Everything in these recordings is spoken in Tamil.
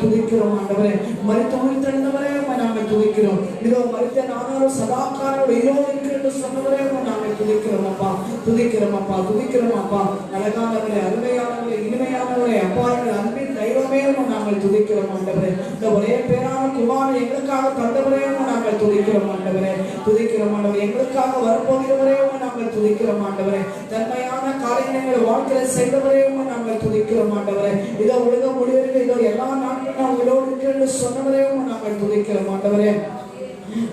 துதிக்கிறோம் ஆண்டவரே. மரித்து உயிர்த்தெழுந்தவரே நாங்கள் துதிக்கிறோம். இதோ மரித்த நானாலும் சதாக்காரோடு இதோடு என்று சொன்னவரே நாங்கள் துதிக்கிறோம் அப்பா, துதிக்கிறோம் அப்பா, துதிக்கிறோம் அப்பா. அழகானவரே, அருமையானவரே, இனிமையானவரே, அப்பா எங்கள் அன்பின் தெய்வமே நாங்கள் துதிக்கிறோம் ஆண்டவரே. இந்த ஒரே பேரான குமாரன் எங்களுக்காக தந்தவரே நாங்கள் துதிக்கிறோம் ஆண்டவரே, துதிக்கிறோம் ஆண்டவரே. எங்களுக்காக வரப்போகிறவரே நாங்கள் துதிக்கிறோம் ஆண்டவரே. தன்மையான காரியங்கள் வாழ்க்கையில் செய்தவரே நாங்கள் துதிக்கிறோம் ஆண்டவரே. இதோ உலக முடிவில் இதோ எல்லா நாட்களும் நான் உங்களோடு இருக்கிறேன் சொன்னவரே நாங்கள் துதிக்கிறோம் ஆண்டவரே.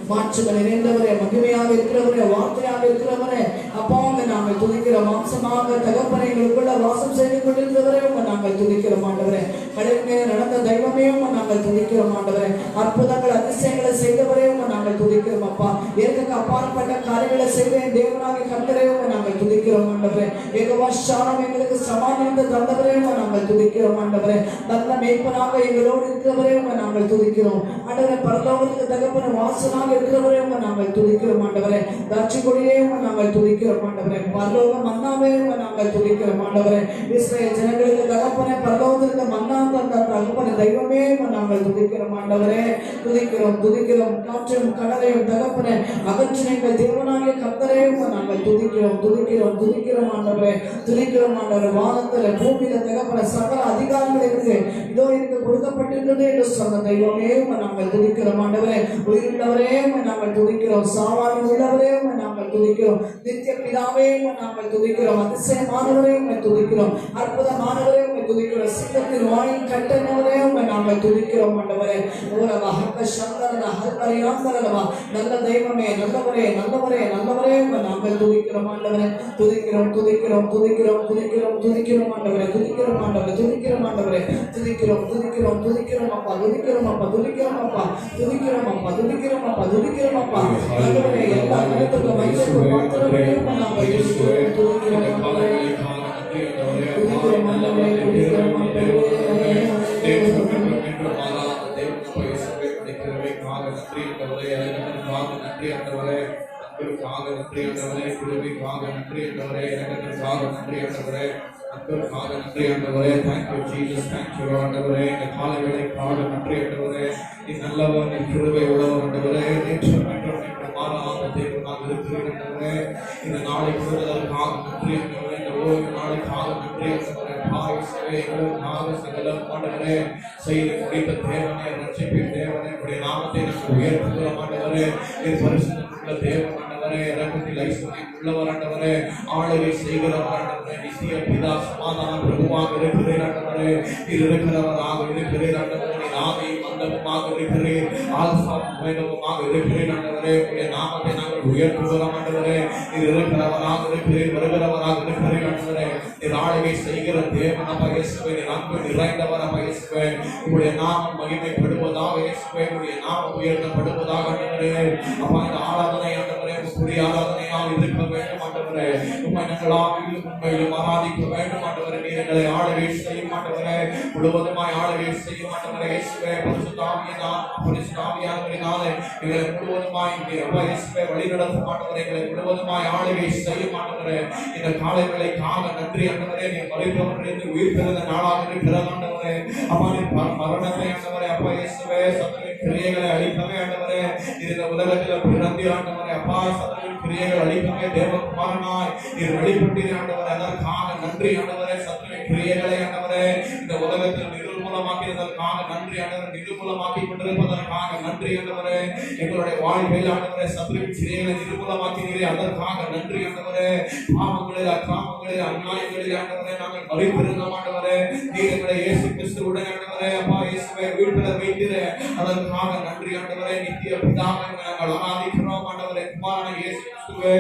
மாற்றுகள் நிறைந்தவரே, மகிமையாக இருக்கிறவரே, வார்த்தையாக இருக்கிறவரே, அப்பாங்க நாங்கள் துதிக்கிறோம். மாம்சமாக தகப்பனை எங்களுக்குள்ள வாசம் செய்து கொண்டிருந்தவரே நாங்கள் துதிக்கிறோம் ஆண்டவரே. கடற்கரை நடந்த தெய்வமே நாங்கள் துதிக்கிறோம் ஆண்டவரே. அற்புதங்கள் அதிசயங்களை செய்தவரே நாங்கள் துதிக்கிறோம் அப்பா. ஏற்கனவே அப்பாற்பட்ட காரியங்களை செய்த தேவனாக கர்த்தரே நாங்கள் துதிக்கிறோம் ஆண்டவரே. ஏகவாசாரம் எங்களுக்கு சமாதானத்தை தந்தவரே நாங்கள் துதிக்கிறோம் ஆண்டவரே. நல்ல மேய்ப்பனாக எங்களோடு இருக்கிறவரே நாங்கள் துதிக்கிறோம் ஆண்டவரே. பரலோகத்துக்கு தகப்பன வாசனாக இருக்கிறவரே நாங்கள் துதிக்கிறோம் ஆண்டவரே. தாட்சி கொடியே நாங்கள் துதிக்கிறோம் ஆண்டவரே. பரலோக மன்னாவே நாங்கள் துதிக்கிறோம் ஆண்டவரே. இஸ்ரவேல் ஜனங்களுக்கு தகப்பனே பரலோகத்திற்கு மன்னா தந்த தகப்பன தெய்வமே நாங்கள் துதிக்கிறோம் ஆண்டவரே. துதிக்கிறோம், துதிக்கிறோம். காற்றும் கடலையும் தகப்பனே அகற்றினங்கள் தேவனாகிய கர்த்தரே நாங்கள் துதிக்கிறோம், துதிக்கிறோம், துதிக்கிறோம் ஆண்டவரே, துதிக்கிறோம் ஆண்டவரே. வானத்துல பூமியில தகப்பன சகல அதிகாரங்களுக்கு இதோ எனக்கு கொடுக்கப்பட்டிருக்கிறது என்று சொன்ன தெய்வமே நாங்கள் துதிக்கிறோம் ஆண்டவரே. உயிருள்ளவரே நாங்கள் துதிக்கிறோம். சாவாரி உள்ளவரே நாங்கள் துதிக்கிறோம். நித்திய பிதாவே நாங்கள் துதிக்கிறோம். அதிசயமானவரே துதிக்கிறோம். அற்புதமானவரே துதிக்கிறோம். சிங்கத்தின் வாயின் கட்டணவரே நாங்கள் துதிக்கிறோம் ஆண்டவரே. நல்ல தெய்வமே, நல்லவரே, நல்லவரே, நல்லவரே நாங்கள் துதிக்கிறோம் ஆண்டவரே. துதிக்கிறோம், துதிக்கிறோம், துதிக்கிறோம், துதிக்கிறோம், துதிக்கிறோம் ஆண்டவரே. துதிக்கிறோம் ஆண்டவரே, துதிக்கிறோம் ஆண்டவரே. துதிக்கிறோம், துதிக்கிறோம், துதிக்கிறோம் அப்பா, துதிக்கிறோம் அப்பா, துதிக்கிறோம் அப்பா, துதிக்கிறோம் அப்பா, துதிக்கிறோம் அப்பா, துதிக்கிறோம் அப்பா. ஆண்டவரே எல்லா இடத்துக்கும் வைத்திருக்கும் மாத்திரமே நாங்கள் துதிக்கிறோம், துதிக்கிறோம் ஆண்டவரே. துதிக்கிறோம் ஆண்டவரே, துதிக்கிறோம் ஆண்டவரே. இந்த நாளை கொடுத்ததற்காக நன்றி ஆண்டவரே. இந்த ஓய்வு நாளைக்காக நன்றி ஆண்டவரே. சகலம் ஆண்டவரே செய்து முடித்த தேவனே, ரட்சிப்பின் தேவனே, உடைய நாமத்தை நாங்கள் உயர்த்துகிறோம் ஆண்டவரே. பரிசுத்தமுள்ள தேவன் ஆண்டவரே, இரக்கத்தில் ஐஸ்வர்யம் உள்ளவர் ஆண்டவரே, ஆளுகை செய்கிறவர் ஆண்டவரே. நித்திய பிதா சமாதான பிரபுவாக இருக்கிறேன் ஆண்டவரே. இருக்கிறவராக இருக்கிறேன் ஆண்டவரே. ஆதியும் அந்தமுமாக இருக்கிறேன், ஆல்பாவும் ஓமெகாவுமாக இருக்கிறேன் ஆண்டவரே. உடைய நாமத்தை நாங்கள் உயர்த்துகிறோம் ஆண்டவரே. இருக்கிறவராக இருக்கிறேன், வருகிறவராக இருக்கிறேன் ஆண்டவரே. ஆளுகை செய்கிற தேவன் அப்பா இயேசுவே, அன்பு நிறைந்தவர் அப்பா இயேசுவே. உடைய நாமம் மகிமைப்படுவதாக இயேசுவே, உடைய நாமம் உயர்த்தப்படுவதாக ஆண்டவரே. அப்பா இந்த ஆராதனை ஆண்டவரே புதிய ஆராதனையாக இருக்க வேண்டும் ஆண்டவரே. உண்மை நாங்கள் உண்மையிலும் ஆராதிக்க வேண்டும் ஆண்டவரே. நீர் எங்களை ஆளுகை செய்ய மாட்டவரே, முழுவதுமாய் ஆளுகை செய்ய மாட்டவரே இயேசுவே. பரிசுத்தாவியானவரினாலே எங்களை முழுவதுமாய் இயேசுவே வழி நடத்த மாட்டவரே. எங்களை முழுவதுமாய் ஆளுகை செய்ய மாட்டவரே. இந்த காலை வேளைக்காக நன்றி ஆண்டவரே. நீ மறைத்தவற்றிலிருந்து உயிர் பிறந்த நாளாக பிறந்தாண்டவரே. அப்பா நீ மரணத்தை ஆண்டவரே அப்பா இயேசுவே சத்துருவின் கிரியைகளை அழிக்கவே ஆண்டவரே. இந்த உலகத்தில் பிறந்தி ஆண்டவரே அப்பா சத்துருவின் கிரியைகள் அழிக்கவே தேவகுமாரனாய் நீர் வெளிப்பட்டீர் ஆண்டவரே. அதற்காக நன்றி ஆண்டவரே. சத்துருவின் கிரியைகளை ஆண்டவரே இந்த உலகத்தில் நிர்மூலமாக்கியதற்காக நன்றி ஆண்டவரே. நிர்மூலமாக்கி கொண்டிருப்பதற்காக நன்றி ஆண்டவரே. எங்களுடைய வாழ்வில் ஆண்டவரே சத்துருவின் கிரியைகளை நிர்மூலமாக்கினீரே, அதற்காக நன்றி ஆண்டவரே. பாவங்களில் அக்கிரமங்களில் அநியாயங்களில் ஆண்டவரே நாங்கள் மறித்திருந்தோம் ஆண்டவரே. நீர் எங்களை இயேசு கிறிஸ்துவுடன் ஆண்டவரே அப்பா இயேசுவை வீட்டில் வைத்தீரே, அதற்காக நன்றி ஆண்டவரே. நித்திய பிதாவை நாங்கள் ஆராதிக்கிறோம் ஆண்டவரே. குமாரனான இயேசு கிறிஸ்துவே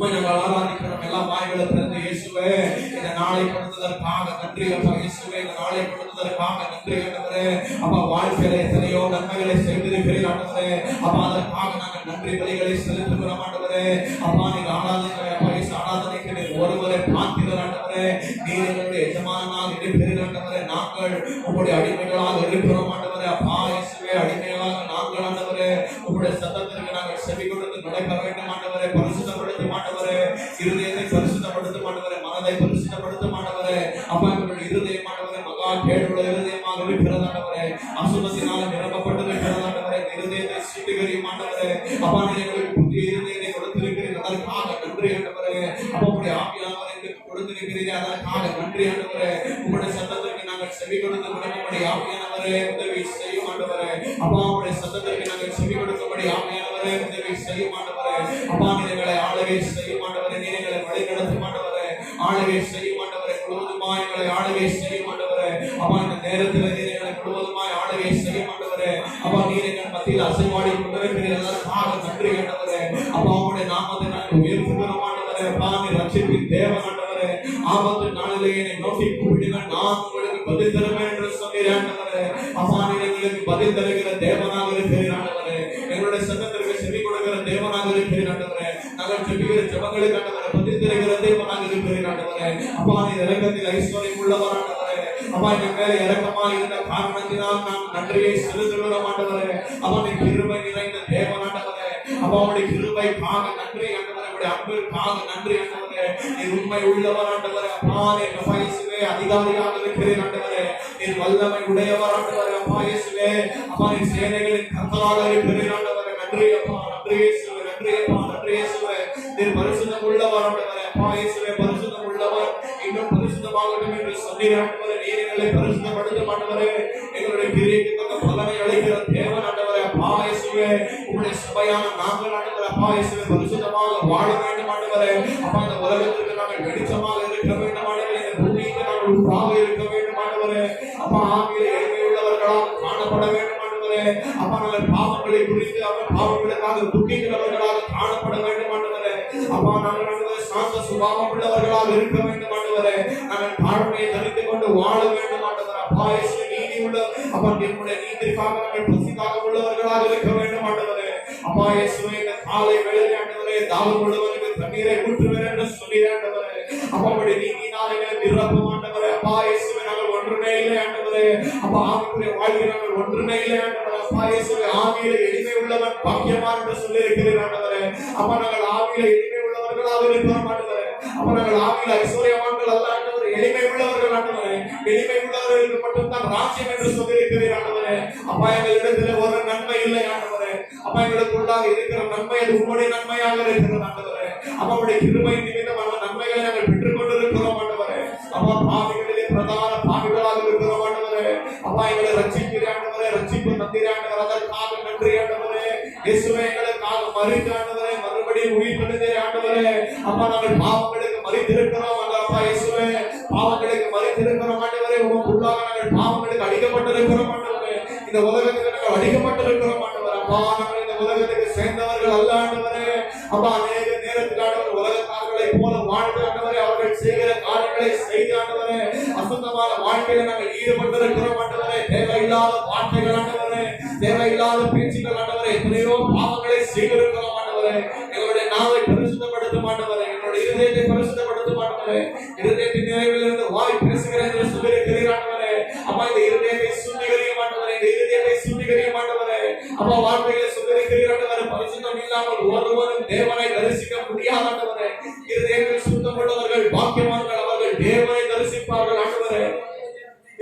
நாங்கள் ஆராதிக்கிறோம். எல்லா வாய்களை திறந்து இயேசுவே இந்த நாளை கொடுத்ததற்காக நன்றி அப்பா இயேசுவே. இந்த நாளை கொடுத்ததற்காக நன்றி ஆண்டவரே. அப்பா வாழ்க்கையில எத்தனையோ நன்மைகளை செய்திருக்கிறீர் ஆண்டவரே. அப்பா அதற்காக நாங்கள் நன்றி பலிகளை செலுத்துகிறோம் ஆண்டவரே. அப்பா நீங்க ஆராதனை அப்பா இயேசு ஆராதனைக்கு நீர் ஒருவரை பார்க்கிறோம் ஆண்டவரே. நீர் எங்களுடைய எஜமானாக இருக்கிறீர் ஆண்டவரே. நாங்கள் உங்களுடைய அடிமைகளாக இருக்கிறோம் ஆண்டவரே. அப்பா இயேசுவே அடிமைகளாக நாங்கள் ஆண்டவரே உங்களுடைய சத்தத்திற்கு நாங்கள் செவி கொடுத்து நடக்க வேண்டும் ஆண்டவரே. பரிசுத்தப்படுத்த மாட்டவரே, இருதயத்தை பரிசுத்தப்படுத்த மாட்டவரே, மனதை பரிசுத்தப்படுத்த மாட்டவரே. அப்பா எங்களுடைய இருதயம் ஆண்டவரே மகா கேடுள்ள இருதயமாக இருக்கிறதா ஆண்டவரே. அசுத்தத்தினால நிரப்பப்பட்டிருக்கிறது ஆண்டவரே. இருதயத்தை சுத்திகரியும் ஆண்டவரே. அப்பா நீர் எங்களுக்கு புதிய இருதயத்தை கொடுத்திருக்கிறீர், அதற்காக நன்றி ஆண்டவரே. அப்பா உம்முடைய ஆவியானவர் எங்களுக்கு கொடுத்திருக்கிறீர், அதற்காக நன்றி ஆண்டவரே. உம்முடைய சத்தத்திற்கு நாங்கள் செவி கொடுத்து விடும்படி ஆவியானவரே உதவி செய்யும் ஆண்டவரே. அப்பா உம்முடைய சத்தத்திற்கு நாங்கள் செவி கொடுக்கும்படி ஆவியானவரே உதவி செய்யும் ஆண்டவரே. அப்பா நீர் எங்களை ஆளுகை செய்யும் ஆண்டவரே. நீர் எங்களை வழிநடத்தும் ஆண்டவரே. ஆளுகை செய்யும் ஆண்டவரே. முழுவதுமாய் எங்களை ஆளுகை செய்யும் ஆண்டவரே. அப்பா இந்த நேரத்தில் நீர் எங்களை முழுவதுமாய் ஆளுகை செய்யும் ஆண்டவரே. அப்பா நீர் எங்கள் மத்தியில் அசைவாடி கொண்டிருக்கிறீர், அதற்காக நன்றி ஆண்டவரே. அப்பா உம்முடைய நாமத்தை நாங்கள் உயர்த்துகிறோம் ஆண்டவரே. அப்பா நீர் ரட்சிப்பின் தேவன் ஆண்டவரே. ஆபத்து நாளிலே என்னை நோக்கி கூப்பிடுங்கள், நான் உங்களுக்கு பதில் தருவேன் என்று சொன்னீர் ஆண்டவரே. அப்பா நீர் எங்களுக்கு பதில் தருகிற தேவனாக இருக்கிறீர் ஆண்டவரே. எங்களுடைய சத்தத்திற்கு செவி கொடுக்கிற தேவனாக இருக்கிறீர் ஆண்டவரே. நாங்கள் ஜெபிக்கிற ஜெபங்களுக்கு ஆண்டவரே பதில் தருகிற தேவனாக இருக்கிறீர் ஆண்டவரே. அப்பா நீர் இரக்கத்தில் ஐஸ்வர்யம் உள்ளவர் ஆண்டவரே. அப்பா எங்கள் மேலே இரக்கமாக இருந்த காரணத்தினால் நாம் நன்றியை செலுத்துகிறோம் ஆண்டவரே. அப்பா நீர் கிருபை நிறைந்த தேவன் ஆண்டவரே. அப்பா உடைய கிருபைக்காக நன்றி ஆண்டவரே. உடைய அன்பிற்காக நன்றி ஆண்டவரே. நீர் உண்மை உள்ளவர் ஆண்டவரே. அப்பா நீர் அப்பா இயேசுவே அதிகாரியாக இருக்கிறீர் ஆண்டவரே. நீர் வல்லமை உடையவர் ஆண்டவரே. அப்பா இயேசுவே அப்பா நீர் சேனைகளின் கர்த்தராக இருக்கிறீர் ஆண்டவரே. நன்றி அப்பா, நன்றி இயேசுவே, நன்றி அப்பா, நன்றி இயேசுவே. நீர் பரிசுத்தம் உள்ளவர் ஆண்டவரே. அப்பா இயேசுவே பரிசுத்தம் உள்ளவர், இன்னும் பரிசுத்தமாகட்டும் என்று சொன்னீர் ஆண்டவரே. நீர் எங்களை பரிசுத்தப்படுத்தும் ஆண்டவரே. எங்களுடைய கிரியைக்கு தக்க பலனை அளிக்கிற தேவன் ஆண்டவரே. அப்பா இயேசுவே உம்முடைய சபையான நாங்கள் ஆண்டவரே அப்பா இயேசுவே பரிசுத்தமாக வாழ வேண்டும் ஆண்டவரே. அப்பா இந்த உலகத்திற்கு நாங்கள் வெளிச்சமாக இருக்க வேண்டும் ஆண்டவரே. இந்த பூமிக்கு நாங்கள் உற்றாக இருக்க வேண்டும் ஆண்டவரே. அப்பா ஆவியிலே எளிமை உள்ளவர்களாக காணப்பட வேண்டும் ஆண்டவரே. அப்பா நாங்கள் பாவங்களை குறித்து அவர் பாவங்களுக்காக துக்கிக்கிறவர்களாக காணப்பட வேண்டும் ஆண்டவரே. அப்பா நாங்கள் ஆண்டவரே சாந்த சுபாவம் உள்ளவர்களாக இருக்க வேண்டும் ஆண்டவரே. நாங்கள் தாழ்மையை தரித்துக் கொண்டு வாழ வேண்டும் ஆண்டவரே. அப்பா இயேசுவே நீதி உள்ள அப்பா நம்முடைய நீதிக்காக நாங்கள் பசிக்காக உள்ளவர்களாக இருக்க வேண்டும் ஆண்டவரே. அப்பா இயேசுவே இந்த காலை வேளையிலே ஆண்டவரே தாகம் உள்ளவருக்கு தண்ணீரை ஊற்றுவேன் என்று சொன்னீர் ஆண்டவரே. அப்பா உம்முடைய நீதியினால் எங்களை நிரப்பும் ஆண்டவரே. அப்பா இயேசுவே நாங்கள் ஒன்றுமே இல்லை ஆண்டவரே. அப்பா ஆவிக்குரிய வாழ்க்கை நாங்கள் ஒன்றுமே இல்லை ஆண்டவரே. அப்பா இயேசுவே ஆவியிலே எளிமை உள்ளவன் பாக்கியவான் என்று சொல்லி இருக்கிறீர் ஆண்டவரே. அப்பா நாங்கள் ஆவியிலே எளிமை உள்ளவர்களாக இருக்கிறோம் ஆண்டவரே. அப்பா நாங்கள் ஆவியிலே ஐஸ்வர்யவான்கள் அல்ல ஆண்டவரே, எளிமை உள்ளவர்கள் ஆண்டவரே. எளிமை உள்ளவர்களுக்கு மட்டும்தான் ராஜ்யம் என்று சொல்லி இருக்கிறீர் ஆண்டவரே. அப்பா எங்களிடத்தில் ஒரு நன்மை இல்லை ஆண்டவரே. அப்பா எங்களுக்குள்ளாக இருக்கிற நன்மை அது உம்முடைய நன்மையாக இருக்கிறது ஆண்டவரே. அப்பா உடைய கிருபை நிமித்தமான நன்மைகளை நாங்கள் பெற்றுக் கொண்டிருக்கிறோம் ஆண்டவரே. அப்பா பாவிகளிலே பிரதான பாவிகளாக இருக்கிறோம் ஆண்டவரே. அப்பா எங்களை ரட்சிக்கிற ஆண்டவரே, ரட்சிப்பு தந்தீர் ஆண்டவரே, அதற்காக நன்றி ஆண்டவரே. இயேசுவே எங்களுக்காக மரித்த ஆண்டவரே, மறுபடியும் உயிர் பெறுதீர் ஆண்டவரே. அப்பா நாங்கள் பாவங்களுக்கு மரித்திருக்கிறோம் அப்பா இயேசுவே, பாவங்களுக்கு மரித்திருக்கிறோம் ஆண்டவரே. உங்களுக்குள்ளாக நாங்கள் பாவங்களுக்கு அடிக்கப்பட்டிருக்கிறோம் ஆண்டவரே. இந்த உலகத்துக்கு நாங்கள் அடிக்கப்பட்டிருக்கிறோம் ஆண்டவரே. அப்பா நாங்கள் இந்த உலகத்துக்கு சேர்ந்தவர்கள் அல்ல ஆண்டவரே. அப்பா அநேக நேரத்தில் ஆண்டவர் உலகத்தார்களை போல வாழ்ந்து ஆண்டவரே அவர்கள் செய்கிற காரியங்களை செய்து ஆண்டவரே அசுத்தமான வாழ்க்கையில நாங்கள் ஈடுபட்டிருக்கிறோம் ஆண்டவரே. தேவையில்லாத வார்த்தைகள் ஆண்டவரே, தேவையில்லாத பேச்சுகள் ஆண்டவரே, எத்தனையோ பாவங்களை செய்திருக்கிறோம் ஆண்டவரே. எங்களுடைய நாவை பரிசுத்தப்படுத்தும் ஆண்டவரே, எங்களுடைய இருதயத்தை பரிசுத்தப்படுத்தும் ஆண்டவரே. இருதயத்தின் நிறைவில் இருந்து வாய் பேசுகிறேன் என்று சொல்லியிருக்கிறீர் ஆண்டவரே. அப்பா இந்த இருதயத்தை சுத்திகரியும் ஆண்டவரே, இந்த இருதயத்தை சுத்திகரியும் ஆண்டவரே. அப்பா வார்த்தைகளை சொல்லியிருக்கிறீர் ஆண்டவரே. பரிசுத்தம் இல்லாமல் ஒருவரும் தேவனை தரிசிக்க முடியாத ஆண்டவரே. இருதயத்தில் சுத்தம் உள்ளவர்கள் பாக்கியவான்கள், அவர்கள் தேவனை தரிசிப்பார்கள் ஆண்டவரே.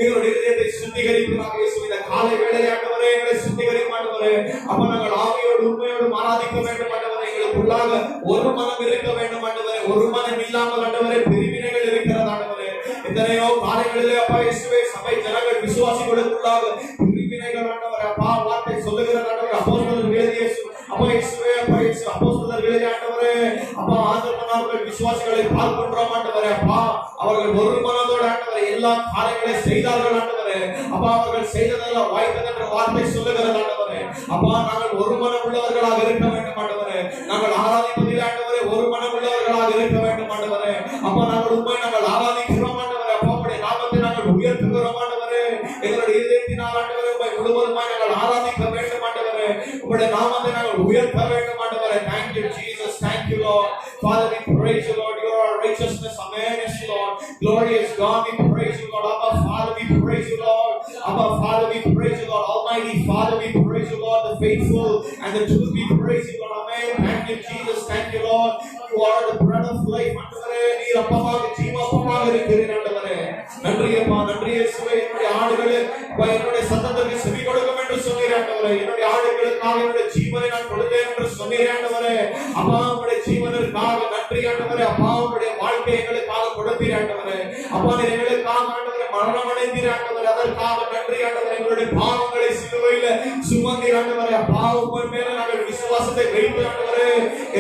எங்களுடைய இதயத்தை சுத்திகரிப்பாக இயேசு இந்த காலை வேளையிலே ஆண்டவரே எங்களை சுத்திகரிக்கும் ஆண்டவரே. அப்ப நாங்கள் ஆவியோடு உண்மையோடு ஆராதிக்க வேண்டும் ஆண்டவரே. எங்களுக்குள்ளாக ஒரு மனம் இருக்க வேண்டும் ஆண்டவரே. ஒரு மனம் இல்லாமல் ஆண்டவரே பிரிவினைகள் இருக்கிறது ஆண்டவரே. எத்தனையோ காலைகளிலே அப்பா இயேசுவே சபை ஜனங்கள் விசுவாசிகளுக்குள்ளாக பிரிவினைகள் ஆண்டவரே. அப்பா வார்த்தை சொல்லுகிற ஆண்டவரே அப்போஸ்தலர் எழுதிய அப்பா இயேசுவே அப்பா இயேசு அப்போஸ்தலர் எழுதிய ஆண்டவரே. அப்பா ஆண்டவர்கள் விசுவாசிகளை பார்க்கின்றோம் ஆண்டவரே. அப்பா அவர்கள் ஒரு மனதோடு ஆண்டவரே எல்லா காரியங்களை செய்தார்கள் ஆண்டவரே. அப்பா அவர்கள் செய்ததெல்லாம் வாய்த்தது என்ற வார்த்தை சொல்லுகிறது ஆண்டவரே. அப்பா நாங்கள் ஒரு மனம் உள்ளவர்களாக இருக்க வேண்டும் ஆண்டவரே. நாங்கள் ஆராதிப்பதில் ஆண்டவரே ஒரு மனம் உள்ளவர்களாக இருக்க வேண்டும் ஆண்டவரே. அப்பா நாங்கள் உண்மை நாங்கள் ஆராதிக்கிறோம் ஆண்டவரே. அப்பா உம்முடைய நாமத்தை நாங்கள் உயர்த்துகிறோம் ஆண்டவரே. எங்களுடைய இதயத்தினால் ஆண்டவரே உம்மை முழுவதுமாய் நாங்கள் ஆராதிக்க வேண்டும் ஆண்டவரே. உம்முடைய நாமத்தை நாங்கள் உயர்த்த வேண்டும் ஆண்டவரே. Thank you Jesus, thank you Lord. Father, we praise you Lord. You are righteousness, amen, Lord. Glorious God, we praise you Lord. Abba Father, we praise you Lord. Abba Father, we praise you Lord. Almighty Father, we praise you Lord. The faithful and the truth, we praise you Lord. Amen. Thank you Jesus, thank you Lord. You are the bread of life ஆண்டவரே. நீர் அப்பமாக ஜீவ அப்பமாக இருக்கிறீர் ஆண்டவரே. நன்றி அப்பா, நன்றி இயேசுவே. என்னுடைய ஆடுகள் அப்பா என்னுடைய சத்தத்திற்கு செவி கொடுக்கும் என்று சொன்னீர் ஆண்டவரே. என்னுடைய ஆடுகளுக்காக என்னுடைய ஜீவனை நான் கொடுத்தேன் என்று சொன்னீர் ஆண்டவரே. அப்பா உங்களுடைய ஜீவனுக்காக நன்றி ஆண்டவரே. அப்பா உங்களுடைய வாழ்க்கை எங்களுக்காக கொடுத்தீர் ஆண்டவரே. அப்பா நீர் எங்களுக்காக ஆண்டவரே மரணம் அடைந்தீர் ஆண்டவரே. அதற்காக நன்றி ஆண்டவரே. எங்களுடைய பாவங்களை சிலுவையில சுமந்தீர் ஆண்டவரே. அப்பா உங்கள் மேல நாங்கள் விசுவாசத்தை வைத்து ஆண்டவரே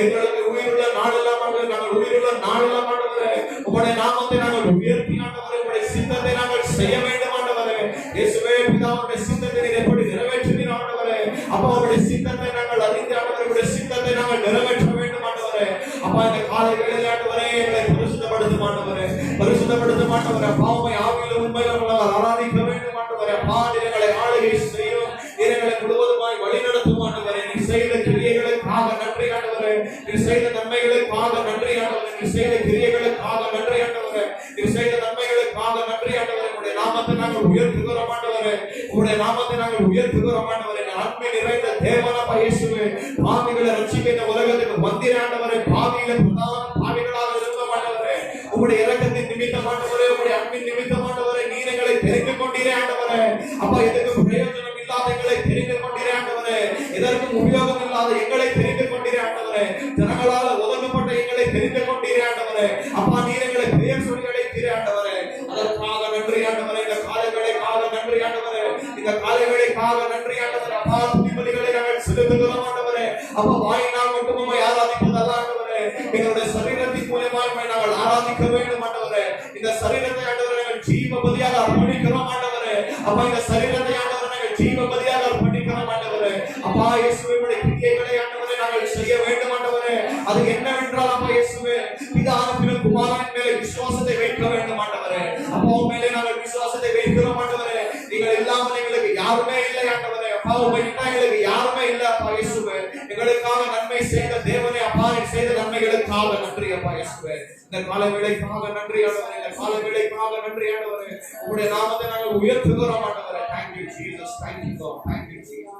எங்களுக்கு உயிருள்ள நாளெல்லாம் ஆண்டவரே, நாங்கள் உயிருள்ள நாளெல்லாம் ஆண்டவரே உங்களுடைய நாமத்தை நாங்கள் உயர்த்தி ஆண்டவரே உங்களுடைய சித்தத்தை நாங்கள் செய்ய வேண்டும் ஆண்டவரே. இயேசுவே பிதாவுடைய சித்தத்தை நீர் எப்படி நிறைவேற்றினீர் ஆண்டவரே. அப்பா உங்களுடைய சித்தத்தை நாங்கள் அறிந்து ஆண்டவரே உங்களுடைய சித்தத்தை நாங்கள் நிறைவேற்ற வேண்டும் ஆண்டவரே. அப்பா இந்த காலை வேளையில் ஆண்டவரே எங்களை பரிசுத்தப்படுத்தும் ஆண்டவரே, பரிசுத்தப்படுத்தும் ஆண்டவரே. பாவமை ஆவியிலும் உண்மையிலும் நாங்கள் ஆராதிக்க வேண்டும் ஆண்டவரே. அப்பா நீர் எங்களை ஆளுகை செய்யும், நீர் எங்களை முழுவதுமாய் வழி நடத்தும் ஆண்டவரே. நீர் செய்த கிரியைகளுக்காக நன்றி ஆண்டவரே. நீர் செய்த நன்மைகளுக்காக நன்றி ஆண்டவரே. நீர் செய்த கிரியைகளுக்காக நன்றி ஆண்டவரே. நீர் செய்த நன்மைகளுக்காக நன்றி ஆண்டவரே. உங்களுடைய நாமத்தை நாங்கள் உயர்த்துகிறோம் ஆண்டவரே. உங்களுடைய நாமத்தை நாங்கள் உயர்த்துகிறோம் ஆண்டவரே. அன்பை நிறைந்த தேவனப்பா இயேசுவே, பாவிகளை ரட்சிக்க இந்த உலகத்துக்கு வந்தீர் ஆண்டவரே. பாவிகளை பிரதான பாவிகளாக இருந்த ஆண்டவரே. உங்களுடைய இரக்கத்தின் நிமித்தம் ஆண்டவரே, உங்களுடைய அன்பின் நிமித்தம் ஆண்டவரே நீர் எங்களை தெரிந்து கொண்டீரே ஆண்டவரே. அப்பா எதற்கும் பிரயோஜனம் இல்லாத எங்களை தெரிந்து கொண்டீரே ஆண்டவரே. எதற்கும் உபயோகம் இல்லாத எங்களை தெரிந்து கொண்டீரே ஆண்டவரே. ஜனங்களால ஒதுக்கப்பட்ட எங்களை தெரிந்து கொண்டீரே ஆண்டவரே. அப்பா நீர் எங்களை பெயர் சொல்லி அழைத்தீரே ஆண்டவரே. அதற்காக நன்றி ஆண்டவரே. இந்த காலைகளுக்காக நன்றி ஆண்டவரே. இந்த காலைகளுக்காக நன்றி ஆண்டவரே. அப்பா துதிபலிகளை நாங்கள் செலுத்துகிறோம் ஆண்டவரே. அப்பா வாயினால் மட்டும் உம்மை ஆராதிப்பதல்ல ஆண்டவரே, எங்களுடைய சரீரத்தின் மூலமாக நாங்கள் ஆராதிக்க வேண்டும் ஆண்டவரே. இந்த சரீரத்தை ஆண்டவரே நாங்கள் ஜீவ பலியாக அர்ப்பணிக்கிறோம் ஆண்டவரே. அப்பா இந்த சரீரத்தை ஆண்டவரே நாங்கள் ஜீவ பலியாக அர்ப்பணிக்கிறோம் ஆண்டவரே. அப்பா இயேசுவே உம்முடைய கிரியைகளை ஆண்டவரே நாங்கள் செய்ய வேண்டும் ஆண்டவரே. அது என்னவென்றால் அப்பா இயேசுவே பிதாவின் குமாரனின் மேலே விசுவாசத்தை வைக்க வேண்டும் ஆண்டவரே. அப்பா உன் மேலே நாங்கள் விசுவாசத்தை வைக்கிறோம் ஆண்டவரே. நீங்கள் இல்லாமல் எங்களுக்கு யாருமே இல்லை ஆண்டவரே. அப்பா உம்மை விட்டா எங்களுக்கு யாருமே இல்லை அப்பா இயேசுவே. எங்களுக்காக நன்மை செய்த தேவனே, அப்பா நீர் செய்த நன்மைகளுக்காக நன்றி அப்பா இயேசுவே. இந்த காலை வேளைக்காக நன்றி ஆண்டவரே. இந்த காலை வேளைக்காக நன்றி ஆண்டவரே. உங்களுடைய நாமத்தை நாங்கள் உயர்த்துகிறோம் ஆண்டவரே. Thank you Jesus, thank you God, thank you Jesus.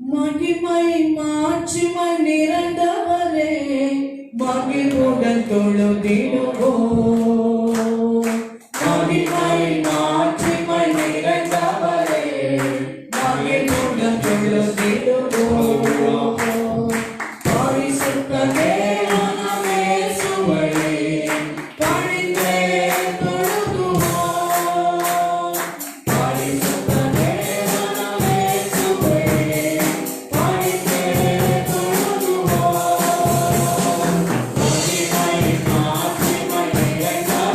மகிமை மாட்சிமை நிறைந்தவரே, மகிழ்வுடன் தொழுதிடுவோம். மகிமை மாட்சிமை நிறைந்தவரே, மகிழ்வுடன் தொழுதிடுவோம். பரிசுத்த தேவனே இயேசுவே, பணிந்தே தொழுதுவோம். பரிசுத்த தேவனே இயேசுவே, பணிந்தே தொழுதுவோம். மகிமை மாட்சிமை நிறைந்தவரே,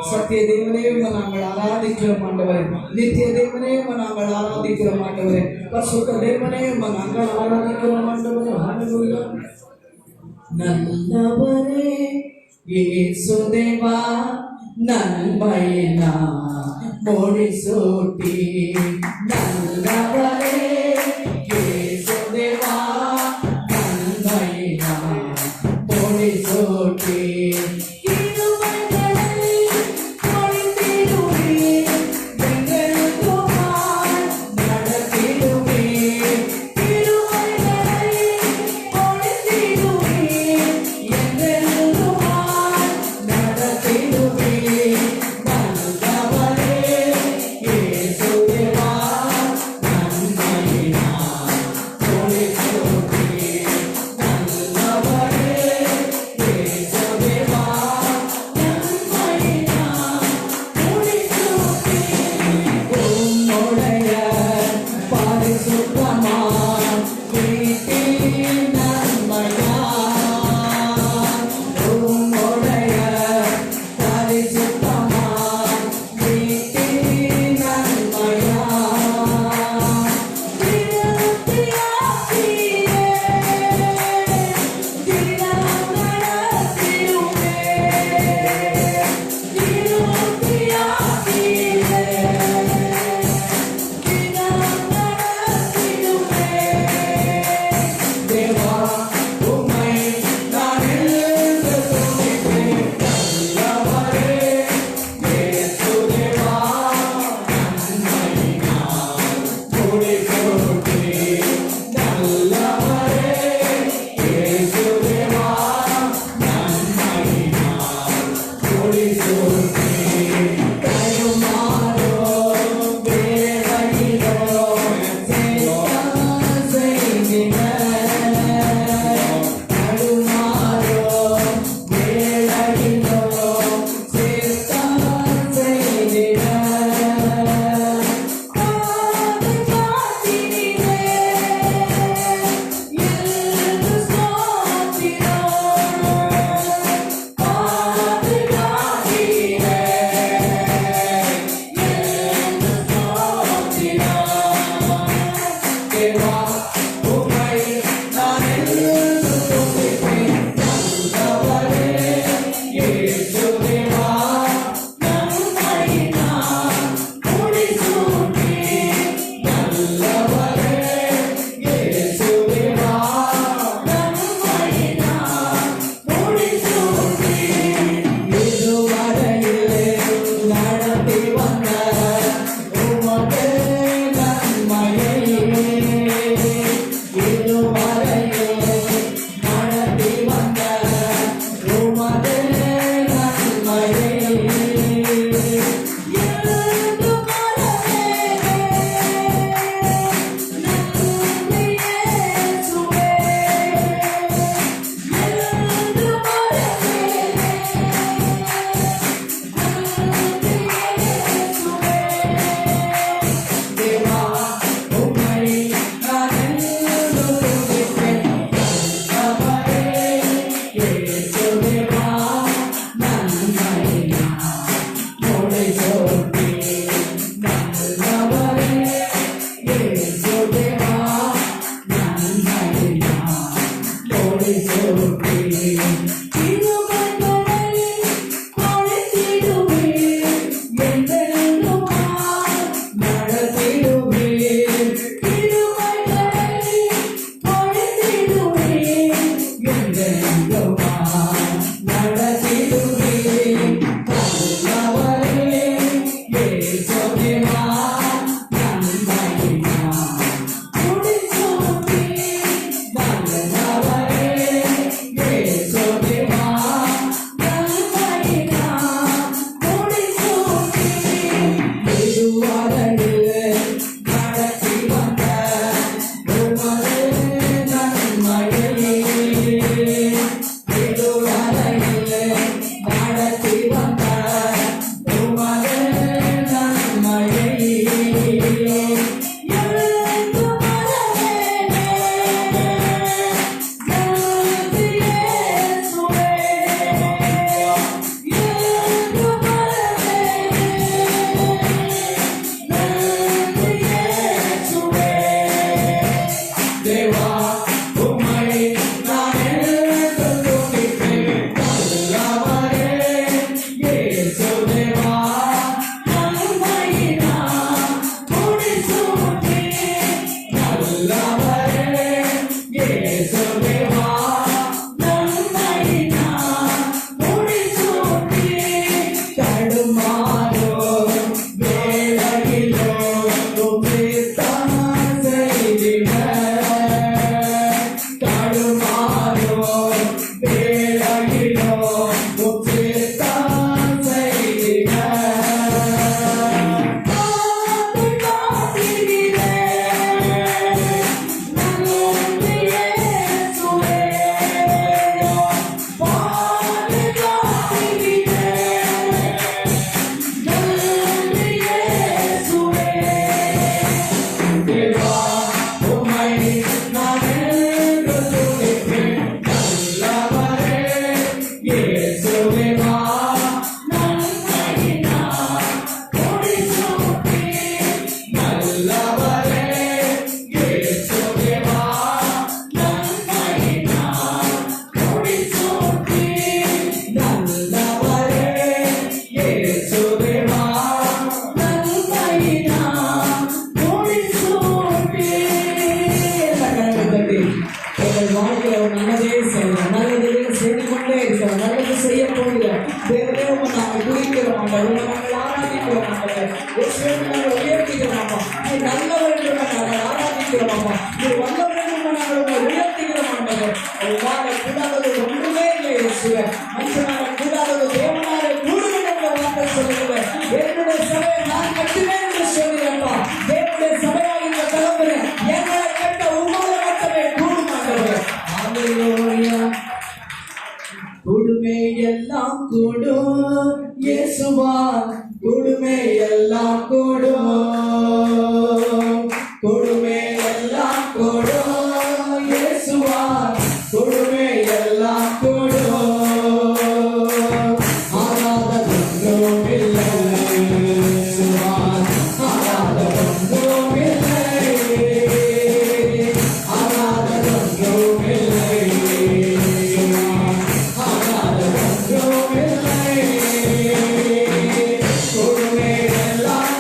சத்திய தேவனே நாங்கள் ஆராதிக்கிறோம் ஆண்டவரே. நித்திய தேவனே நாங்கள் ஆராதிக்கிறோம் ஆண்டவரே. பரிசுத்த தேவனே நாங்கள் ஆராதிக்கிறோம் ஆண்டவரே. ஹல்லேலூயா. நல்லவரே இயேசு தேவா, நன்மையினா முடிசூட்டி. நல்லவரே இயேசு தேவா, நன்மையினா முடிசூட்டி. Nandavare, Yesu Deva, Nandavare. ஆண்டவரே. உம்மை நாங்கள் ஆராதிக்கிறோம் ஆண்டவரே. இயேசுவே நாங்கள் உயர்த்துகிறோம் அப்பா. நீ நல்லவர் என்று நாங்கள் ஆராதிக்கிறோம் அப்பா. நீ வல்லவர் என்று நாங்கள் உம்மை உயர்த்துகிறோம் ஆண்டவரே. உங்களால கூடாதது ஒன்றுமே இல்லை இயேசுவே. மனுஷனால கூடாதது தேவனாலே கூடும் என்ற வார்த்தை சொல்லுகிறது. என்னுடைய சபையை நான் கட்டுவேன் என்று சொல்லுகிறப்பா. தேவனுடைய சபையாக இந்த தலைமுறை எங்களை கட்ட உம்மால மட்டுமே கூடும் ஆண்டவரே. ஹalleluya. கொடுமை எல்லாம் கூடும் இயேசுவா, கொடுமை எல்லாம் கூடும், கொடுமை எல்லாம் கூடும் இயேசுவா, கொடுமை எல்லாம் கூடும். ஆராத ஒன்றும் இல்லை இயேசுவா, ஆராத ஒன்றும் இல்லை, ஆராத ஒன்றும் இல்லை இயேசுவா, ஆராத ஒன்றும் இல்லை. கொடுமை எல்லாம்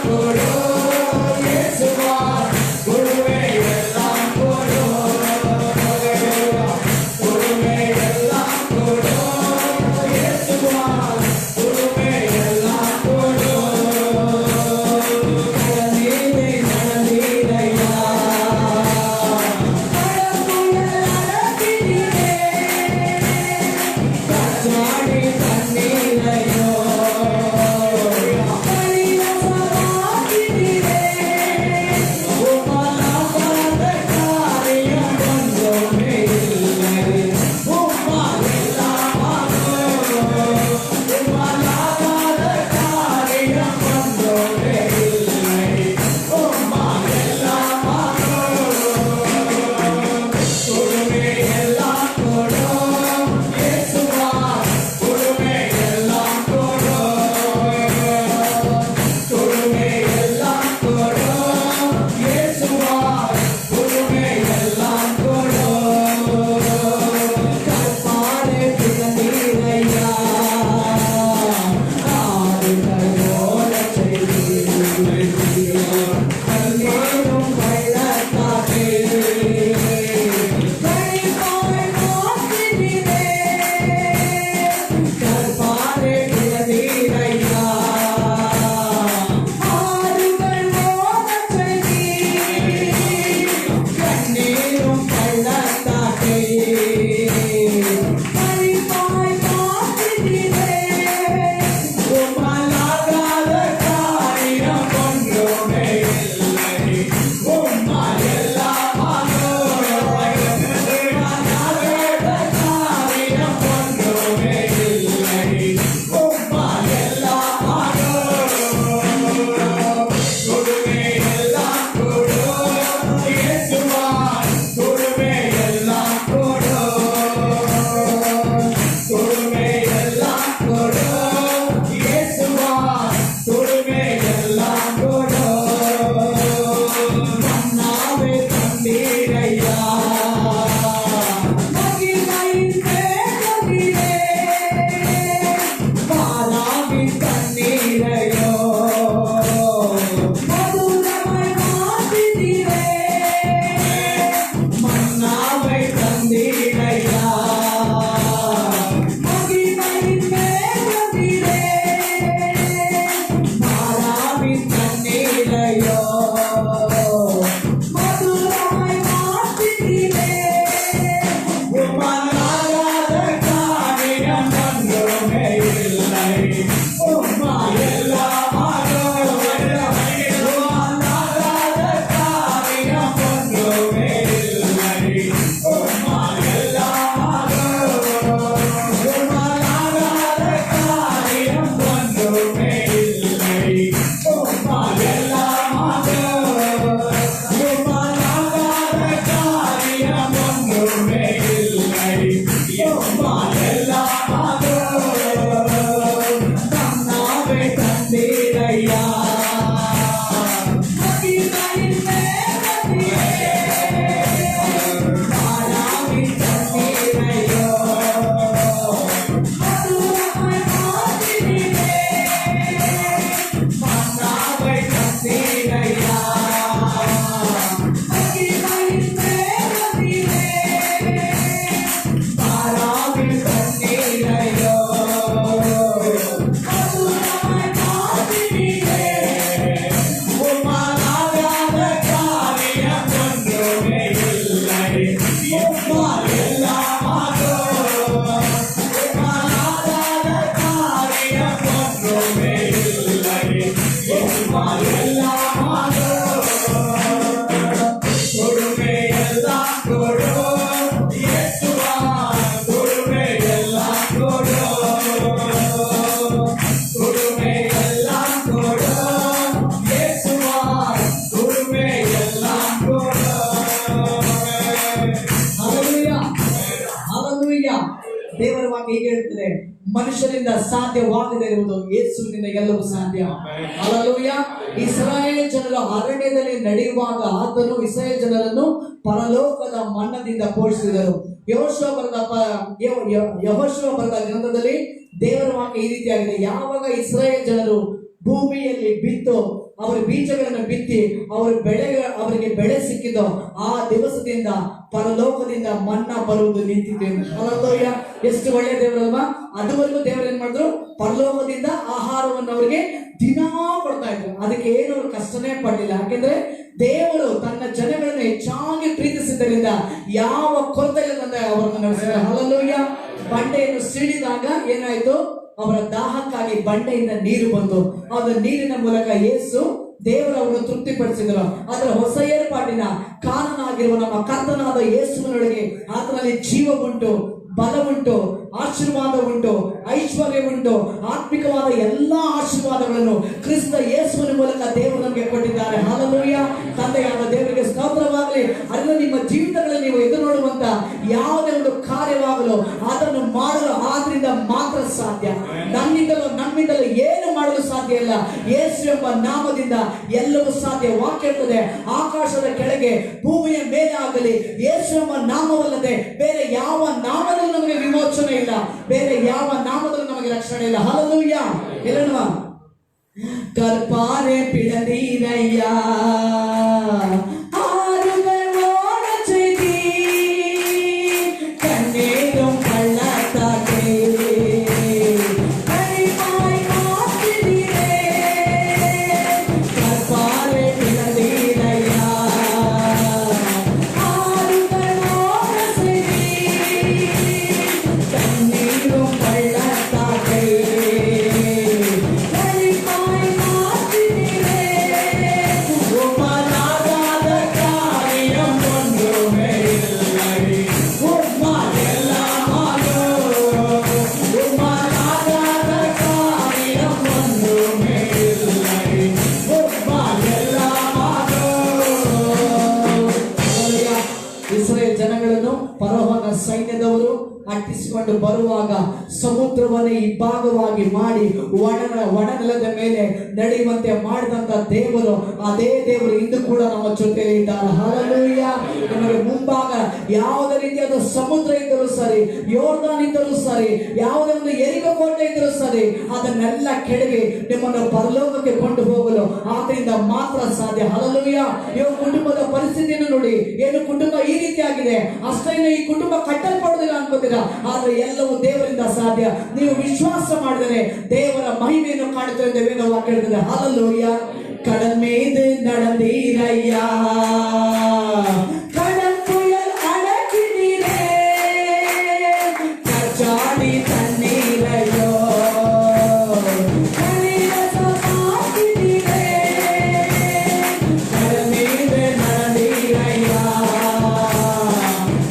ಹೀಗೆ ಹೇಳ್ತದೆ, ಮನುಷ್ಯರಿಂದ ಸಾಧ್ಯವಾಗದೇ ಇರುವುದು ಯೇಸುವಿನಿಂದ ಎಲ್ಲವೂ ಸಾಧ್ಯ. ಹಲ್ಲೆಲೂಯಾ. ಇಸ್ರಾಯೇಲ್ ಜನರು ಅರಣ್ಯದಲ್ಲಿ ನಡೆಯುವಾಗ ಆತನು ಇಸ್ರಾಯೇಲ್ ಜನರನ್ನು ಪರಲೋಕದ ಮನ್ನದಿಂದ ಪೋಷಿಸಿದರು. ಯೆಹೋಶುವ ಬರೆದ ಗ್ರಂಥದಲ್ಲಿ ದೇವರ ವಾಕ್ಯ ಈ ರೀತಿಯಾಗಿದೆ, ಯಾವಾಗ ಇಸ್ರಾಯೇಲ್ ಜನರು ಭೂಮಿಯಲ್ಲಿ ಬಿತ್ತು ಅವರ ಬೀಜಗಳನ್ನು ಬಿತ್ತಿ ಅವರಿಗೆ ಬೆಳೆ ಸಿಕ್ಕಿದೋ ಆ ದಿವಸದಿಂದ ಪರಲೋಕದಿಂದ ಮನ್ನಾ ಬರುವುದು ನಿಂತಿದೆ. ಹಲ್ಲೆಲೂಯಾ. ಎಷ್ಟು ಒಳ್ಳೆಯ ದೇವರಲ್ವಾ. ಅದುವರೆಗೂ ದೇವರು ಏನ್ ಮಾಡಿದ್ರು, ಪರಲೋಕದಿಂದ ಆಹಾರವನ್ನು ಅವರಿಗೆ ದಿನಾ ಕೊಡ್ತಾ ಇದ್ರು. ಅದಕ್ಕೆ ಏನು ಅವರು ಕಷ್ಟನೇ ಪಡಲಿಲ್ಲ. ಯಾಕೆಂದ್ರೆ ದೇವರು ತನ್ನ ಜನಗಳನ್ನು ಹೆಚ್ಚಾಗಿ ಪ್ರೀತಿಸಿದ್ದರಿಂದ ಯಾವ ಕೊರತೆ ಇಲ್ಲದಂತೆ ಅವರನ್ನು ನಡೆಸಿದ್ದಾರೆ. ಹಲ್ಲೆಲೂಯಾ. ಬಂಡೆಯನ್ನು ಸಿಡಿದಾಗ ಏನಾಯ್ತು, ಅವರ ದಾಹಕ್ಕಾಗಿ ಬಂಡೆಯಿಂದ ನೀರು ಬಂತು. ಆದ ನೀರಿನ ಮೂಲಕ ಯೇಸು ದೇವರವನ್ನು ತೃಪ್ತಿಪಡಿಸಿದರು. ಅದರ ಹೊಸ ಏರ್ಪಾಟಿನ ಕಾರಣನಾಗಿರುವ ನಮ್ಮ ಕರ್ತನಾದ ಯೇಸುವಿನೊಳಗೆ ಆತನಲ್ಲಿ ಜೀವ ಉಂಟು, ಬಲ ಉಂಟು, ಆಶೀರ್ವಾದ ಉಂಟು, ಐಶ್ವರ್ಯ ಉಂಟು. ಆತ್ಮಿಕವಾದ ಎಲ್ಲಾ ಆಶೀರ್ವಾದಗಳನ್ನು ಕ್ರಿಸ್ತ ಯೇಸುವಿನ ಮೂಲಕ ದೇವರು ನಮಗೆ ಕೊಟ್ಟಿದ್ದಾರೆ. ಹಲ್ಲೆಲೂಯಾ. ತಂದೆಯಾದ ದೇವರಿಗೆ ಸ್ತೋತ್ರವಾಗಲಿ. ಅದನ್ನು ನಿಮ್ಮ ಜೀವಿತಗಳಲ್ಲಿ ನೀವು ಎದುರು ನೋಡುವಂತ ಯಾವುದೇ ಒಂದು ಕಾರ್ಯವಾಗಲು ಅದನ್ನು ಮಾಡಲು ಆದ್ರಿಂದ ಮಾತ್ರ ಸಾಧ್ಯ. ನಮ್ಮಿಂದಲೂ ಏನು ಮಾಡಲು ಸಾಧ್ಯ ಇಲ್ಲ. ಯೇಸು ಎಂಬ ನಾಮದಿಂದ ಎಲ್ಲವೂ ಸಾಧ್ಯ. ವಾಕ್ಯ ಹೇಳ್ತದೆ, ಆಕಾಶದ ಕೆಳಗೆ ಭೂಮಿಯ ಮೇಲೆ ಆಗಲಿ ಯೇಸು ಎಂಬ ನಾಮವಲ್ಲದೆ ಬೇರೆ ಯಾವ ನಾಮದಲ್ಲೂ ನಮಗೆ ವಿಮೋಚನೆ ಇಲ್ಲ, ಬೇರೆ ಯಾವ ನಾಮದಲ್ಲೂ ನಮಗೆ ರಕ್ಷಣೆ ಇಲ್ಲ. ಹಲ್ಲೆಲೂಯಾ. ಹೇಳೋಣ, ಕರ್ಪಾರೆ ಪಿಡದೀರಯ್ಯ ಸೈನ್ಯದವರು ಅಟ್ಟಿಸಿಕೊಂಡು ಬರುವಾಗ ಸಮುದ್ರವನ್ನೇ ಇಬ್ಬಾಗವಾಗಿ ಮಾಡಿ ಒಣನೆಲದ ಮೇಲೆ ನಡೆಯುವಂತೆ ಮಾಡಿದಂತ ದೇವರು, ಅದೇ ದೇವರು ಇಂದು ಕೂಡ ನಮ್ಮ ಜೊತೆಯಲ್ಲಿ ಇದ್ದಾರೆ. ಹಲ್ಲೆಲೂಯಾ. ನಿಮಗೆ ಮುಂಭಾಗ ಯಾವುದೇ ರೀತಿಯಾದ ಸಮುದ್ರ ಇದ್ದರೂ ಸರಿ, ಯೋರ್ದಾನ್ ಇದ್ದರೂ ಸರಿ, ಯಾವುದೇ ಒಂದು ಎರಿಕೋ ಕೋಟೆ ಇದ್ದರೂ ಸರಿ, ಅದನ್ನೆಲ್ಲ ಕೆಡವಿ ನಿಮ್ಮನ್ನು ಪರಲೋಕಕ್ಕೆ ಕೊಂಡು ಹೋಗಲು ಆತನಿಂದ ಮಾತ್ರ ಸಾಧ್ಯ. ಹಲ್ಲೆಲೂಯಾ. ಇವಾಗ ಕುಟುಂಬದ ಪರಿಸ್ಥಿತಿಯನ್ನು ನೋಡಿ, ಏನು ಕುಟುಂಬ ಈ ರೀತಿಯಾಗಿದೆ, ಅಷ್ಟೇ ಈ ಕುಟುಂಬ ಕಟ್ಟಲ್ಪಡುವುದಿಲ್ಲ ಅನ್ಕೋತೀರಾ, ಆದ್ರೆ ಎಲ್ಲವೂ ದೇವರಿಂದ ಸಾಧ್ಯ. ನೀವು ವಿಶ್ವಾಸ ಮಾಡಿದರೆ ದೇವರ ಮಹಿಮೆಯನ್ನು ಕಾಣುತ್ತದೆ ಎಂದು ವೇದ ವಾಕ್ಯ ಹೇಳ್ತದೆ. ಹಲ್ಲೆಲೂಯಾ. கடல் மீது நடந்தீரையா, கடல் புயல் அடக்கினீரே, கச்சாடி தண்ணீரையோ கலிரசமாக்கினீரே, கடல் மீது நடந்தீரையா,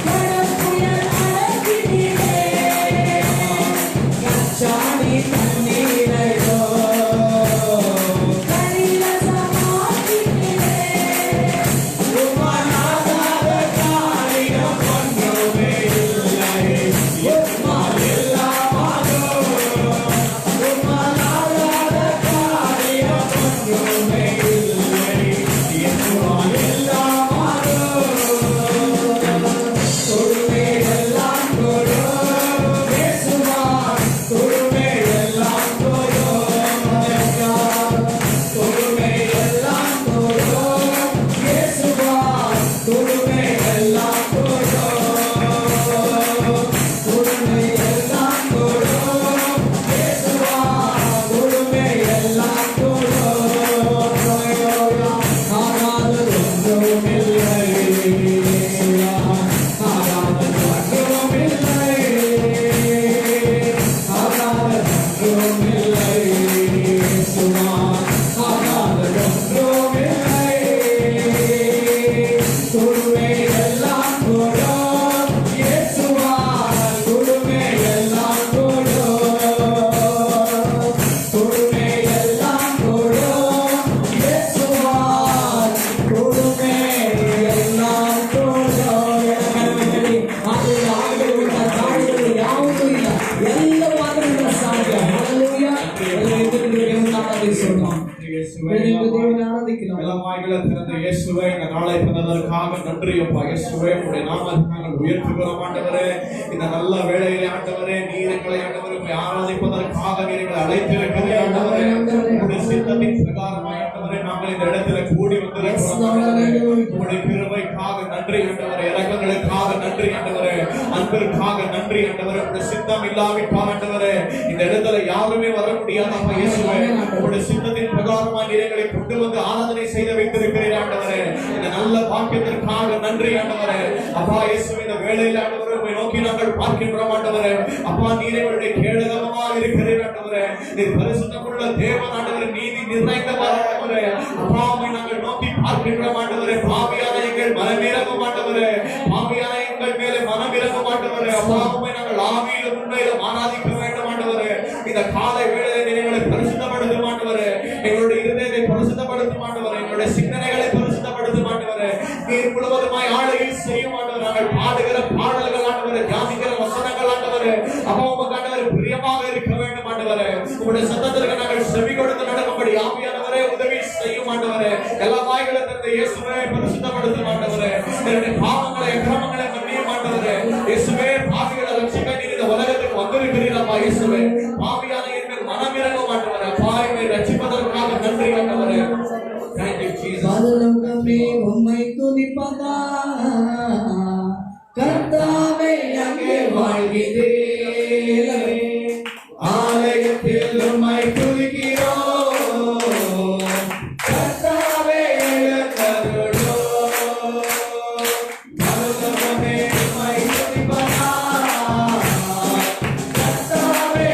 கடல் புயல் அடக்கினீரே, கச்சாடி தண்ணீரையோ உமாநாதா இயேசுவே தேவனை ஆராதிக்கிறோம். இளமாய்களை திறந்த இயேசுவே இந்த நாளை தந்ததற்காக நன்றி அப்பா. இயேசுவே உடைய நாமத்தை நாங்கள் உயர்த்துகிறோம் ஆண்டவரே. இந்த நல்ல வேளையிலே ஆண்டவரே நீர் எங்களை ஆண்டவரே உம்மை ஆராதிப்பதற்காக நீர் எங்களை அழைத்திருக்கிறீர் ஆண்டவரே. உடைய சித்தத்தின் பிரகாரமாய் ஆண்டவரே நாங்கள் இந்த இடத்துல கூடி வந்திருக்கிறோம் ஆண்டவரே. உடைய கிருபைக்காக நன்றி ஆண்டவரே. இரக்கங்களுக்காக நன்றி ஆண்டவரே. அன்பிற்காக நன்றி ஆண்டவரே. உடைய சித்தம் இல்லாவிட்டால் ஆண்டவரே இந்த இடத்துல யாருமே வர முடியாது அப்பா. இயேசுவே உடைய சித்தத்தின் பிரகாரமாய் நீர் எங்களை கொண்டு வந்து ஆராதனை செய்து வைத்திருக்கிறீர் ஆண்டவரே. இந்த நல்ல பாக்கியத்திற்காக நன்றி ஆண்டவரே. அப்பா இயேசுவே இந்த வேளையில் ஆண்டவரே உம்மை நோக்கி நாங்கள் பார்க்கின்றோம் ஆண்டவரே. அப்பா நீர் எங்களுடைய கேடகமாக இருக்கிறீர் ஆண்டவரே. நீர் பரிசுத்தமுள்ள தேவன் ஆண்டவரே. நீதி நிறைந்தவர் ஆண்டவரே. அப்பா உம்மை நாங்கள் நோக்கி பார்க்கின்றோம் ஆண்டவரே. பாவியான எங்கள் மனமிரங்க மாட்டவரே. பாவியான எங்கள் மேலே மனமிரங்க மாட்டவரே. அப்பா உம்மை நாங்கள் ஆவியிலும் உண்மையிலும் ஆராதிக்க வேண்டும் ஆண்டவரே. இந்த காலை வேளையிலே நீர் எங்களை பரிசுத்தப்படுத்த மாட்டவரே. எங்களுடைய இருதயத்தை பரிசுத்தப்படுத்த மாட்டவரே. எங்களுடைய சிந்தனைகளை பரிசுத்தப்படுத்த மாட்டவரே. நீர் முழுவதுமாய் ஆளுகை செய்யும் ஆண்டவரே. நாங்கள் பாடுகிற பாடல்கள் ஆண்டவரே, தியானிக்கிற வசனங்கள் ஆண்டவரே, அப்பா உமக்கு ஆண்டவரே பிரியமாக இருக்க வேண்டும் ஆண்டவரே. உங்களுடைய சத்தத்திற்கு நாங்கள் செவி கொடுத்து நடக்கும்படி ஆவியானவரே உதவி செய்யும் ஆண்டவரே. எல்லா வாய்களை தந்த இயேசுவே பரிசுத்தப்படுத்தும் ஆண்டவரே. என்னுடைய பாவங்களை அக்கிரமங்களை மன்னியும் ஆண்டவரே. இயேசுவே பாவிகளை ரட்சிக்க நீர் இந்த உலகத்துக்கு வந்திருக்கிறீர் அப்பா. இயேசுவே பாவியான எங்கள் மனமிரங்கும் ஆண்டவரே. பாவியை ரட்சிப்பதற்காக நன்றி ஆண்டவரே. Thank you Jesus. பரலோகமே உம்மை துதிப்பதா கர்த்தாவே அங்கே வாழ்கிறேன். ஆலயத்தில் உம்மை துதிக்கிறோம் கர்த்தாவே எழுந்தருளும். பரலோகமே உம்மை துதிப்பதா கர்த்தாவே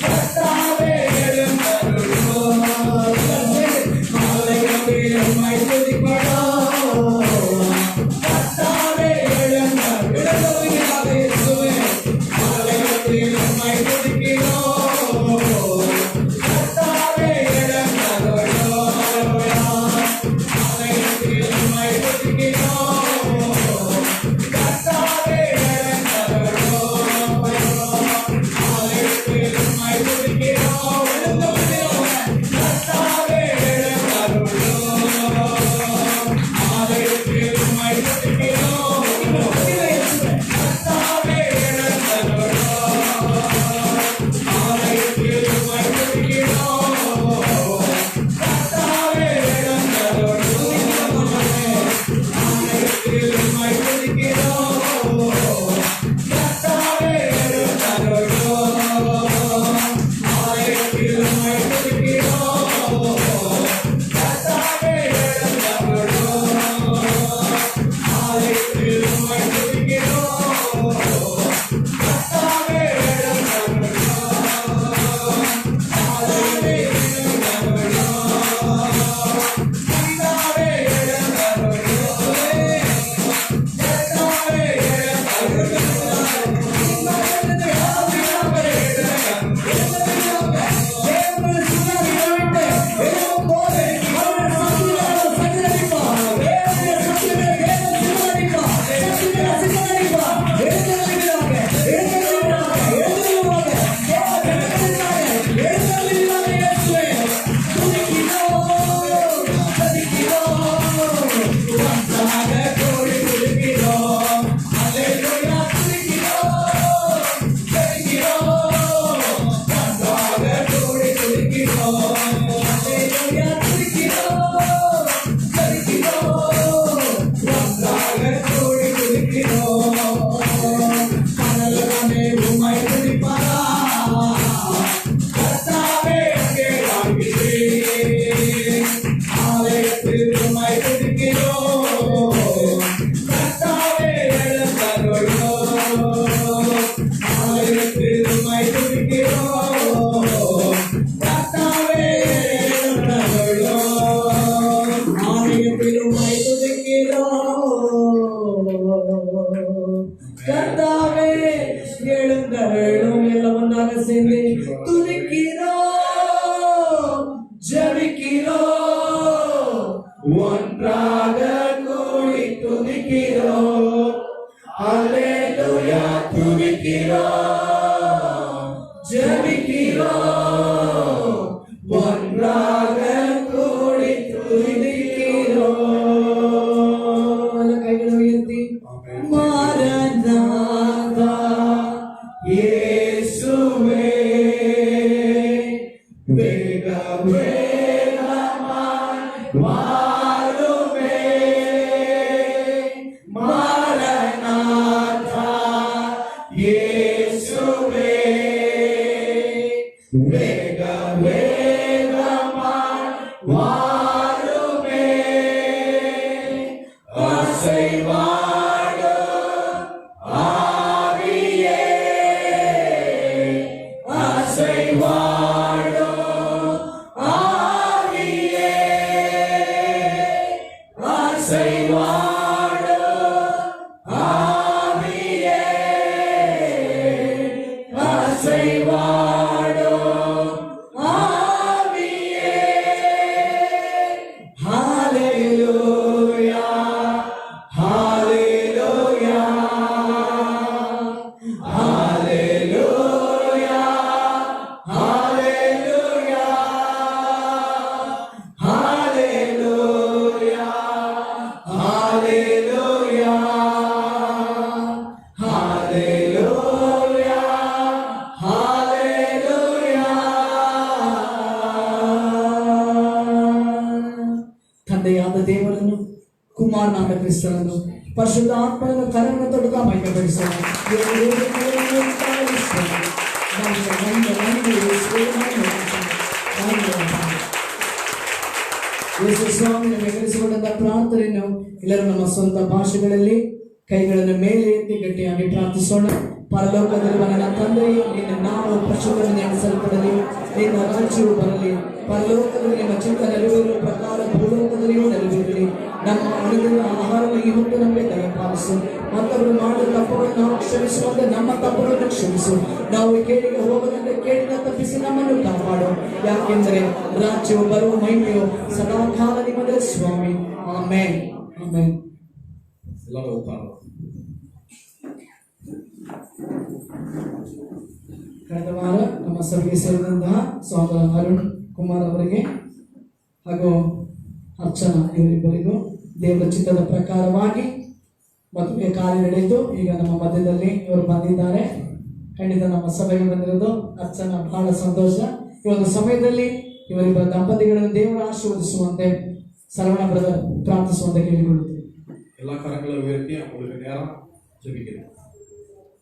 கர்த்தாவே எழுந்தருளும். ஆலயத்தில் உம்மை துதிக்கிறோம். கர்த்தாவே எழுந்தருளும். இயேசுவே, ஆலயத்தில் உம்மை துதிக்கிறோம். கர்த்தாவே எழுந்தருளும். ஆலயத்தில் உம்மை துதிக்கிறோம். கர்த்தாவே எழுந்தருளும். ஆலயத்தில் உம்மை துதிக்கிறோம். கர்த்தாவே எழுந்தருளும். ஆலயத்தில் உம்மை துதிக்கிறோம். கர்த்தாவே எழுந்தருளும். ஆலயத்தில் உம்மை துதிக்கிறோம். கர்த்தாவே எழுந்தருளும். ஆலயத்தில் உம்மை துதிக்கிறோம். கர்த்தாவே எழுந்தருளும். ஆலயத்தில் உம்மை துதிக்கிறோம். கர்த்தாவே எழுந்தருளும். ஆலயத்தில் உம்மை துதிக்கிறோம். கர்த்தாவே எழுந்தருளும். ஆலயத்தில் எழுந்தருளும். கர்த்தாவே கர்த்தாவே எழுந்தருளும். எல்லாம் ஒன்றாக சேர்ந்து துதிக்கிறோம், ஜெபிக்கிறோம், ஒன்றாக கூடி துதிக்கிறோம். அல்லேலூயா, துதிக்கிறோம், ஜெபிக்கிறோம், ஒன்றாக கூடி துதிக்கிறோம். கைகளை உயர்த்தி மாரநாதா இயேசுவே, வேக வேகமாய் வாருமே. மாரநாதா இயேசுவே, வேக வேகமாய் வாருமே. அசைவாடும் ஆவியே, அசைவாடும் ஆவியே, அசைவாடும் ஆவியே, அசைவாடும் ஆவியே. ஹalleluya, ஹalleluya, ஹalleluya, ஹalleluya, ஹalleluya, ஹalleluya, ஹalleluya, ஹalleluya. ತಂದೆಯಾದ ದೇವರನ್ನು ಕುಮಾರನಾದ ಕ್ರಿಸ್ತನನ್ನು ಪರಿಶುದ್ಧ ಆತ್ಮನ ಕರವನ್ನು ತೊಡುತ್ತಾ ಮಹಿಮೆಪಡಿಸೋಣ. ಯೇಸು ಸ್ವಾಮಿ ನಮಗೆ ಕಲಿಸಿಕೊಂಡಂತ ಪ್ರಾರ್ಥನೆಯನ್ನು ಎಲ್ಲರೂ ನಮ್ಮ ಸ್ವಂತ ಭಾಷೆಗಳಲ್ಲಿ ಕೈಗಳನ್ನು ಮೇಲೆ ಎತ್ತಿ ಗಟ್ಟಿಯಾಗಿ ಪ್ರಾರ್ಥಿಸೋಣ. ಪರಲೋಕದಲ್ಲಿ ನನ್ನ ತಂದೆಯೇ, ನಿನ್ನ ನಾಮವು ಪರಿಶುದ್ಧವೆಂದು ಎಣಿಸಲ್ಪಡಲಿ. ನಿನ್ನ ರಾಜ್ಯವು ಬರಲಿ, ಪರಲೋಕದಲ್ಲಿ ನಿಮ್ಮ ಚಿತ್ತ ನೆರವೇರುವ ಪ್ರಕಾರ ಭೂಲೋಕದಲ್ಲಿಯೂ ನೆರವೇರಲಿ. ನಮ್ಮ ಅನುದಿನ ಆಹಾರವನ್ನು ಇವತ್ತು ನಮಗೆ ದಯಪಾಲಿಸು. ಮತ್ತೊಬ್ಬರು ಮಾಡಿದ ತಪ್ಪುಗಳನ್ನು ನಾವು ಕ್ಷಮಿಸುವಂತೆ ನಮ್ಮ ತಪ್ಪುಗಳನ್ನು ಕ್ಷಮಿಸು. ನಾವು ಕೇಳಿಗೆ ಹೋಗದಂತೆ ಕೇಳಿನ ತಪ್ಪಿಸಿ ನಮ್ಮನ್ನು ಕಾಪಾಡು. ಯಾಕೆಂದರೆ ರಾಜ್ಯವು ಬರುವ ಮಹಿಮೆಯು ಸದಾಕಾಲ ನಿಮ್ಮದೇ ಸ್ವಾಮಿ. ಆಮೆನ್. ಆಮೆನ್. ಎಲ್ಲರೂ ಹೋಗ್ತಾರೆ. ಕಳೆದ ವಾರ ನಮ್ಮ ಸಭೆಗೆ ಸೇರಿದಂತಹ ಸಹೋದರ ಅರುಣ್ ಕುಮಾರ್ ಅವರಿಗೆ ಹಾಗೂ ಅರ್ಚನಾ ಇವರಿಬ್ಬರಿಗೂ ದೇವರ ಚಿತ್ತದ ಪ್ರಕಾರವಾಗಿ ಮದುವೆ ಕಾರ್ಯ ನಡೆಯಿತು. ಈಗ ನಮ್ಮ ಮಧ್ಯದಲ್ಲಿ ಇವರು ಬಂದಿದ್ದಾರೆ. ಖಂಡಿತ ನಮ್ಮ ಸಭೆಗೆ ಬಂದಿರೋದು ಅರ್ಚನಾ ಬಹಳ ಸಂತೋಷ. ಈ ಒಂದು ಸಮಯದಲ್ಲಿ ಇವರಿಬ್ಬರ ದಂಪತಿಗಳನ್ನು ದೇವರ ಆಶೀರ್ವದಿಸುವಂತೆ ಸರವಣ ಬ್ರದರ್ ಪ್ರಾರ್ಥಿಸುವಂತೆ ಕೇಳಿಕೊಳ್ಳುತ್ತೇವೆ. ಎಲ್ಲ ಕರಗಳ ಉಯರ್ತಿ அவங்களுக்கு நேரம் ஜெபிக்கிறேன்.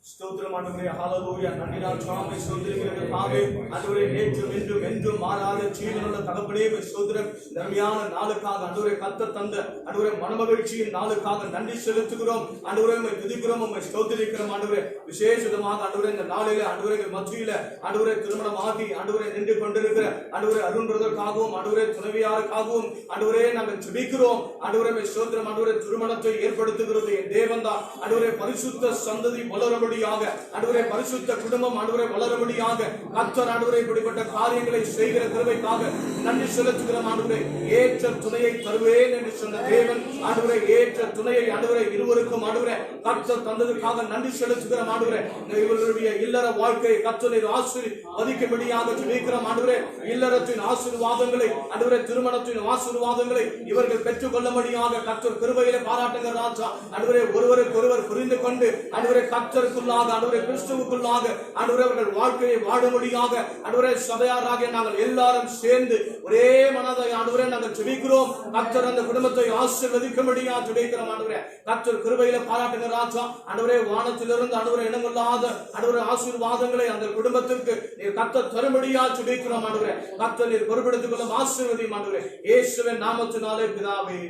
ஸ்தோத்திரம் ஆண்டவரே, ஹalleluya. நன்றி நாமமே ஸ்தோத்திரிக்கிறேன் ஆவே. ஆண்டவரே, நேற்றும் இன்றும் என்றும் மாறாத ஜீவனுள்ள தகப்பனே ஸ்தோத்திரம். நன்மையான நாளுக்காக ஆண்டவரே கர்த்தர் தந்த ஆண்டவரே மனமகிழ்ச்சியின் நாளுக்காக நன்றி செலுத்துகிறோம். ஆண்டவரே உம்மை துதிக்கிறோம், உம்மை ஸ்தோத்திரிக்கிறோம். ஆண்டவரே விசேஷமாக ஆண்டவரே இந்த நாளிலே ஆண்டவரே மத்தியில ஆண்டவரே திருமணமாகி ஆண்டவரே நின்று கொண்டிருக்கிற ஆண்டவரே அருண் பிரதருக்காகவும் ஆண்டவரே துணைவியாருக்காகவும் ஆண்டவரே நாங்கள் ஜெபிக்கிறோம். ஆண்டவரே ஸ்தோத்திரம். ஆண்டவரே திருமணத்தை ஏற்படுத்துகிறது என் தேவன் தான். ஆண்டவரே பரிசுத்த சந்ததி வளரபடி ஆண்டவரே பரிசுத்த குடும்பம் ஆண்டவரே வளரும்படியாக கர்த்தர் ஆண்டவரே இப்படிப்பட்ட காரியங்களை செய்கிற கிருபைக்காக நன்றி செலுத்துகிறோம். ஆண்டவரே ஏற்ற துணையை தருவேன் என்று சொன்ன தேவன் ஆண்டவரே ஏற்ற துணையை ஆண்டவரே இருவருக்கும் ஆண்டவரே கர்த்தர் தந்ததுக்காக நன்றி செலுத்துகிறோம். ஆண்டவரே இவர்களுடைய இல்லற வாழ்க்கையை கர்த்தர் ஆசீர்வதிக்கும்படியாக ஜெபிக்கிறோம். ஆண்டவரே இல்லறத்தின் ஆசீர்வாதங்களை ஆண்டவரே திருமணத்தின் ஆசீர்வாதங்களை இவர்கள் பெற்றுக் கொள்ளும்படியாக கர்த்தர் கிருபையிலே பாராட்டுகிற ராஜா. ஆண்டவரே ஒருவருக்கு ஒருவர் புரிந்து கொண்டு ஆண்டவரே கர்த்தருக்கு ஆண்டவரே கிறிஸ்துவுக்குள்ளாக ஆண்டவரே அவர்கள் வாழ்க்கையை வாழும்படியாக ஆண்டவரே சபையாராக நாங்கள் எல்லாரும் சேர்ந்து ஒரே மனதை ஆண்டவரே நாங்கள் ஜெபிக்கிறோம். கர்த்தர் அந்த குடும்பத்தை ஆசீர்வதிக்கும்படியாக ஜெபிக்கிறோம். ஆண்டவரே கர்த்தர் கிருபையிலே பாராட்டுகிற ராஜா. ஆண்டவரே வானத்திலிருந்து ஆண்டவரே இனமில்லாத ஆண்டவரே ஆசீர்வாதங்களை அந்த குடும்பத்திற்கு நீர் கர்த்தர் தரும்படியாக ஜெபிக்கிறோம். ஆண்டவரே கர்த்தர் நீர் பொறுப்பெடுத்துக் கொள்ளும் ஆசீர்வதியும். ஆண்டவரே இயேசுவின் நாமத்தினாலே பிதாவே.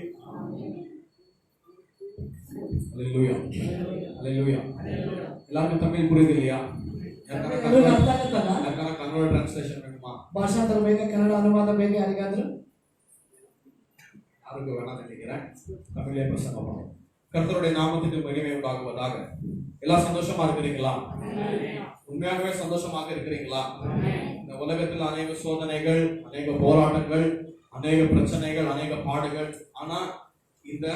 அல்லேலூயா. அல்லேலூயா. எல்லாருக்கும் தமிழ் புரியுது இல்லையா? யாருக்கான கன்னட டிரான்ஸ்லேஷன் வேணுமா? ಭಾಷಾಂತರ ಬೇಕಾ? ಕನ್ನಡ ಅನುವಾದ ಬೇಕಾ? ಯಾರಿಗಾದ್ರೂ? யாருக்கு வேணா நினைக்கிறேன். தமிழே பிரசங்கம் பண்ணுவோம். கர்த்தருடைய நாமத்துக்கு மகிமை உண்டாகுவதாக. எல்லாம் சந்தோஷமா இருக்கிறீங்களா? உண்மையாகவே சந்தோஷமாக இருக்கிறீங்களா? இந்த உலகத்தில் அநேக சோதனைகள், அநேக போராட்டங்கள், அநேக பிரச்சனைகள், அநேக பாடுகள், ஆனா இந்த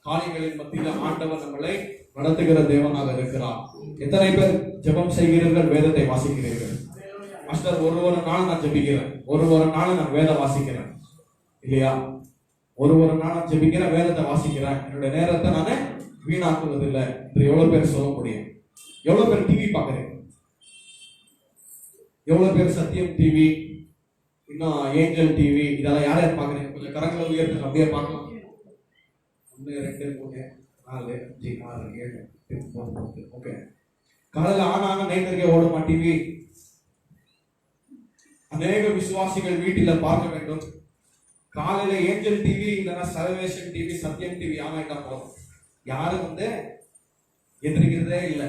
காரியங்களின் மத்தியில ஆண்டவர் நம்மளை நடத்துகிற தேவனாக இருக்கிறார். எத்தனை பேர் ஜெபம் செய்கிறீர்கள், வேதத்தை வாசிக்கிறீர்கள்? மாஸ்டர் ஒரு நாள் நான் ஜெபிக்கிறேன், ஒரு நாள் நான் வேதம் வாசிக்கிறேன் இல்லையா? ஒரு நாள் ஜெபிக்கிறேன், வேதத்தை வாசிக்கிறேன், என்னுடைய நேரத்தை நான் வீணாக்குவதில்லை என்று எவ்வளவு பேர் சொல்ல முடியும்? எவ்வளவு பேர் டிவி பாக்குறீங்க? எவ்வளவு பேர் சத்தியம் டிவி, இன்னும் ஏஞ்சல் டிவி, இதெல்லாம் யார் யார் பாக்குறீங்க? கொஞ்சம் கரங்களை உயர்த்து அப்படியே பார்க்கலாம். 1 2 3 4 5 6 7 8 9 ஓகே. காலையில் ஆனாங்க நைட்டருக்கே ஓடுமா டிவி? அநேக விசுவாசிகள் வீட்டில் பார்க்க வேண்டும். காலையில ஏஞ்சல் டிவி இல்லைன்னா சர்வேஷன் டிவி, சத்தியம் டிவி ஆனாட்டா போதும். யாரும் எதிர்க்கிறதே இல்லை.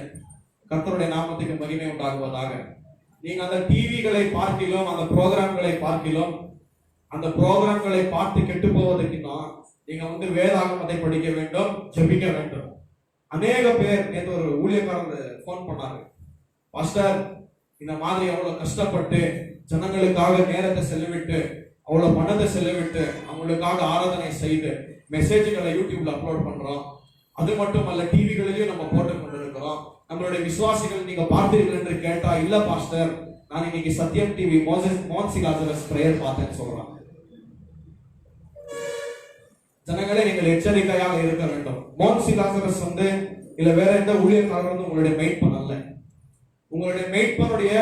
கர்த்தருடைய நாமத்துக்கு மகிமை உண்டாகுவதாக. நீங்க அந்த டிவிகளை பார்க்கிலும், அந்த ப்ரோக்ராம்களை பார்க்கிலும், அந்த ப்ரோக்ராம்களை பார்த்து கெட்டு போவதற்குன்னா நீங்க வேதாகமத்தை படிக்க வேண்டும், ஜெபிக்க வேண்டும். அநேக பேர் நேற்று ஒரு ஊழியக்காரர் போன் பண்ணாரு, பாஸ்டர் இந்த மாதிரி அவ்வளவு கஷ்டப்பட்டு ஜனங்களுக்காக நேரத்தை செலவிட்டு அவ்வளவு பணத்தை செலவிட்டு அவங்களுக்காக ஆராதனை செய்து மெசேஜ்களை யூடியூப்ல அப்லோட் பண்றோம். அது மட்டுமல்ல டிவிகளிலையும் நம்ம போட்டு கொண்டிருக்கிறோம். நம்மளுடைய விசுவாசிகள் நீங்க பார்த்தீர்கள் என்று கேட்டா, இல்ல பாஸ்டர் நான் இன்னைக்கு சத்தியம் டிவி மோன்சி லாசரஸ் பிரேயர் பார்த்தேன்னு சொல்றாங்க. ஜனங்களே நீங்கள் எச்சரிக்கையாக இருக்க வேண்டும். மோன்சி லாசரஸ் இல்ல வேற எந்த ஊழியக்காரரும் உங்களுடைய மெய்ப்பன் அல்ல. உங்களுடைய மெய்ப்பனுடைய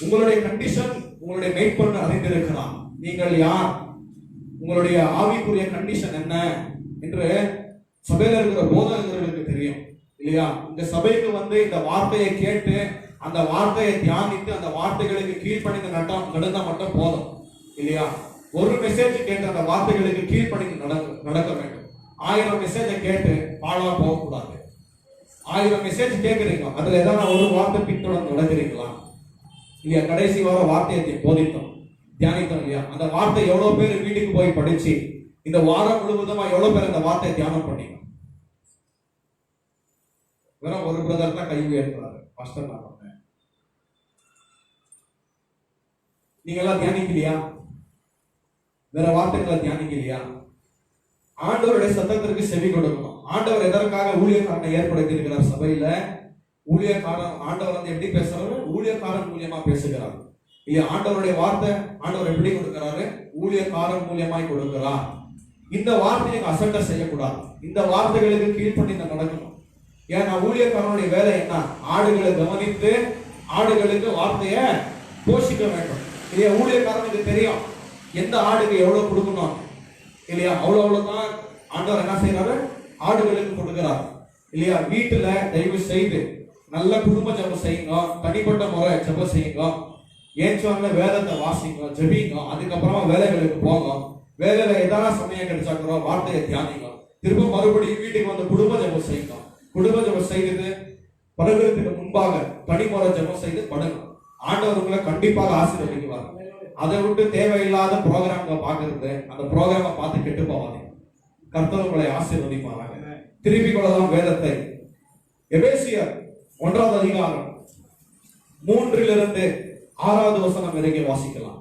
உங்களுடைய கண்டிஷன் உங்களுடைய மெய்ப்பன் அறிந்திருக்கிறான். நீங்கள் யார், உங்களுடைய ஆவிக்குரிய கண்டிஷன் என்ன என்று சபையில இருக்கிற போதகர்களுக்கு தெரியும் இல்லையா? இந்த சபைக்கு இந்த வார்த்தையை கேட்டு அந்த வார்த்தையை தியானித்து அந்த வார்த்தைகளுக்கு கீழ்ப்பணிந்து நடந்தா மட்டும் போதும் இல்லையா? ஒரு மெசேஜ் கேட்டு அந்த வார்த்தைகளுக்கு கீழ்ப்பணிந்து நடக்க வேண்டும். 1000 மெசேஜை கேட்டு பாழா போகக்கூடாது. 1000 மெசேஜ் கேட்கிறீங்க, அதுல ஏதாவது ஒரு வார்த்தை பின்தொடர்ந்து நடக்கிறீங்களா? இல்லையா? கடைசி வாரம் வார்த்தையை போதித்தோம், தியானித்தோம் இல்லையா? அந்த வார்த்தை எவ்வளவு பேர் வீட்டுக்கு போய் படிச்சு இந்த வாரம் முழுவதுமா எவ்வளவு பேர் அந்த வார்த்தையை தியானம் பண்ணீங்க? வெறும் ஒரு பிரதர் தான் கை உயர்த்துறாரு, பாஸ்டர் நான் பண்ணேன். நீங்க எல்லாம் தியானிக்கலையா? வேற வார்த்தைகளை தியானிக்கலையா? ஆண்டவருடைய சத்தத்திற்கு செவி கொடுக்கணும். ஆண்டவர் எதற்காக ஊழியக்காரனை ஏற்படுத்தி இருக்கிறார் சபையில? ஊழியக்காரன் ஆண்டவர் வந்து எப்படி பேசுறாரு? ஊழியக்காரன் மூலியமா பேசுகிறார் இல்லையா? ஆண்டவருடைய வார்த்தை ஆண்டவர் எப்படி கொடுக்கிறாரு? ஊழியக்காரன் மூலியமாய் கொடுக்கிறார். இந்த வார்த்தையை நீங்க அசட்டை செய்யக்கூடாது. இந்த வார்த்தைகளுக்கு கீழ்ப்பண்ணி நடக்கணும். ஏன்னா ஊழியக்காரனுடைய வேலை என்ன? ஆடுகளை கவனித்து ஆடுகளுக்கு வார்த்தைய போஷிக்க வேண்டும் இல்லையா? ஊழியக்காரனுக்கு தெரியும் எந்த ஆடுக்கு எவ்வளவு கொடுக்கணும் இல்லையா? அவ்வளவுதான் ஆண்டவர் என்ன செய்யறாரு? ஆடுகளுக்கு கொடுக்கிறார் இல்லையா? வீட்டுல தயவு செய்து நல்ல குடும்ப ஜெபம் செய்யுங்க, தனிப்பட்ட முறை ஜெபம் செய்யுங்க, ஏன் சொன்ன வேதத்தை வாசிங்க, ஜெபிங்க, அதுக்கப்புறமா வேலைகளுக்கு போங்க. வேலையில ஏதாவது சமயம் கிடைச்சாக்கிறோம் வார்த்தையை தியானிங்க, திரும்ப மறுபடியும் வீட்டுக்கு வந்து குடும்ப ஜெபம் செய்யுங்க. குடும்ப ஜெபம் செய்து படுகிறதுக்கு முன்பாக தனிமுறை ஜெபம் செய்து படுங்க. ஆண்டவர் உங்களை கண்டிப்பாக ஆசீர்வதிக்குவார். அதை விட்டு தேவையில்லாத ப்ரோக்ராம் பாக்குறது, அந்த ப்ரோக்ராமை பார்த்து கெட்டு போவாதீங்க. கர்த்தர் உங்களை ஆசீர்வதிப்பாராக. திருப்பி கொள்ளலாம் வேதத்தை. எபேசியர் 1வது அதிகாரம் 3 6வது வசனம் வரைக்கும் வாசிக்கலாம்.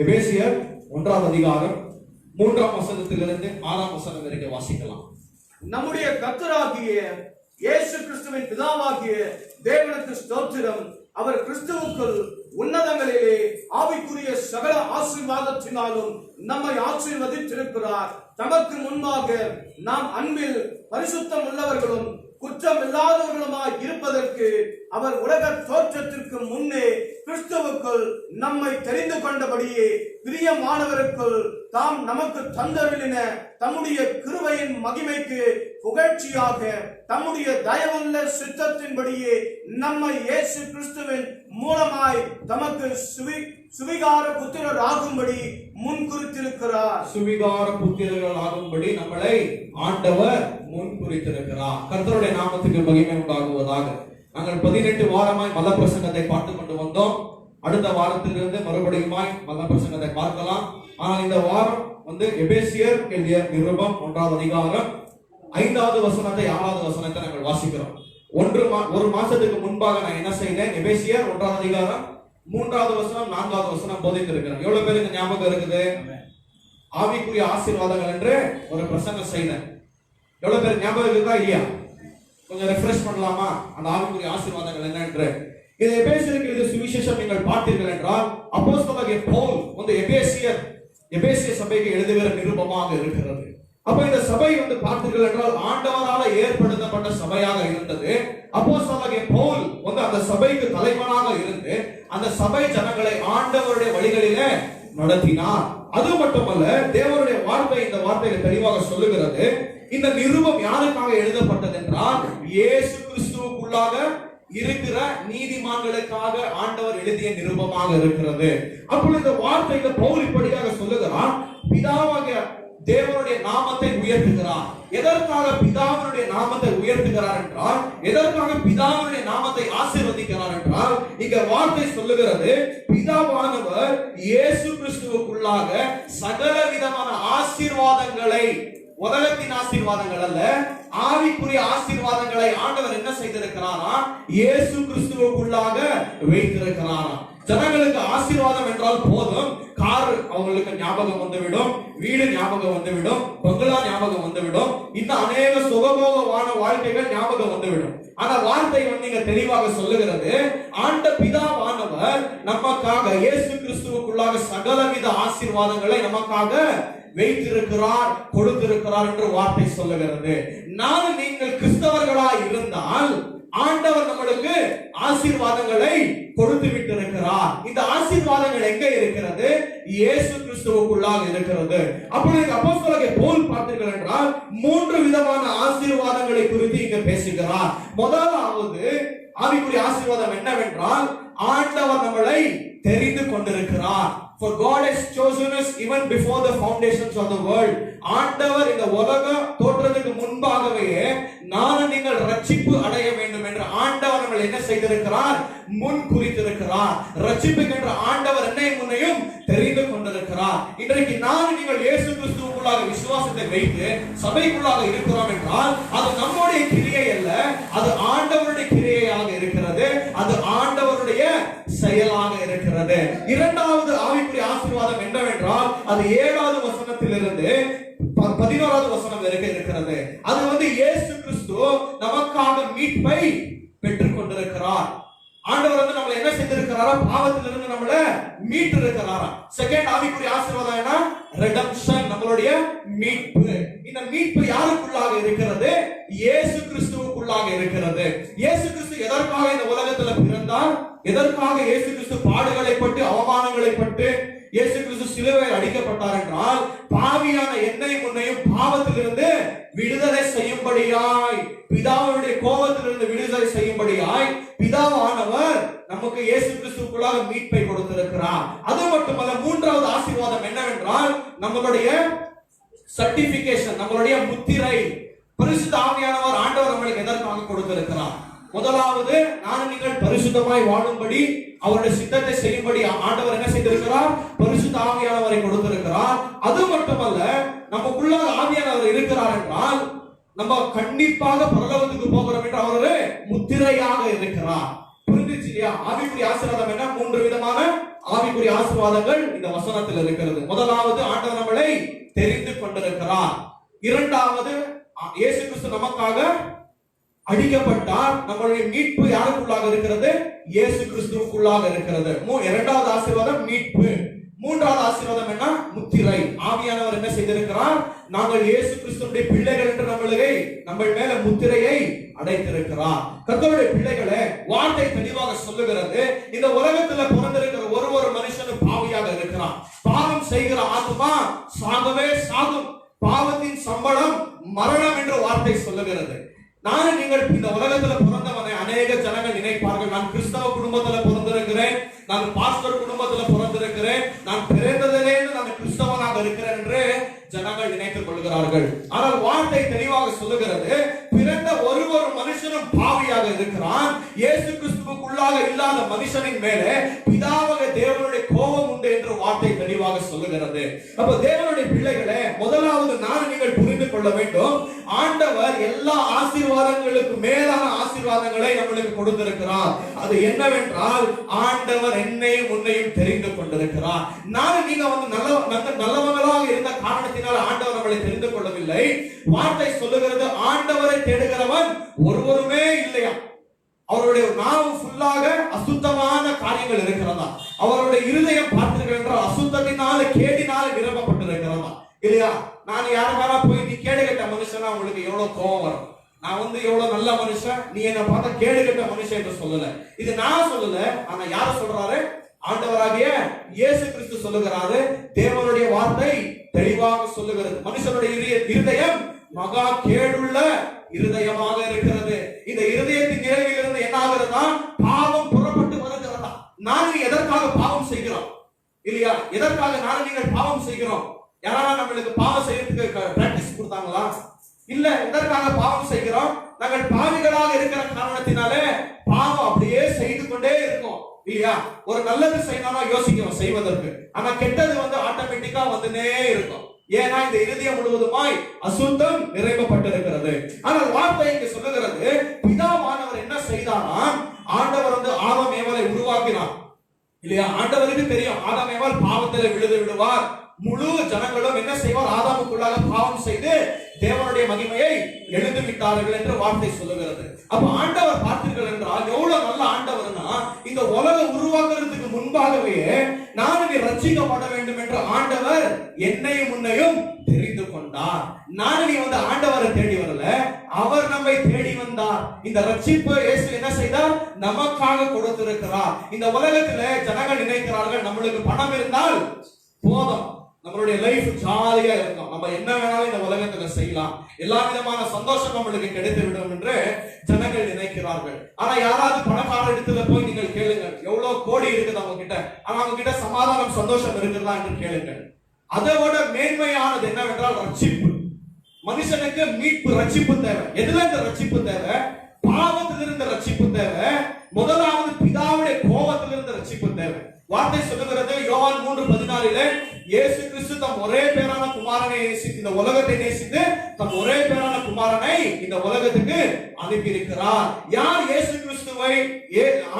எபேசியர் 1வது அதிகாரம் 3ஆம் வசனத்திலிருந்து 6ஆம் வசனம் வரைக்கும் வாசிக்கலாம். நம்முடைய கர்த்தராகிய இயேசு கிறிஸ்துவின் பிதாவாகிய தேவனுக்கு ஸ்தோத்திரம். அவர் கிறிஸ்துவுக்குள் உன்னதங்களிலே ஆவிக்குரிய சகல ஆசீர்வாதத்தினாலும் நம்மை ஆசீர்வதித்திருக்கிறார். தமக்கு முன்பாக நாம் அன்பில் பரிசுத்தம் உள்ளவர்களும் குற்றம் இல்லாதவர்களுமாய் இருப்பதற்கு அவர் உலக தோற்றத்திற்கு முன்னே கிறிஸ்துவுக்குள் நம்மை தெரிந்து கொண்டபடியே பிரியமானவருக்குள் தாம் நமக்கு தந்தருளின தம்முடைய கிருபையின் மகிமைக்கு புகழ்ச்சியாக தம்முடைய தயவுள்ள சித்தத்தின்படியே நம்மை இயேசு கிறிஸ்துவின் மூலமாய் தமக்கு சுவிகார புத்திரர் ஆகும்படி முன்குறித்திருக்கிறார். சுவிகார புத்திரர்கள் ஆகும்படி நம்மளை ஆண்டவர் முன்குறித்திருக்கிறார். கர்த்தருடைய நாமத்துக்கு மகிமை உண்டாகுவதாக. நாங்கள் 18 வாரமாய் மத பிரசங்கத்தை பார்த்து கொண்டு வந்தோம். அடுத்த வாரத்திலிருந்து மறுபடியுமாய் மத பிரசங்கத்தை பார்க்கலாம். ஆனால் இந்த வாரம் வந்து எபேசியர் எழுதிய நிருபம் 1வது அதிகாரம் 5வது வசனத்தை 6வது வசனத்தை நாங்கள் வாசிக்கிறோம். ஒரு மாசத்துக்கு முன்பாக நான் என்ன செய்தேன்? எபேசியர் 1வது அதிகாரம் 3வது வசனம் 4வது வசனம் போதித்திருக்கிறேன். எவ்வளவு பேருக்கு ஞாபகம் இருக்குது? ஆவிக்குரிய ஆசீர்வாதங்கள் என்று ஒரு பிரசங்கம் செய்தேன். எவ்வளவு பேருக்கு ஞாபகம் இருக்கா இல்லையா? கொஞ்சம் ரெஃப்ரெஷ் பண்ணலாமா அந்த ஆவிக்குரிய ஆசீர்வாதங்கள் என்ன என்று? இது எபேசியருக்கு இது சுவிசேஷம் நீங்கள் பார்த்தீர்கள் என்றால் அப்போஸ்தலனாகிய பவுல் வந்து எபேசிய சபைக்கு எழுதுகிற நிருபமாக இருக்கிறது. அப்ப இந்த சபை வந்து பார்த்தீர்கள் என்றால் ஆண்டவரால ஏற்படுத்தப்பட்ட சபையாக இருந்தது. அப்போஸ்தலனாகிய பவுல் வந்து அந்த சபைக்கு தலைவனாக இருந்து அந்த சபை ஜனங்களை ஆண்டவருடைய வழிகளிலே நடத்தினார். அது மட்டுமல்ல, தேவனுடைய வார்த்தை இந்த வார்த்தையை தெளிவாக சொல்லுகிறது. இந்த நிருபம் யாருக்காக எழுதப்பட்டது என்றால் இயேசு கிறிஸ்துவுக்குள்ளாக இருக்கிற நீதிமான்களுக்காக ஆண்டவர் எழுதிய நிருபமாக இருக்கிறது. அப்பொழுது இந்த வார்த்தையில பவுல் இப்படியாக சொல்லுகிறார், பிதாவாகிய தேவனுடைய நாமத்தை உயர்த்துகிறார். எதற்காக பிதாவினுடைய நாமத்தை உயர்த்துகிறார் என்றால், எதற்காக பிதாவினுடைய நாமத்தை ஆசீர்வதிக்கிறார் என்றால், இங்க வார்த்தை சொல்லுகிறது, பிதாவானவர் இயேசு கிறிஸ்துவுக்குள்ளாக சகல விதமான ஆசீர்வாதங்களை, உலகத்தின் ஆசீர்வாதங்கள் அல்ல, ஆவிக்குரிய ஆசீர்வாதங்களை ஆண்டவர் என்ன செய்திருக்கிறாரா? இயேசு கிறிஸ்துவுக்குள்ளாக வைத்திருக்கிறாரா. ஜனங்களுக்கு ஆசீர்வாதம் என்றால் போதும், கார் அவங்களுக்கு ஞாபகம் வந்துவிடும், வீடு ஞாபகம் வந்துவிடும், பங்களா ஞாபகம் வந்துவிடும், இன்னும் அநேக சுகபோகமான வாழ்க்கைகள் ஞாபகம் வந்துவிடும். ஆனா வார்த்தை வந்து இங்க தெளிவாக சொல்லுகிறது, ஆண்ட பிதாவானவர் நமக்காக இயேசு கிறிஸ்துவுக்குள்ளாக சகலவித ஆசீர்வாதங்களை நமக்காக வைத்திருக்கிறார், கொடுத்திருக்கிறார் என்று வார்த்தை சொல்லுகிறது. நானும் நீங்கள் கிறிஸ்தவர்களாய் இருந்தால் ஆண்டவர் நம்மளுக்கு ஆசீர்வாதங்களை கொடுத்து விட்டிருக்கிறார். இந்த ஆசீர்வாதங்கள் எங்க இருக்கிறது? இயேசு கிறிஸ்துவுக்குள்ளாக இருக்கிறது. அப்பொழுது அப்போஸ்தலனாகிய பவுல் பார்த்தீர்கள் என்றால் 3 விதமான ஆசீர்வாதங்களை குறித்து இங்க பேசுகிறார். முதலாவது ஆவிக்குரிய ஆசீர்வாதம் என்னவென்றால், ஆண்டவர் நம்மளை தெரிந்து கொண்டிருக்கிறார். For God has chosen us even before the foundations of the world. ஆண்டவர் இந்த உலக தோற்றத்துக்கு முன்பாகவே நானும் நீங்கள் ரட்சிப்பு அடைய வேண்டும் என்று ஆண்டவர் நம்மளை என்ன செய்திருக்கிறார்? முன் குறித்திருக்கிறார். ரட்சிப்புகின்ற ஆண்டவர் என்னையும் முன்னையும் தெரிந்து கொண்டிருக்கிறார். இன்றைக்கு நான் நீங்கள் இயேசு கிறிஸ்துவுக்குள்ளாக விசுவாசத்தை வைத்து சபைக்குள்ளாக இருக்கிறோம் என்றால் அது நம்முடைய கிரியை அல்ல, அது ஆண்டவருடைய கிரியையாக இருக்கிறது, அது ஆண்டவருடைய செயலாக இருக்கிறது. இரண்டாவது ஆவிக்குரிய ஆசீர்வாதம் என்னவென்றால் அது 7வது வசனத்திலிருந்து 11வது வசனம் வரைக்கும் இருக்கிறது. அது இயேசு கிறிஸ்து நமக்காக மீட்பை பெற்றுக் கொண்டிருக்கிறார். ஆண்டவர் நம்மளை என்ன செய்திருக்கிறாரா? பாவத்திலிருந்து நம்மளை மீட்டு இருக்கிறாரா. செகண்ட் ஆவிக்குரிய ஆசீர்வாதம் என்ன? ரெடம்ஷன், நம்மளுடைய மீட்பு. இந்த மீட்பு யாருக்குள்ளாக இருக்கிறது? இயேசு கிறிஸ்துவுக்குள்ளாக இருக்கிறது. இயேசு கிறிஸ்து எதற்காக இந்த உலகத்துல பிறந்தார்? எதற்காக இயேசு கிறிஸ்து பாடுகளை பட்டு அவமானங்களை பட்டு இயேசு கிறிஸ்து சிலுவையில் அடிக்கப்பட்டார் என்றால் பாவியான என்னையும் முன்னையும் பாவத்திலிருந்து விடுதலை செய்யும்படியாய், பிதாவுடைய கோபத்திலிருந்து விடுதலை செய்யும்படியாய் பிதாவானவர் நமக்கு இயேசு கிறிஸ்துவுக்குள்ளாக மீட்பை கொடுத்திருக்கிறார். அது மட்டுமல்ல, மூன்றாவது ஆசீர்வாதம் என்னவென்றால் நம்மளுடைய சர்டிபிகேஷன், நம்மளுடைய முத்திரை. பரிசுத்த ஆவியானவர் ஆண்டவர் நம்மளுக்கு எதற்காக கொடுத்திருக்கிறார்? முதலாவது, நான் நீங்கள் பரிசுத்தமாய் வாழும்படி அவருடைய சித்தத்தை செய்யும்படி ஆண்டவர் என்ன செய்திருக்கிறார்? பரிசுத்த ஆவியானவரை கொடுத்திருக்கிறார். அது மட்டுமல்ல, நமக்குள்ளாக ஆவியானவர் இருக்கிறார் என்றால் நம்ம கண்டிப்பாக பரலோகத்துக்கு போகிறோம் என்று அவரு முத்திரையாக இருக்கிறார். புரிஞ்சுச்சு இல்லையா? ஆவிக்குரிய ஆசீர்வாதம் என்ன? 3 விதமான ஆவிக்குரிய ஆசீர்வாதங்கள் இந்த வசனத்தில் இருக்கிறது. முதலாவது, ஆண்டவர் நம்மளை தெரிந்து கொண்டிருக்கிறார். இரண்டாவது, இயேசு கிறிஸ்து நமக்காக அடிக்கப்பட்டார். நம்மளுடைய மீட்பு யாருக்குள்ளாக இருக்கிறது? இயேசு கிறிஸ்துவுக்குள்ளாக இருக்கிறது. இரண்டாவது ஆசீர்வாதம் மீட்பு. மூன்றாவது ஆசீர்வாதம் என்ன? முத்திரை. ஆவியானவர் என்ன செய்திருக்கிறார்? நாங்கள் இயேசு கிறிஸ்துவுடைய பிள்ளைகள் என்று நம்ம மேல முத்திரையை அடைத்திருக்கிறார். கர்த்தருடைய பிள்ளைகளே, வார்த்தை தெளிவாக சொல்லுகிறது, இந்த உலகத்துல பிறந்திருக்கிற ஒரு மனுஷனும் பாவியாக இருக்கிறான். பாவம் செய்கிற ஆத்மா சாகவே சாகும். பாவத்தின் சம்பளம் மரணம் என்று வார்த்தை சொல்லுகிறது. நான் நீங்கள் இந்த உலகத்துல பிறந்தவனை அநேக ஜனங்கள் நினைப்பார்கள், நான் கிறிஸ்தவ குடும்பத்துல பிறந்திருக்கிறேன், நான் பாஸ்டர் குடும்பத்துல பிறந்திருக்கிறேன், நான் பிறந்ததிலேருந்து நான் கிறிஸ்தவனாக இருக்கிறேன் என்று ஜனங்கள் நினைத்துக் கொள்கிறார்கள். ஆனால் வார்த்தை தெளிவாக சொல்லுகிறது, பிறந்த ஒரு மனுஷனும் பாவியாக இருக்கிறான். இயேசு கிறிஸ்துவுக்குள்ளாக இல்லாத மனுஷனின் மேலே பிதாவாக தேவனுடைய கோபம் உண்டு என்று வார்த்தை தெளிவாக சொல்லுகிறது. அப்ப தேவனுடைய பிள்ளைகளே, முதலாவது நான் நீங்கள் புரிந்து கொள்ள வேண்டும், ஆண்டவர் எல்லா ஆசீர்வாதங்களுக்கு மேலான ஆசீர்வாதங்களை நம்மளுக்கு கொடுத்திருக்கிறார். அது என்னவென்றால், ஆண்டவர் என்னையும் உன்னையும் தெரிந்து கொண்டிருக்கிறார். நான் நீங்க நல்லவங்களாக இருந்த காரணத்தினால் ஆண்டவர் நம்மளை தெரிந்து கொள்ளவில்லை. வார்த்தை சொல்லுகிறது, ஆண்டவரை தேடுகிறவன் ஒருவருமே இல்லையா. அவருடைய நாவு ஃபுல்லாக அசுத்தமான காரியங்கள் இருக்கிறதா. அவருடைய இருதயம் பார்த்தீர்கள் என்றால் அசுத்தத்தினால கேடினால நிரப்பப்பட்டிருக்கிறதா இல்லையா. நான் யாருக்காரா போய் நீ கேடு கட்ட மனுஷனா உங்களுக்கு எவ்வளவு கோபம் வரும். நான் எவ்வளவு நல்ல மனுஷன், நீ என்ன பார்த்தா கேடு கட்ட மனுஷன் என்று சொல்லல. இது நான் சொல்லல, ஆனா யார சொல்றாரு? ஆண்டவராகிய இயேசு கிறிஸ்து சொல்லுகிறாரு. தேவனுடைய வார்த்தை தெளிவாக சொல்லுகிறது, மனுஷனுடைய இருதயம் மகா கேடுள்ள இருதயமாக இருக்கிறது. இந்த இருதயத்தின் நிறைவில் இருந்து என்ன ஆகிறதா? பாவம் புறப்பட்டு வருகிறதா. நான் எதற்காக பாவம் செய்கிறோம் இல்லையா? எதற்காக நான் நீங்கள் பாவம் செய்கிறோம்? யாராவது நம்மளுக்கு பாவம் செய்யறதுக்கு பிராக்டிஸ் கொடுத்தாங்களா? இல்ல. எதற்காக பாவம் செய்கிறோம்? நாங்கள் பாவிகளாக இருக்கிற காரணத்தினாலே பாவம் அப்படியே செய்து கொண்டே இருக்கும் இல்லையா. ஒரு நல்லது செய்யணும் யோசிக்கிறோம் செய்வதற்கு, ஆனா கெட்டது ஆட்டோமேட்டிக்கா வந்துனே இருக்கும். ஏன்னா இந்த இருதயம் முழுவதுமாய் அசுத்தம் நிறைக்கப்பட்டிருக்கிறது. ஆனால் வார்த்தை இங்கு சொல்லுகிறது, பிதாவானவர் என்ன செய்தாராம்? ஆண்டவர் ஆதாம் ஏவாளை உருவாக்கினார் இல்லையா. ஆண்டவருக்கு தெரியும் ஆதாம் ஏவாள் பாவத்தில் விழுவார். முழு ஜனங்களும் என்ன செய்வார்? ஆதாமுக்குள்ளாக பாவம் செய்து தேவனுடைய மகிமையை எழுந்து விட்டார்கள் என்று வார்த்தை சொல்லுகிறது. அப்ப ஆண்டவர் பார்த்தீர்கள் என்றால் எவ்வளவு நல்ல ஆண்டவர்னா, இந்த உலகம் உருவாக்குறதுக்கு முன்பாகவே நான் ரட்சிக்கப்பட வேண்டும் என்று ஆண்டவர் என்னையும் முன்னையும் தெரிந்து கொண்டார். நான் நீ ஆண்டவரை தேடி வரல, அவர் நம்மை தேடி வந்தார். இந்த ரட்சிப்பு இயேசு என்ன செய்தார்? நமக்காக கொடுத்திருக்கிறார். இந்த உலகத்துல ஜனங்கள் நினைக்கிறார்கள், நம்மளுக்கு பணம் இருந்தால் போதும், நம்மளுடைய லைஃப் ஜாலியா இருக்கும், நம்ம என்ன வேணாலும் இந்த உலகத்துல செய்யலாம், எல்லா விதமான சந்தோஷம் நம்மளுக்கு கிடைத்து விடும் என்று ஜனங்கள் நினைக்கிறார்கள். ஆனா யாராவது பணக்கார இடத்துல போய் நீங்கள் கேளுங்கள், எவ்வளவு கோடி இருக்குது அவங்க கிட்ட, ஆனா அவங்க கிட்ட சமாதானம் சந்தோஷம் இருக்குதா என்று கேளுங்கள். அதை விட மேன்மையானது என்னவென்றால் ரட்சிப்பு. மனுஷனுக்கு மீட்பு, ரட்சிப்பு தேவை. எதுல இந்த ரட்சிப்பு தேவை? பாவத்திலிருந்து ரட்சிப்பு தேவை. முதலாவது பிதாவுடைய கோபத்திலிருந்து ரட்சிப்பு தேவை. வார்த்தை சொல்லுகிறது யோவான் 3:16 இயேசு கிறிஸ்து தம் ஒரே பேரான குமாரனை நேசித்து இந்த உலகத்தை நேசித்து தம் ஒரே பேரான குமாரனை இந்த உலகத்துக்கு அனுப்பி இருக்கிறார். யார் இயேசு கிறிஸ்துவை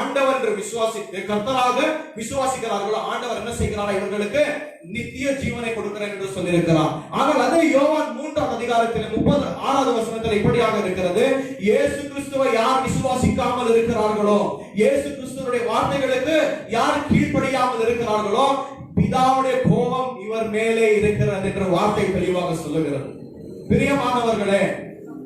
ஆண்டவர் என்று விசுவாசித்து கர்த்தராக விசுவாசிக்கிறார்களோ ஆண்டவர் என்ன செய்கிறார்? இவர்களுக்கு நித்திய ஜீவனை கொடுக்கிறார் என்று சொல்லியிருக்கிறார். ஆனால் அதே யோவான் 3:36 இப்படியாக இருக்கிறது, இயேசு கிறிஸ்துவை யார் விசுவாசிக்காமல் இருக்கிறார்களோ, இயேசு கிறிஸ்துவினுடைய வார்த்தைகளுக்கு யார் கீழ்ப்படியாமல் இருக்கிறார்களோ பிதாவுடைய கோபம் இவர் மேலே இருக்கிறது என்ற வார்த்தை தெளிவாக சொல்லுகிறது. பிரியமானவர்களே,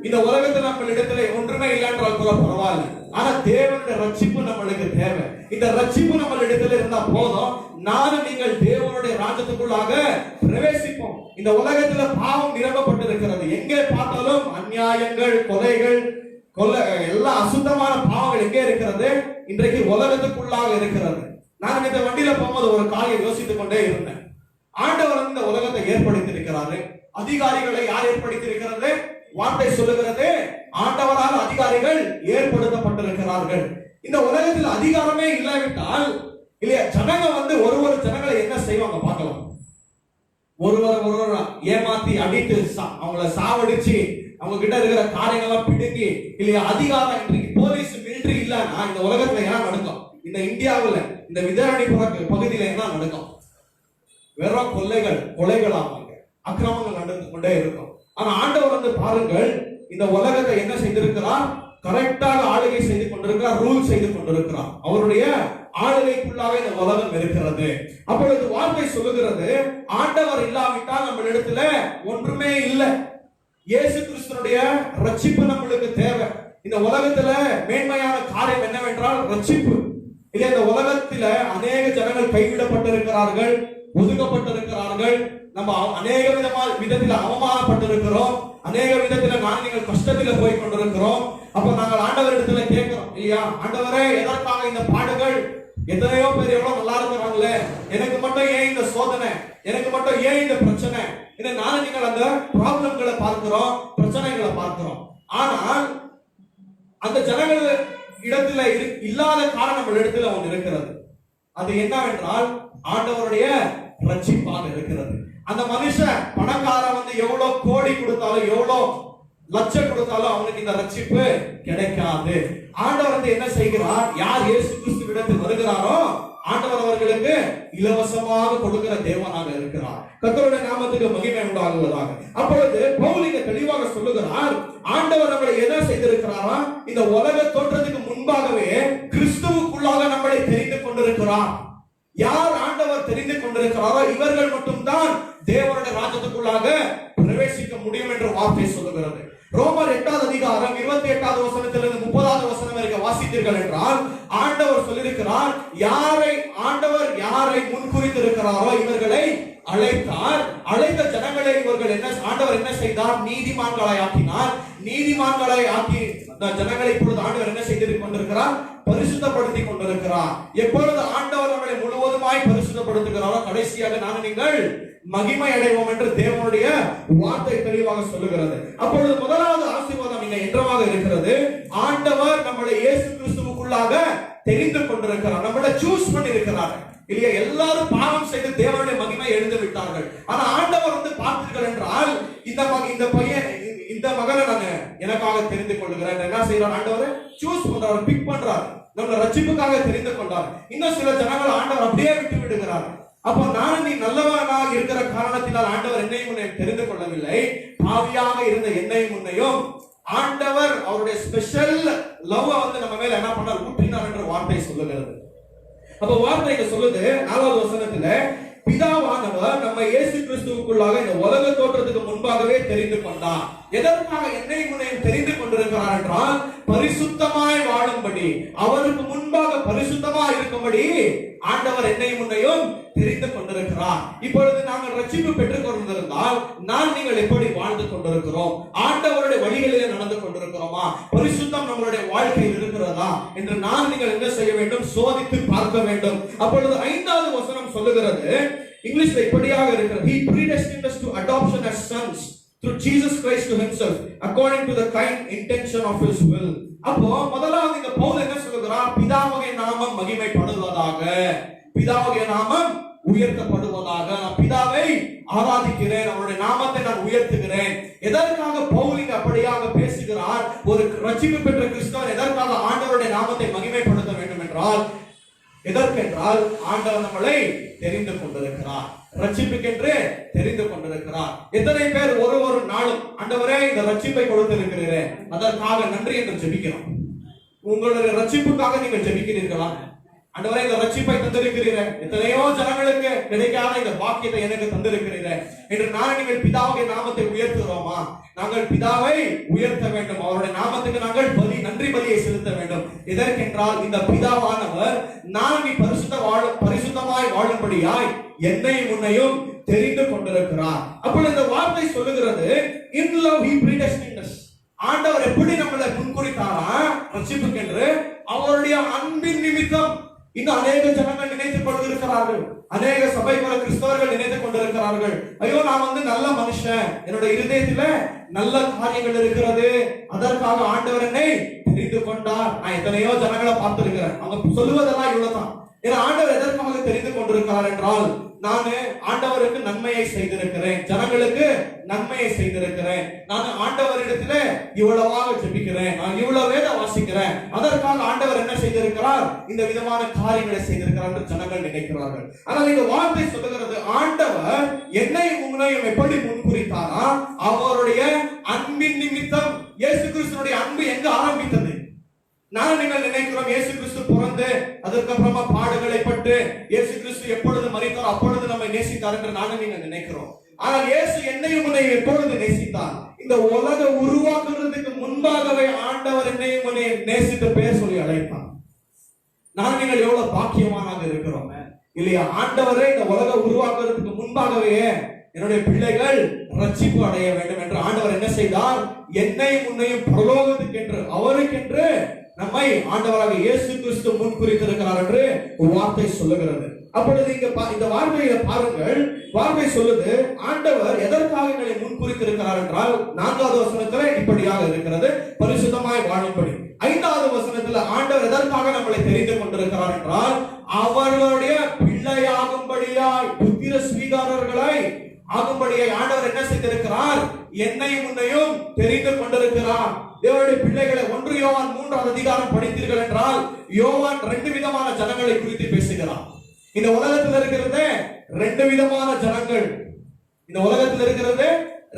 இந்த உலகத்தில் நம்ம இடத்துல ஒன்றுமே இல்லை என்றால் கூட பரவாயில்ல, ஆனா தேவனுடைய ரட்சிப்பு நம்மளுக்கு தேவை. இந்த ரட்சிப்பு நம்ம இடத்துல இருந்தா போதும், நானும் நீங்கள் தேவனுடைய ராஜ்யத்துக்குள்ளாக பிரவேசிப்போம். இந்த உலகத்துல பாவம் நிரம்பப்பட்டிருக்கிறது. எங்கே பார்த்தாலும் அநியாயங்கள், கொலைகள், எல்லா அசுத்தமான பாவங்கள் எங்கே இருக்கிறது? இன்றைக்கு உலகத்துக்குள்ளாக இருக்கிறது. நான் இந்த வண்டியில போகும்போது ஒரு காரியம் யோசித்துக் கொண்டே இருந்தேன். ஆண்டவர் இந்த உலகத்தை ஏற்படுத்தி இருக்கிறாரு. அதிகாரிகளை யார் ஏற்படுத்தி இருக்கிறது? வார்த்தை சொல்லுகிறது, ஆண்டவரால் அதிகாரிகள் ஏற்படுத்தப்பட்டிருக்கிறார்கள். இந்த உலகத்தில் அதிகாரமே இல்லாவிட்டால் இல்லையா, ஜனங்க ஒரு ஜனங்களை என்ன செய்வாங்க பார்க்கலாம். ஒருவர் ஏமாத்தி அடித்து அவங்கள சாவடிச்சு அவங்க கிட்ட இருக்கிற காரியங்கள்லாம் பிடுங்கி இல்லையா, அதிகாரம் இன்றைக்கு போலீஸ் மிலிட்டரி இல்லைன்னா இந்த உலகத்துல என்ன நடக்கும்? இந்த இந்தியாவில் இந்த விதாரணி பகுதியில என்ன நடக்கும்? வெறும் கொலைகள் ஆவாங்க, அக்கிரமங்கள் நடந்து கொண்டே இருக்கும். ஆனா ஆண்டவர் பாருங்கள், இந்த உலகத்தை என்ன செய்திருக்கிறார்? கரெக்டாக ஆளுகை செய்து கொண்டிருக்கிறார், ரூல் செய்து கொண்டிருக்கிறார். அவருடைய ஆளுகைக்குள்ளாக இந்த உலகம் இருக்கிறது. அப்பொழுது வார்த்தை சொல்லுகிறது, ஆண்டவர் இல்லாவிட்டால் நம்ம இடத்துல ஒன்றுமே இல்லை. இயேசு கிறிஸ்துனுடைய ரட்சிப்பு நம்மளுக்கு தேவை. இந்த உலகத்துல மேன்மையான காரியம் என்னவென்றால் ரட்சிப்பு. இல்ல, இந்த உலகத்துல அநேக ஜனங்கள் கைவிடப்பட்டிருக்கிறார்கள், ஒதுக்கப்பட்டிருக்கிறார்கள். நம்ம அநேக விதத்தில் அவமானப்பட்டிருக்கிறோம், அநேக விதத்துல நீங்கள் கஷ்டத்துல போய் கொண்டிருக்கிறோம். அப்ப நாங்கள் ஆண்டவரிடத்துல கேட்கிறோம், இல்லையா, ஆண்டவரே எதற்காக இந்த பாடுகள்? எத்தனையோ பேர் எவ்வளவு நல்லா இருக்கிறாங்களே, எனக்கு மட்டும் ஏன் இந்த சோதனை, எனக்கு மட்டும் ஏன் இந்த பிரச்சனை? நானும் நீங்கள் அந்த ப்ராப்ளம்களை பார்க்கிறோம், பிரச்சனைகளை பார்க்கிறோம். ஆனால் அந்த ஜனங்கள் இடத்துல இல்லாத காரணம் நம்ம இடத்துல ஒன்று இருக்கிறது. அது என்னவென்றால் ஆண்டவருடைய ரட்சிப்பாக இருக்கிறது. அந்த மனுஷன் பணக்காரன் எவ்வளவு கோடி கொடுத்தாலும் எவ்வளவு லட்சம் கொடுத்தாலும் அவனுக்கு இந்த ரட்சிப்பு கிடைக்காது. ஆண்டவர் என்ன செய்கிறார்? யார் இயேசு கிறிஸ்துவிடத்தில் வருகிறாரோ ஆண்டவர் அவர்களுக்கு இலவசமாக கொடுக்கிற தேவனாக இருக்கிறார். கர்த்தருடைய நாமத்துக்கு மகிமை உண்டாகுவதாக. அப்பொழுது பவுல் இங்க தெளிவாக சொல்லுகிறார், ஆண்டவர் நம்மளை என்ன செய்திருக்கிறாரா? இந்த உலக தோற்றத்துக்கு முன்பாகவே கிறிஸ்துவுக்குள்ளாக நம்மளை தெரிந்து கொண்டிருக்கிறார். யார் ஆண்டவர் தெரிந்து கொண்டிருக்கிறாரோ இவர்கள் மட்டும்தான் தேவனுடைய ராஜ்யத்துக்குள்ளாக பிரவேசிக்க முடியும் என்று வார்த்தை சொல்லுகிறது. ரோமர் 8:28 வரைக்கும் வாசித்தீர்கள் என்றால் ஆண்டவர் சொல்லியிருக்கிறார், ஆண்டவர் யாரை முன்குறித்திருக்கிறாரோ இவர்களை அழைத்தார். அழைத்த ஜனங்களை இவர்கள் ஆண்டவர் என்ன செய்தார்? நீதிமான்களாய் ஆக்கினார். நீதிமான்களாய் ஆக்கி ஜனங்களை இப்பொழுது ஆண்டவர் என்ன செய்து கொண்டிருக்கிறார்? பரிசுத்தப்படுத்தி கொண்டிருக்கிறார். எப்பொழுது ஆண்டவர் நம்மளை முழுவதுமாய் பரிசுத்தப்படுத்துகிறாரோ கடைசியாக நீங்கள் மகிமை அடைவோம் என்று தேவனுடைய வார்த்தை தெளிவாக சொல்லுகிறது. அப்பொழுது முதலாவது ஆசீர்வாதம் இங்க என்றமாக இருக்கிறது, ஆண்டவர் நம்மளை இயேசு கிறிஸ்துவுக்குள்ளாக தெரிந்து கொண்டிருக்கிறார், நம்மளை சூஸ் பண்ணி இருக்கிறார். இல்லையா, எல்லாரும் பாவம் செய்து தேவனுடைய மகிமை எழுந்து விட்டார்கள். ஆனா ஆண்டவர் பார்த்தீர்கள் என்றால் இந்த பையன் இந்த மகனை நான் எனக்காக தெரிந்து கொள்ளுகிறேன். என்ன செய்யறார்? ஆண்டவர் சூஸ் பண்றார், பிக் பண்றார், நம்மளை ரட்சிப்புக்காக தெரிந்து கொண்டார். இன்னும் சில ஜனங்கள் ஆண்டவர் அப்படியே விட்டு விடுகிறார். அப்போ நான் நீ நல்லவனாக இருக்கிற காரணத்தினால் ஆண்டவர் என்னையும் உன்னை தெரிந்து கொள்ளவில்லை, பாவியாக இருந்த என்னையும் உன்னையும் ஆண்டவர் அவருடைய ஸ்பெஷல் லவ் நம்ம மேல என்ன பண்ணார்? ஊற்றினார் என்ற வார்த்தை சொல்லுகிறது. அப்ப வார்த்தை சொல்லுது 4வது வசனத்துல, பிதாவானவர் நம்ம இயேசு கிறிஸ்துவுக்குள்ளாக இந்த உலக தோற்றத்துக்கு முன்பாகவே தெரிந்து கொண்டார். எதற்காக என்னையும் உன்னையும் தெரிந்து கொண்டிருக்கிறார் என்றால் பரிசுத்தமாய் வாழும்படி, அவருக்கு முன்பாக பரிசுத்தமாய் இருக்கும்படி ஆண்டவர் என்னையும் உன்னையும் தெரிந்து கொண்டிருக்கிறார். இப்பொழுது நாங்கள் ரட்சிப்பு பெற்றுக் கொண்டிருந்தால் நீங்கள் எப்படி வாழ்ந்து கொண்டிருக்கிறோம்? ஆண்டவருடைய வழிகளிலே நடந்து கொண்டிருக்கிறோமா? பரிசுத்தம் நம்மளுடைய வாழ்க்கையில் இருக்கிறதா என்று நீங்கள் என்ன செய்ய வேண்டும்? சோதித்து பார்க்க வேண்டும். அப்பொழுது 5வது வசனம் சொல்லுகிறது, இங்கிலீஷ்ல இப்படியாக இருக்கிறது, he predestined us to adoption as sons through Jesus Christ to himself according to the kind intention of his will. அப்போ முதலாவது இந்த பவுல் என்ன சொல்லுகிறார்? பிதாவுடைய நாமம் மகிமைப்படுவதாக, பிதாவுடைய நாமம் உயர்த்தப்படுவதாக. நான் பிதாவை ஆராதிக்கிறேன், அவருடைய நாமத்தை நான் உயர்த்துகிறேன். எதற்காக பவுல் இங்க அப்படியாக பேசுகிறார்? ஒரு ரட்சிப்பு பெற்ற கிறிஸ்தவன் எதற்காக ஆண்டவருடைய நாமத்தை மகிமைப்படுத்த வேண்டும் என்றால், எதற்கென்றால் ஆண்டவர் நம்மளை தெரிந்து கொண்டிருக்கிறார், ரட்சிப்புக்கென்று தெரிந்து கொண்டிருக்கிறார். எத்தனை பேர் ஒரு நாளும் ஆண்டவரே இந்த ரட்சிப்பை கொடுத்திருக்கிறீரே அதற்காக நன்றி என்று ஜெபிக்கிறோம்? உங்களுடைய ரட்சிப்புக்காக நீங்கள் ஜெபிக்கிறீர்களா? ஆண்டவரே இந்த ரட்சிப்பை தந்திருக்கிறீரே, எத்தனையோ ஜனங்களுக்கு கிடைக்காத இந்த பாக்கியத்தை எனக்கு தந்திருக்கிறீரே என்று நான் நீங்கள் பிதாவுடைய நாமத்தை உயர்த்துகிறோமா? நாங்கள் பிதாவை உயர்த்த வேண்டும், அவருடைய நாமத்துக்கு நாங்கள் நன்றி பலியை செலுத்த வேண்டும். எதற்கென்றால் இந்த பிதாவானவர் நான் நீ பரிசுத்தமாய் வாழும்படியாய் என்னையும் உன்னையும் தெரிந்து கொண்டிருக்கிறார். அப்பொழுது இந்த வார்த்தை சொல்லுகிறது, in love he predestined us. ஆண்டவர் எப்படி நம்மளை முன்குறித்தாரா ரட்சிப்புக்கென்று? அவருடைய அன்பின் நிமித்தம். இன்னும் அநேக ஜனங்கள் நினைத்துக் கொண்டிருக்கிறார்கள், அநேக சபைக்குள்ள கிறிஸ்தவர்கள் நினைத்துக் கொண்டிருக்கிறார்கள், ஐயோ நான் நல்ல மனுஷன், என்னுடைய இருதயத்தில நல்ல காரியங்கள் இருக்கிறது, அதற்காக ஆண்டவர் என்னை தெரிந்து கொண்டார். நான் எத்தனையோ ஜனங்களை பார்த்திருக்கிறேன், அவங்க சொல்லுவதெல்லாம் இவ்வளவுதான். ஏன்னா ஆண்டவர் எதற்காக தெரிந்து கொண்டிருக்கிறார் என்றால், நான் ஆண்டவருக்கு நன்மையை செய்திருக்கிறேன், ஜனங்களுக்கு நன்மையை செய்திருக்கிறேன், நான் ஆண்டவரிடத்துல இவ்வளவாக ஜெபிக்கிறேன், நான் இவ்வளவு வேத வாசிக்கிறேன், அதற்காக ஆண்டவர் என்ன செய்திருக்கிறார்? இந்த விதமான காரியங்களை செய்திருக்கிறார் என்று ஜனங்கள் நினைக்கிறார்கள். ஆனால் இந்த வார்த்தை சொல்லுகிறது, ஆண்டவர் என்னை உங்களையும் எப்படி முன்குறித்தாரா? அவருடைய அன்பின் நிமித்தம். இயேசு கிறிஸ்துவினுடைய அன்பு எங்க ஆரம்பித்தது? நான் நீங்கள் நினைக்கிறோம் இயேசு கிறிஸ்து பிறந்து அதற்கப்புறமா பாடுகளை பட்டு இயேசு கிறிஸ்து எப்பொழுது மரித்தார் அப்பொழுது நம்மை நேசித்தார் என்று நானும் நீங்கள் நினைக்கிறோம். ஆனால் இயேசு என்னையும் உன்னையும் எப்பொழுது நேசித்தார்? இந்த உலக உருவாக்குறதுக்கு முன்பாகவே ஆண்டவர் என்னையும் உன்னையும் நேசித்து பெயர் சொல்லி அழைத்தார். நான் நீங்கள் எவ்வளவு பாக்கியமானாக இருக்கிறோம் இல்லையா? ஆண்டவரே இந்த உலக உருவாக்குறதுக்கு முன்பாகவே என்னுடைய பிள்ளைகள் ரட்சிப்பு அடைய வேண்டும் என்று ஆண்டவர் என்ன செய்தார்? என்னையும் உன்னையும் பரலோகத்துக்கு என்று அவருக்கென்று நம்மை ஆண்டவராக இயேசு கிறிஸ்து முன்குறித்திருக்கிறார் என்று ஒரு வார்த்தை சொல்லுகிறது. அப்பொழுது இந்த வார்த்தையை பாருங்கள், வார்த்தை சொல்லுது, ஆண்டவர் எதற்காக எங்களை முன்குறித்திருக்கிறார் என்றால் 4வது வசனத்துல இப்படியாக இருக்கிறது, பரிசுத்தமாய் வாழும்படி. 5வது வசனத்துல ஆண்டவர் எதற்காக நம்மளை தெரிந்து கொண்டிருக்கிறார் என்றால், அவர்களுடைய பிள்ளையாகும்படியாய், புத்திர ஸ்வீகாரர்களாய் ஆகும்படியாய் ஆண்டவர் என்ன செய்திருக்கிறார்? என்னையும் உன்னையும் தெரிந்து கொண்டிருக்கிறார். தேவனுடைய பிள்ளைகளை 1 யோவான் 3வது அதிகாரம் படித்தீர்கள் என்றால், யோவான் 2 விதமான ஜனங்களை குறித்து பேசுகிறார். இந்த உலகத்தில் இருக்கிறது 2 விதமான ஜனங்கள். இந்த உலகத்தில் இருக்கிறது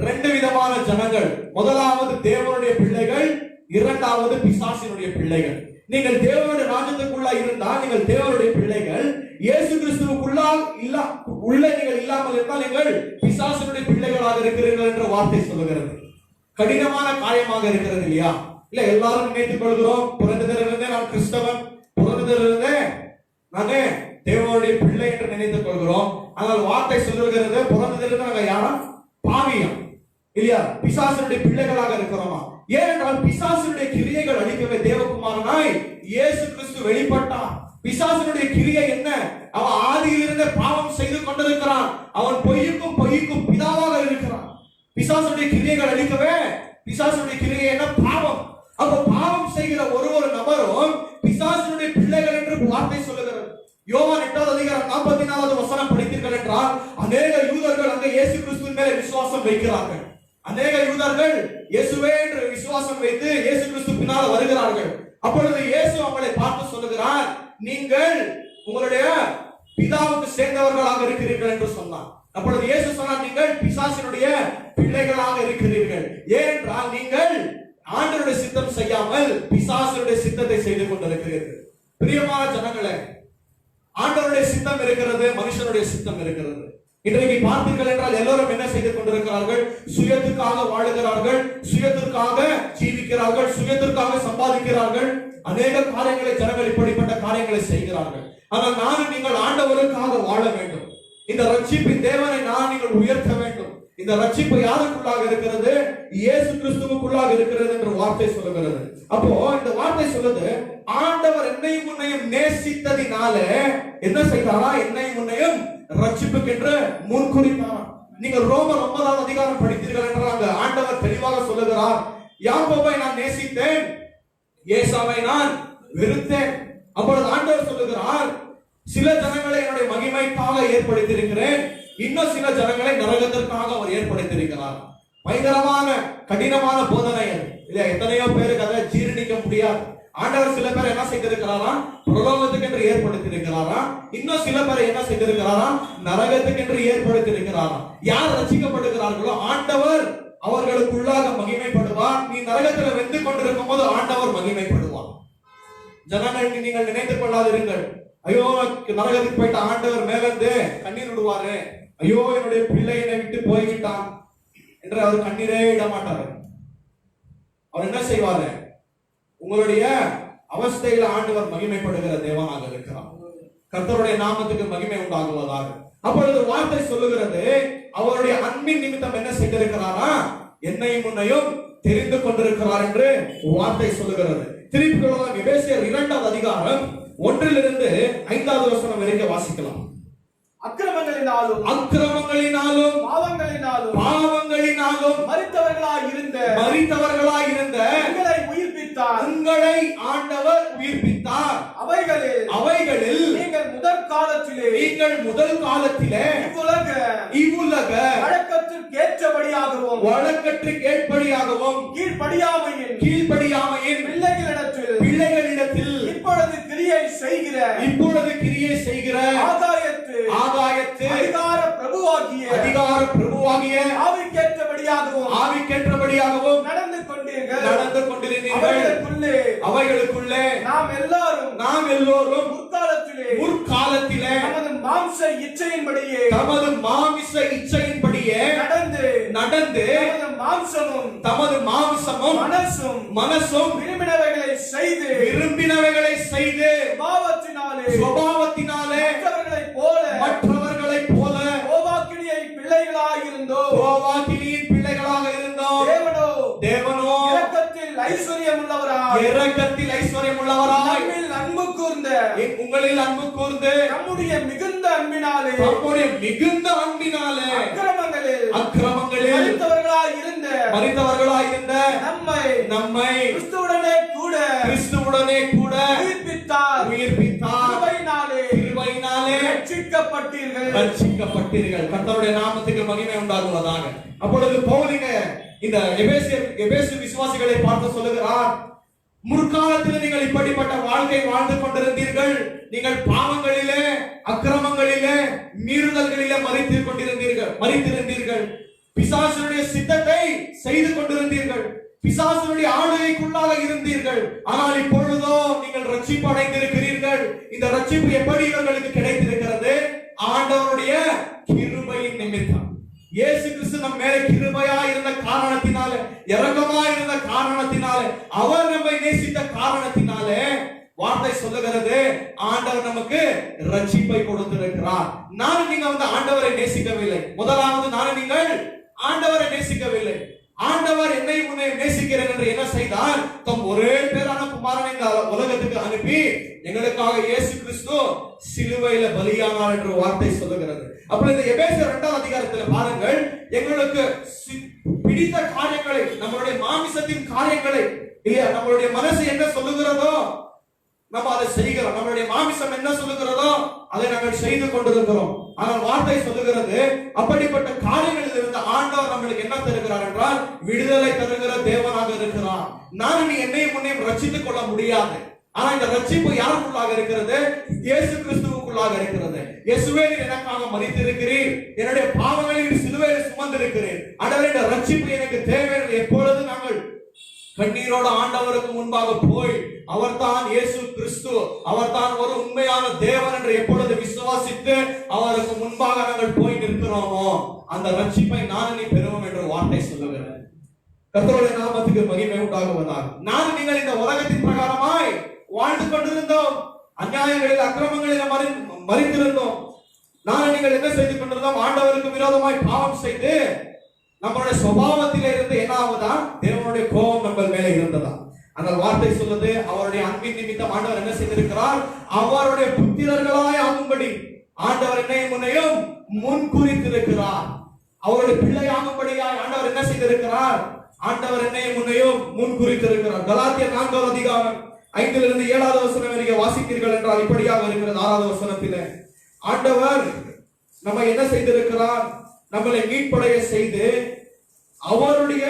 2 விதமான ஜனங்கள். முதலாவது தேவனுடைய பிள்ளைகள், இரண்டாவது பிசாசினுடைய பிள்ளைகள். நீங்கள் தேவனுடைய ராஜ்யத்துக்குள்ள இருந்தால் நீங்கள் தேவனுடைய பிள்ளைகள். இயேசு கிறிஸ்துவுக்குள்ளால் உள்ள நீங்கள் இல்லாமல் இருந்தால் நீங்கள் பிசாசினுடைய பிள்ளைகளாக இருக்கிறீர்கள் என்ற வார்த்தை சொல்லுகிறது. கடினமான காரியமாக இருக்கிறது இல்லையா? இல்ல எல்லாரும் நினைத்துக் கொள்கிறோம், பிறந்ததிலிருந்தே நான் கிறிஸ்தவன், பிறந்ததிலிருந்தே நானே தேவனுடைய பிள்ளை என்று நினைத்துக் கொள்கிறோம். ஆனால் வார்த்தை சொல்லுகிறது, பிறந்ததிலிருந்து நாங்கள் யாரும் பாவியம் இல்லையா? பிசாசினுடைய பிள்ளைகளாக இருக்கிறோமா? ஏனென்றால் பிசாசினுடைய கிரியைகள் அழிக்கவே தேவகுமாரனாய் இயேசு கிறிஸ்து வெளிப்பட்டார். பிசாசினுடைய கிரியை என்ன? அவன் ஆதியிலிருந்தே பாவம் செய்து கொண்டிருக்கிறான். அவன் பொய்யுக்கும் பிதாவாக இருக்கிறான். பிசாசுடைய கிரியைகள் அழிக்கவே பிசாசுடைய கிரியை என்ன? பாவம். அப்ப பாவம் செய்கிற ஒரு நபரும் பிசாசுடைய பிள்ளைகள் என்று வார்த்தை சொல்லுகிறது. யோவான் 8வது அதிகாரம் 44வது வசனம் படித்தீர்கள் என்றால், அநேக யூதர்கள் அங்கே இயேசு கிறிஸ்துவின் மேலே விசுவாசம் வைக்கிறார்கள். அநேக யூதர்கள் இயேசுவே என்று விசுவாசம் வைத்து இயேசு கிறிஸ்து பின்னால வருகிறார்கள். அப்பொழுது இயேசு அவங்களை பார்த்து சொல்லுகிறார், நீங்கள் உங்களுடைய பிதாவுக்கு சேர்ந்தவர்களாக இருக்கிறீர்கள் என்று சொன்னார். அப்பொழுது இயேசு சொன்னார், நீங்கள் பிசாசினுடைய பிள்ளைகளாக இருக்கிறீர்கள். ஏனென்றால் நீங்கள் ஆண்டவருடைய சித்தம் செய்யாமல் பிசாசினுடைய சித்தத்தை செய்து கொண்டிருக்கிறீர்கள். பிரியமான ஜனங்களே, ஆண்டவருடைய சித்தம் இருக்கிறது, மனுஷனுடைய சித்தம் இருக்கிறது. இன்றைக்கு பார்த்தீர்கள் என்றால் எல்லோரும் என்ன செய்து கொண்டிருக்கிறார்கள்? சுயத்திற்காக வாழுகிறார்கள், சுயத்திற்காக ஜீவிக்கிறார்கள், சுயத்திற்காக சம்பாதிக்கிறார்கள். அநேக காரியங்களை ஜனங்கள் இப்படிப்பட்ட காரியங்களை செய்கிறார்கள். ஆனால் நானும் நீங்கள் ஆண்டவருக்காக வாழ வேண்டும். இந்த ரட்சிப்பின் தேவனை நீங்கள் உயர்த்த வேண்டும். இந்த ரட்சிப்பு யாருக்குள்ளாக இருக்கிறது? இயேசு கிறிஸ்துவுக்குள்ளாக இருக்கிறது என்று வார்த்தை சொல்லுகிறது. அப்போ இந்த வார்த்தை சொல்லுது, ஆண்டவர் என்னையும் உன்னையும் நேசித்ததினால என்ன செய்தாரா? என்னையும் உன்னையும் ரட்சிப்புக்கென்று முன்குறித்தாரா. நீங்கள் ரோமர் 9வது அதிகாரம் படித்தீர்கள் என்றால் ஆண்டவர் தெளிவாக சொல்லுகிறார், யாக்கோபை நான் நேசித்தேன், ஏசாவை நான் வெறுத்தேன். அப்பொழுது ஆண்டவர் சொல்லுகிறார், சில ஜனங்களை என்னுடைய மகிமைக்காக ஏற்படுத்தியிருக்கிறேன், இன்னும் சில ஜனங்களை நரகத்திற்காக அவர் ஏற்படுத்தியிருக்கிறார். பயங்கரமான கடினமான போதனை இல்லையா? எத்தனையோ பேருக்கு அதை ஜீரணிக்க முடியாது. ஆண்டவர் சில பேர் என்ன செய்திருக்கிறாரா, பிரலோகத்துக்கு என்று ஏற்படுத்தி இருக்கிறாரா, இன்னும் சில பேர் என்ன செய்திருக்கிறாரா, நரகத்துக்கு என்று ஏற்படுத்தி இருக்கிறாரா. யார் ரட்சிக்கப்படுகிறார்களோ ஆண்டவர் அவர்களுக்குள்ளாக மகிமைப்படுவார். நீ நரகத்தில் வெந்து கொண்டிருக்கும் போது ஆண்டவர் மகிமைப்படுவார். ஜனங்களுக்கு நீங்கள் நினைத்துக் கொள்ளாதிருங்கள், ஐயோ நரகத்துக்கு போயிட்ட ஆண்டவர் மேலிருந்து கண்ணீர் விடுவாரு, ஐயோ என்னுடைய பிள்ளை என்னை விட்டு போய்விட்டான் என்று அவர் கண்ணீரே இட மாட்டாரு. அவர் என்ன செய்வாரு, உங்களுடைய அவஸ்தையில ஆண்டவர் மகிமைப்படுகிற தேவனாக இருக்கிறார். கர்த்தருடைய நாமத்துக்கு மகிமை உண்டாகுவதாக. அப்பொழுது வார்த்தை சொல்லுகிறது, அவருடைய அன்பின் நிமித்தம் என்ன செய்திருக்கிறாரா, என்னையும் உன்னையும் தெரிந்து கொண்டிருக்கிறார் என்று வார்த்தை சொல்லுகிறது. திருப்பி எபேசியர் 2வது அதிகாரம் 1லிருந்து 5வது வசனம் வரைக்கும் வாசிக்கலாம். அக்கிரமங்களினாலும் பாவங்களினாலும் மரித்தவர்களாய் இருந்த உங்களை ஆண்டவர் உயிர்ப்பித்தார். அவைகளில் நீங்கள் முதல் காலத்திலே இவ்வுலக வழக்கத்திற்கு ஏற்படியாகவும் கீழ்ப்படியாமையின் பிள்ளைகளிடத்தில் இப்பொழுது கிரியை செய்கிற ஆகாயத்து அதிகார பிரபுவாகிய ஆவிக்கேற்றபடியாகவும் நடந்து கொண்டிருந்தீர்கள். அவைகளுக்குள்ளே நாம் எல்லோரும் முற்காலத்திலே தமது மாம்ச இச்சையின்படியே நடந்து தமது மாம்சமும் மனசும் விரும்பினவைகளை செய்து சுபாவத்தினாலே மற்றவர்களைப் போல கோபாக்கினியின் பிள்ளைகளாக இருந்தோம். தேவனோ இரக்கத்தில் ஐஸ்வர்யம் உள்ளவராய் உங்களில் அன்பு கூர்ந்து நம்முடைய மிகுந்த அன்பினாலே அக்கிரமங்களில் மரித்தவர்களாய் இருந்த நம்மை கிறிஸ்துவுடனே கூட உயிர்ப்பித்தார். கிருபையினாலே ரட்சிக்கப்பட்டீர்கள். கர்த்தருடைய நாமத்துக்கு மகிமை உண்டாகுவதாக. அப்பொழுது பவுலிங்க இந்த எபேசு விசுவாசிகளை பார்த்து சொல்லுகிறார், முற்காலத்தில் நீங்கள் இப்படிப்பட்ட வாழ்க்கை வாழ்ந்து கொண்டிருந்தீர்கள். நீங்கள் பாவங்களிலே அக்கிரமங்களிலே மீறுதல்களிலே மரித்திருந்தீர்கள். பிசாசுடைய சித்தத்தை செய்து கொண்டிருந்தீர்கள். பிசாசுடைய ஆளுகைக்குள்ளாக இருந்தீர்கள். ஆனால் இப்பொழுதோ நீங்கள் ரட்சிப்பு அடைந்திருக்கிறீர்கள். இந்த ரட்சிப்பு எப்படி இவர்களுக்கு கிடைத்திருக்கிறது? ஆண்டவருடைய கிருபையின் நிமித்தம். இயேசு கிறிஸ்து நம் மேலே கிருபையா இருந்த காரணத்தினாலே, இரக்கமா இருந்த காரணத்தினாலே, அவர் நம்மை நேசித்த காரணத்தினாலே வார்த்தை சொல்லுகிறது, ஆண்டவர் நமக்கு ரட்சிப்பை கொடுத்திருக்கிறார். நானும் நீங்க ஆண்டவரை நேசிக்கவில்லை. முதலாவது நானும் நீங்கள் ஆண்டவரை நேசிக்கவில்லை. ஆண்டவர் என்னை உன்னை நேசிக்கிறேன் என்று என்ன செய்தார்? தம் ஒரே பேரான குமாரனை இந்த உலகத்துக்கு அனுப்பி எங்களுக்காக இயேசு கிறிஸ்து சிலுவையில பலியானார் என்று வார்த்தை சொல்லுகிறது. அப்பொழுது இந்த எபேசியர் 2வது அதிகாரத்தில் பாருங்கள், எங்களுக்கு பிடித்த காரியங்களை, நம்மளுடைய மாமிசத்தின் காரியங்களை இல்லையா, நம்மளுடைய மனசு என்ன சொல்லுகிறதோ நம்ம அதை செய்கிறோம். நம்மளுடைய மாமிசம் என்ன சொல்லுகிறதோ அதை நாங்கள் செய்து கொண்டிருக்கிறோம். ஆனால் வார்த்தை சொல்லுகிறது, அப்படிப்பட்ட காரியங்களில் இருந்து ஆண்டவர் நம்மளுக்கு என்ன தருகிறார் என்றால் விடுதலை தருகிற தேவனாக இருக்கிறார். நான் நீ என்னையும் முன்னையும் ரட்சித்துக் கொள்ள முடியாது. ஆனா இந்த ரட்சிப்பு யாருக்குள்ளாக இருக்கிறது? இயேசு கிறிஸ்துவுக்குள்ளாக இருக்கிறது. இயேசுவே நீர் எனக்காக மரித்திருக்கிறீர், என்னுடைய பாவங்களை சிலுவையில் சுமந்திருக்கிறீர். ஆண்டவரே இந்த ரட்சிப்பு எனக்கு தேவை என்று எப்பொழுது நாங்கள் கண்ணீரோடு ஆண்டவருக்கு முன்பாக போய் அவர்தான் இயேசு கிறிஸ்து, அவர்தான் ஒரு உண்மையான தேவன் என்று எப்பொழுது விசுவாசித்து அவருக்கு முன்பாக நாங்கள் போய் நிற்கிறோமோ அந்த ரட்சிப்பை நான் நீ பெறுவோம் என்று வார்த்தை சொல்லுகிறேன். கர்த்தருடைய நாமத்துக்கு மகிமை உண்டாகுவதாக. நான் நீங்கள் இந்த உலகத்தின் பிரகாரமாய் வாழ்ந்து கொண்டிருந்தோம். அநியாயங்களில் அக்கிரமங்களில் மரித்திருந்தோம். நான் நீங்கள் என்ன செய்து கொண்டிருந்தோம்? ஆண்டவருக்கு விரோதமாய் பாவம் செய்து நம்மளுடைய சுபாவத்திலே இருந்து என்ன ஆகுதா? தேவனுடைய கோபம் நம்ம மேலே இருந்ததா? அந்த வார்த்தை சொல்லுது, அவருடைய அன்பின் நிமித்தம் ஆண்டவர் என்ன செய்திருக்கிறார்? அவருடைய புத்திரர்களாய் ஆகும்படி ஆண்டவர் என்னையும் முன்னையும் முன்குறித்திருக்கிறார். அவருடைய பிள்ளை ஆகும்படியாய் ஆண்டவர் என்ன செய்திருக்கிறார்? ஆண்டவர் என்னையும் முன்னையும் முன் குறித்திருக்கிறார். கலாத்தியர் 4வது அதிகாரம் 5லிருந்து 7வது வசனம் வரைக்கும் வாசித்தீர்கள் என்றால் இப்படியாக இருக்கிறது. 6வது வசனத்திலே ஆண்டவர் நம்ம என்ன செய்திருக்கிறார்? நம்மளை மீட்படைய செய்து அவருடைய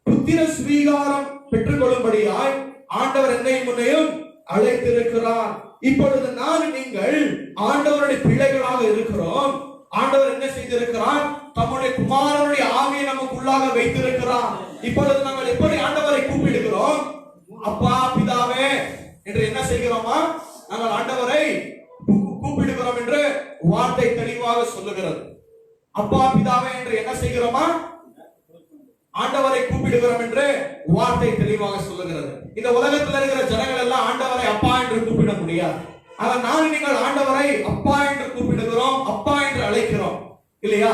புத்திர ஸ்வீகாரம் பெற்றுக்கொள்ளும்படியாய் ஆண்டவர் என்னையும் முன்னையும் அழைத்திருக்கிறார். இப்பொழுது நீங்கள் ஆண்டவருடைய பிள்ளைகளாக இருக்கிறோம். ஆண்டவர் என்ன செய்திருக்கிறார்? தம்முடைய குமாரனுடைய ஆவியை நமக்குள்ளாக வைத்திருக்கிறார். இப்பொழுது நாங்கள் எப்படி ஆண்டவரை கூப்பிடுகிறோம்? அப்பா பிதாவே என்று என்ன செய்கிறோமா? நாங்கள் ஆண்டவரை கூப்பிடுகிறோம் என்று வார்த்தை தெளிவாக சொல்லுகிறது. அப்பா பிதாவே என்று என்ன செய்கிறோமா? ஆண்டவரை கூப்பிடுகிறோம் என்று வார்த்தை தெளிவாக சொல்லுகிறது. இந்த உலகத்தில் இருக்கிற ஜனங்கள் எல்லாம் ஆண்டவரை அப்பா என்று கூப்பிட முடியாது. ஆனால் நான் நீங்கள் ஆண்டவரை அப்பா என்று கூப்பிடுகிறோம், அப்பா என்று அழைக்கிறோம் இல்லையா?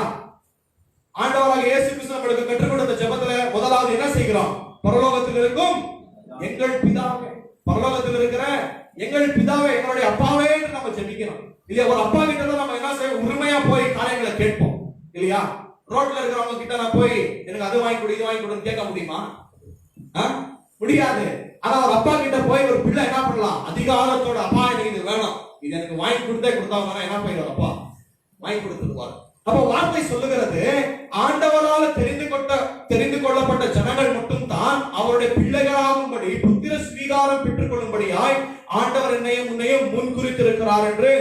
ஆண்டவராக இயேசு கிறிஸ்து நம்மளுக்கு கற்றுக் கொடுத்த ஜெபத்துல முதலாவது என்ன செய்கிறோம்? பரலோகத்தில் இருக்கும் எங்கள் பிதாவே, பரலோகத்தில் இருக்கிற எங்கள் பிதாவே, எங்களுடைய அப்பாவே என்று நம்ம ஜெபிக்கிறோம் இல்லையா? ஒரு அப்பா கிட்ட தான் நம்ம என்ன செய்வோம்? உரிமையா போய் காரியங்களை கேட்போம் இல்லையா? ரோட்ல இருக்கிறவங்க கிட்ட நான் போய் எனக்கு அது வாங்கி கொடு, இது வாங்கி கொடுன்னு கேட்க முடியுமா? முடியாது. ஆனா ஒரு அப்பா கிட்ட போய் ஒரு பிள்ளை என்ன பண்ணலாம்? அதிகாரத்தோட அப்பா எனக்கு இது வேணும், இது எனக்கு வாங்கி கொடுத்தாங்கன்னா என்ன பண்ணிடுவார்? அப்பா வாங்கி கொடுத்துருவார். அப்ப வார்த்தை சொல்லுகிறது, ஆண்டவரால் தெரிந்து கொள்ளப்பட்ட ஜனங்கள் மட்டும் தான் அவருடைய பிள்ளைகளாகும்படி புத்திர ஸ்வீகாரம் பெற்றுக் கொள்ளும்படியாய் ஆண்டவர் என்னையும் முன்னையும் முன் குறித்திருக்கிறார் என்று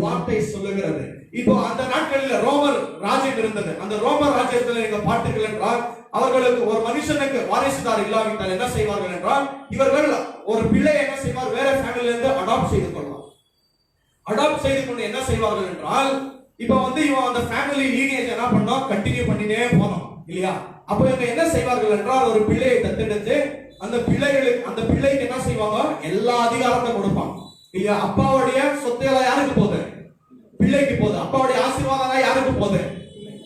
வார்த்தை சொல்லுகிறது. இப்போ அந்த நாட்களில் ரோமர் ராஜ்யம் இருந்தது. அந்த ரோமர் ராஜ்யத்தில் நீங்க பார்த்தீர்கள் என்றால் அவர்களுக்கு ஒரு மனுஷனுக்கு வாரிசுதார் இல்லாவிட்டால் என்ன செய்வார்கள் என்றால் இவர்கள் ஒரு பிள்ளை என்ன செய்வார்? வேற ஃபேமிலில இருந்து அடாப்ட் செய்து கொள்ளலாம். அடாப்ட் செய்து கொண்டு என்ன செய்வார்கள் என்றால் இப்ப இவன் அந்த ஃபேமிலி லீனியேஜ் என்ன பண்ணோம்? கண்டினியூ பண்ணினே போனோம் இல்லையா? அப்ப இவங்க என்ன செய்வார்கள் என்றால் ஒரு பிள்ளையை தத்தெடுத்து அந்த பிள்ளைக்கு என்ன செய்வாங்க? எல்லா அதிகாரத்தை கொடுப்பாங்க இல்லையா? அப்பாவுடைய சொத்தையெல்லாம் யாருக்கு போகுது? பிள்ளைக்கு போகுது. அப்பாவுடைய ஆசீர்வாதம் யாருக்கு போகுது?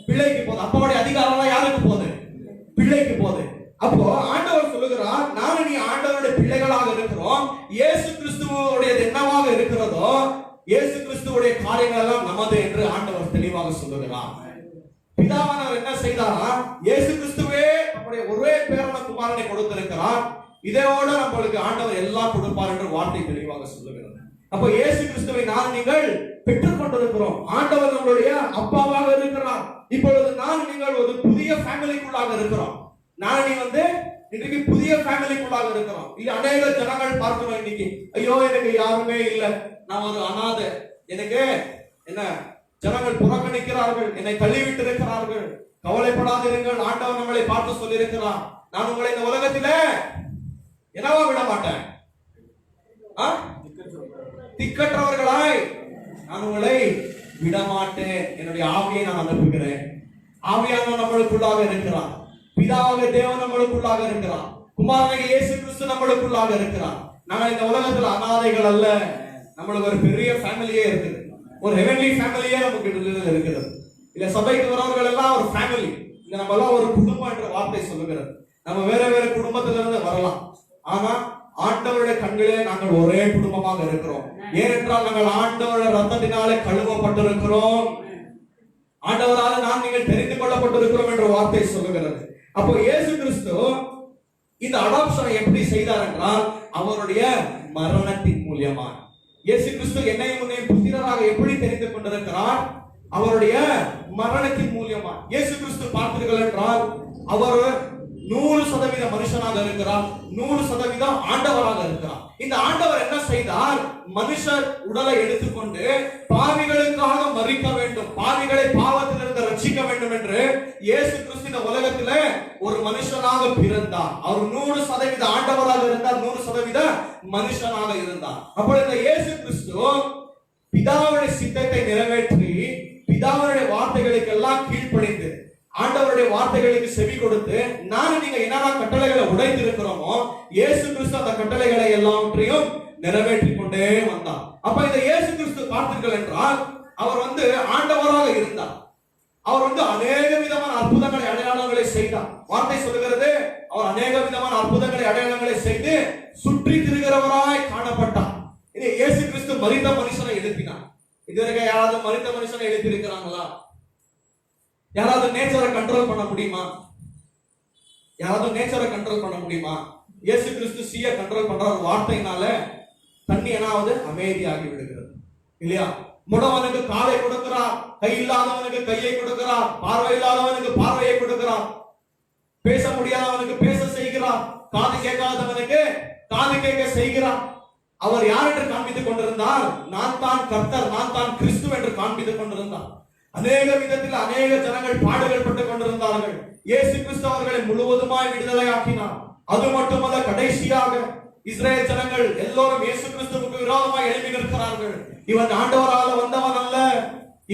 பிள்ளைக்கு போகுது. அப்பாவுடைய அதிகாரம் யாருக்கு போகுது? பிள்ளைக்கு போகுது. அப்போ ஆண்டவர் சொல்லுகிறார், நானும் நீ ஆண்டவருடைய பிள்ளைகளாக இருக்கிறோம். இயேசு கிறிஸ்துவோடையது என்னவாக இருக்கிறதோ இயேசு கிறிஸ்துவோடைய காரியங்கள் எல்லாம் நமது என்று ஆண்டவர் தெளிவாக சொல்லுகிறார். பிதாவானவர் என்ன செய்தாரா? இயேசு கிறிஸ்துவே நம்முடைய ஒரே பேரான குமாரனை கொடுத்திருக்கிறார். இதோட நம்மளுக்கு ஆண்டவர் எல்லாம் கொடுப்பார் என்று வார்த்தை தெளிவாக சொல்லுகிறது. அப்ப இயேசு கிறிஸ்துவை நீங்கள் பெற்றுக் கொண்டிருக்கிறோம். ஆண்டவர் நம்மளுடைய அப்பாவாக இருக்கிறார். இப்பொழுது நீங்கள் ஒரு புதிய ஃபேமிலிக்குள்ளாக இருக்கிறோம். நீ இன்னைக்கு புதிய ஃபேமிலிக்குள்ளாக இருக்கிறோம். இது அநேக ஜனங்கள் பார்க்கிறோம் இன்னைக்கு. ஐயோ எனக்கு யாருமே இல்லை, நான் ஒரு அனாதை, எனக்கு என்ன ஜனங்கள் புறக்கணிக்கிறார்கள், என்னை தள்ளிவிட்டு இருக்கிறார்கள். கவலைப்படாதிருங்கள், ஆண்டவர் நம்மளை பார்த்து சொல்லி இருக்கிறார், நான் உங்களை இந்த உலகத்தில என்னவா விட மாட்டேன், திக்கற்றவர்களாய் நான் உங்களை விடமாட்டேன். என்னுடைய ஆவியை நான் அனுப்புகிறேன். ஆவியானவர் நம்மளுக்குள்ளாக இருக்கிறார். பிதாவாக தேவன் நம்மளுக்குள்ளாக இருக்கிறார். குமாரனாகிய இயேசு கிறிஸ்து நம்மளுக்குள்ளாக இருக்கிறார். நாங்கள் இந்த உலகத்தில் அனாதைகள் அல்ல. நம்மளுக்கு ஒரு பெரிய ஃபேமிலியே இருக்குது. ஒரு ஹெவன்லி ஃபேமிலியே நமக்கு இருக்கிறது. இல்ல சபைக்கு வரவர்கள் எல்லாம் ஒரு ஃபேமிலி. இங்க நம்ம எல்லாம் ஒரு குடும்பம் என்ற வார்த்தை சொல்லுகிறது. நம்ம வேற வேற குடும்பத்திலிருந்து வரலாம். ஆனா ஆண்டவருடைய கண்களே நாங்கள் ஒரே குடும்பமாக இருக்கிறோம். ஏனென்றால் நாங்கள் ஆண்டவருடைய ரத்தத்தினாலே கழுவப்பட்டிருக்கிறோம். ஆண்டவரால் நீங்கள் தெரிந்து கொள்ளப்பட்டிருக்கிறோம் என்ற வார்த்தை சொல்லுகிறது. அப்போ இயேசு கிறிஸ்து இந்த அடாப்ஷனை எப்படி செய்தார் என்றால் அவருடைய மரணத்தின் மூலியமா. இயேசு கிறிஸ்து என்னையும் முன்னையும் புத்திரராக எப்படி தெரிந்து கொண்டிருக்கிறார்? அவருடைய மரணத்தின் மூலியமா. இயேசு கிறிஸ்து பார்த்தீர்கள் என்றால் அவர் 100% மனுஷனாக இருக்கிறார், 100% ஆண்டவராக இருக்கிறார். இந்த ஆண்டவர் என்ன செய்தார்? மனுஷர் உடலை எடுத்துக்கொண்டு பாவிகளுக்காக மரிக்க வேண்டும், பாவிகளை பாவத்திலிருந்து ரட்சிக்க வேண்டும் என்று இயேசு கிறிஸ்து இந்த உலகத்தில ஒரு மனுஷனாக பிறந்தார். அவர் 100% ஆண்டவராக இருந்தார், 100% மனுஷனாக இருந்தார். அப்பொழுது இந்த இயேசு கிறிஸ்து பிதாவுடைய சித்தத்தை நிறைவேற்றி பிதாவுடைய வார்த்தைகளுக்கு எல்லாம் கீழ்ப்படிந்து ஆண்டவருடைய வார்த்தைகளுக்கு செவி கொடுத்து நீங்க என்னென்ன கட்டளைகளை உடைத்து இருக்கிறோமோ இயேசு கிறிஸ்து அந்த கட்டளைகளை எல்லாவற்றையும் நிறைவேற்றி கொண்டே வந்தார். அப்ப இந்த இயேசு கிறிஸ்து பார்த்தீர்கள் என்றால் அவர் ஆண்டவராக இருந்தார். அவர் அநேக விதமான அற்புதங்களை அடையாளங்களை செய்தார். வார்த்தை சொல்லுகிறது அவர் அநேக விதமான அற்புதங்களை அடையாளங்களை செய்து சுற்றி திரிகிறவராய் காணப்பட்டார். இது இயேசு கிறிஸ்து மரித்த மனுஷனை எழுப்பினார். இதுவரைக்கும் யாராவது மரித்த மனுஷனை எழுப்பி இருக்கிறாங்களா? யாராவது நேச்சரை கண்ட்ரோல் பண்ண முடியுமா? யாராவது நேச்சரை கண்ட்ரோல் பண்ண முடியுமா? இயேசு கிறிஸ்து சீயை கண்ட்ரோல் பண்ற ஒரு வார்த்தையினால தண்ணி என்னாவது அமைதியாகி விடுகிறது இல்லையா? முடவனுக்கு காலை கொடுக்கிறார், கை இல்லாதவனுக்கு கையை கொடுக்கிறார், பார்வை இல்லாதவனுக்கு பார்வையை கொடுக்கிறார், பேச முடியாதவனுக்கு பேச செய்கிறார், காது கேட்காதவனுக்கு காது கேட்க செய்கிறார். அவர் யார் என்று காண்பித்துக் கொண்டிருந்தார்? நான் தான் கர்த்தர், நான் தான் கிறிஸ்து என்று காண்பித்துக் கொண்டிருந்தார். அநேக விதத்தில் அநேக ஜனங்கள் பாடுகள் பட்டுக் கொண்டிருந்தார்கள். இயேசு கிறிஸ்து அவர்களை முழுவதுமாய் விடுதலை ஆக்கினார். அது மட்டுமல்ல, கடைசியாக இஸ்ரேல் ஜனங்கள் எல்லோரும் இயேசு கிறிஸ்துவுக்கு விரோதமாய் எழுப்பி நிற்கிறார்கள். இவன் ஆண்டவரால வந்தவன் அல்ல,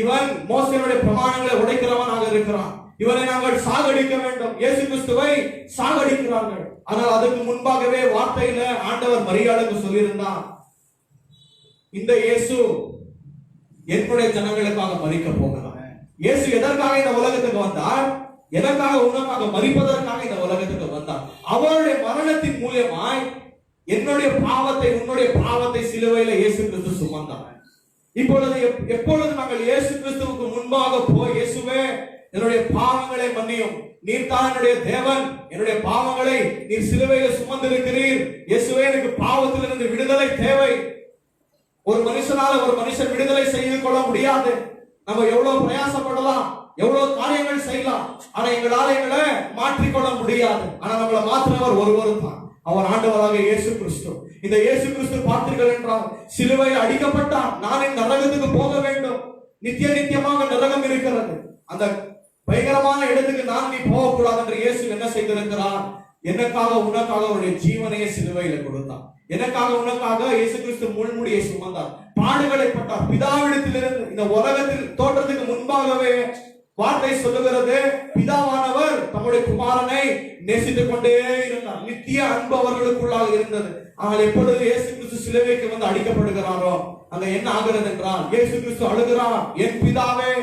இவன் மோசேயுடைய பிரமாணங்களை உடைக்கிறவனாக இருக்கிறான், இவனை நாங்கள் சாகடிக்க வேண்டும், இயேசு கிறிஸ்துவை சாகடிக்கிறார்கள். ஆனால் அதுக்கு முன்பாகவே வார்த்தையில ஆண்டவர் மரியாளுக்கு சொல்லியிருந்தார், இந்த இயேசு என்னுடைய ஜனங்களுக்காக மரிக்க போகிறார். இயேசு எதற்காக இந்த உலகத்துக்கு வந்தார்? எனக்காக உனக்காக மரிப்பதற்காக இந்த உலகத்துக்கு வந்தார். அவருடைய மரணத்தின் மூலமாய் என்னுடைய பாவத்தை, உன்னுடைய பாவத்தை சிலுவையில இயேசு கிறிஸ்து சுமந்தார். இப்பொழுது எப்பொழுது நாங்கள் இயேசு கிறிஸ்துவுக்கு முன்பாக போய், இயேசுவே என்னுடைய பாவங்களை மன்னியும், நீர் தான் என்னுடைய தேவன், என்னுடைய பாவங்களை நீர் சிலுவையில சுமந்திருக்கிறீர், இயேசுவே எனக்கு பாவத்திலிருந்து விடுதலை தேவை. ஒரு மனுஷனால ஒரு மனுஷன் விடுதலை செய்து கொள்ள முடியாது. நம்ம எவ்வளவு பிரயாசப்படலாம், எவ்வளவு காரியங்கள் செய்யலாம், ஆனா எங்களை மாற்றிக்கொள்ள முடியாது. ஆனா நம்மளை மாற்றினவர் ஒருவர் தான், அவர் ஆண்டவராக இயேசு கிறிஸ்து. இந்த இயேசு கிறிஸ்து பார்த்தீர்கள் என்றால் சிலுவையில் அடிக்கப்பட்டார். நான் இந்த நரகத்துக்கு போக வேண்டும், நித்தியமாக நரகம் இருக்கிறது, அந்த பயங்கரமான இடத்துக்கு நான் நீ போகக்கூடாது என்று இயேசு என்ன செய்திருக்கிறார்? எனக்காக உனக்காக அவருடைய ஜீவனையை சிலுவையில கொடுத்தார். எனக்காக உனக்காக இயேசு கிறிஸ்து முள்முடியை சுமந்தார், பாடுகளை பட்டார். பிதாவிடத்திலிருந்து இந்த உலகத்தில் தோற்றத்துக்கு முன்பாகவே வார்த்தை சொல்லுகிறது, பிதாவானவர் தம்முடைய குமாரனை நேசித்துக் கொண்டே இருந்தார். நித்திய அன்பு அவர்களுக்குள்ளாக இருந்தது. ஆனால் எப்பொழுது இயேசு கிறிஸ்து சிலுவைக்கு வந்து அடிக்கப்படுகிறாரோ அங்க என்ன ஆகிறது என்றால், இயேசு கிறிஸ்து அழுகிறார், என் பிதாவே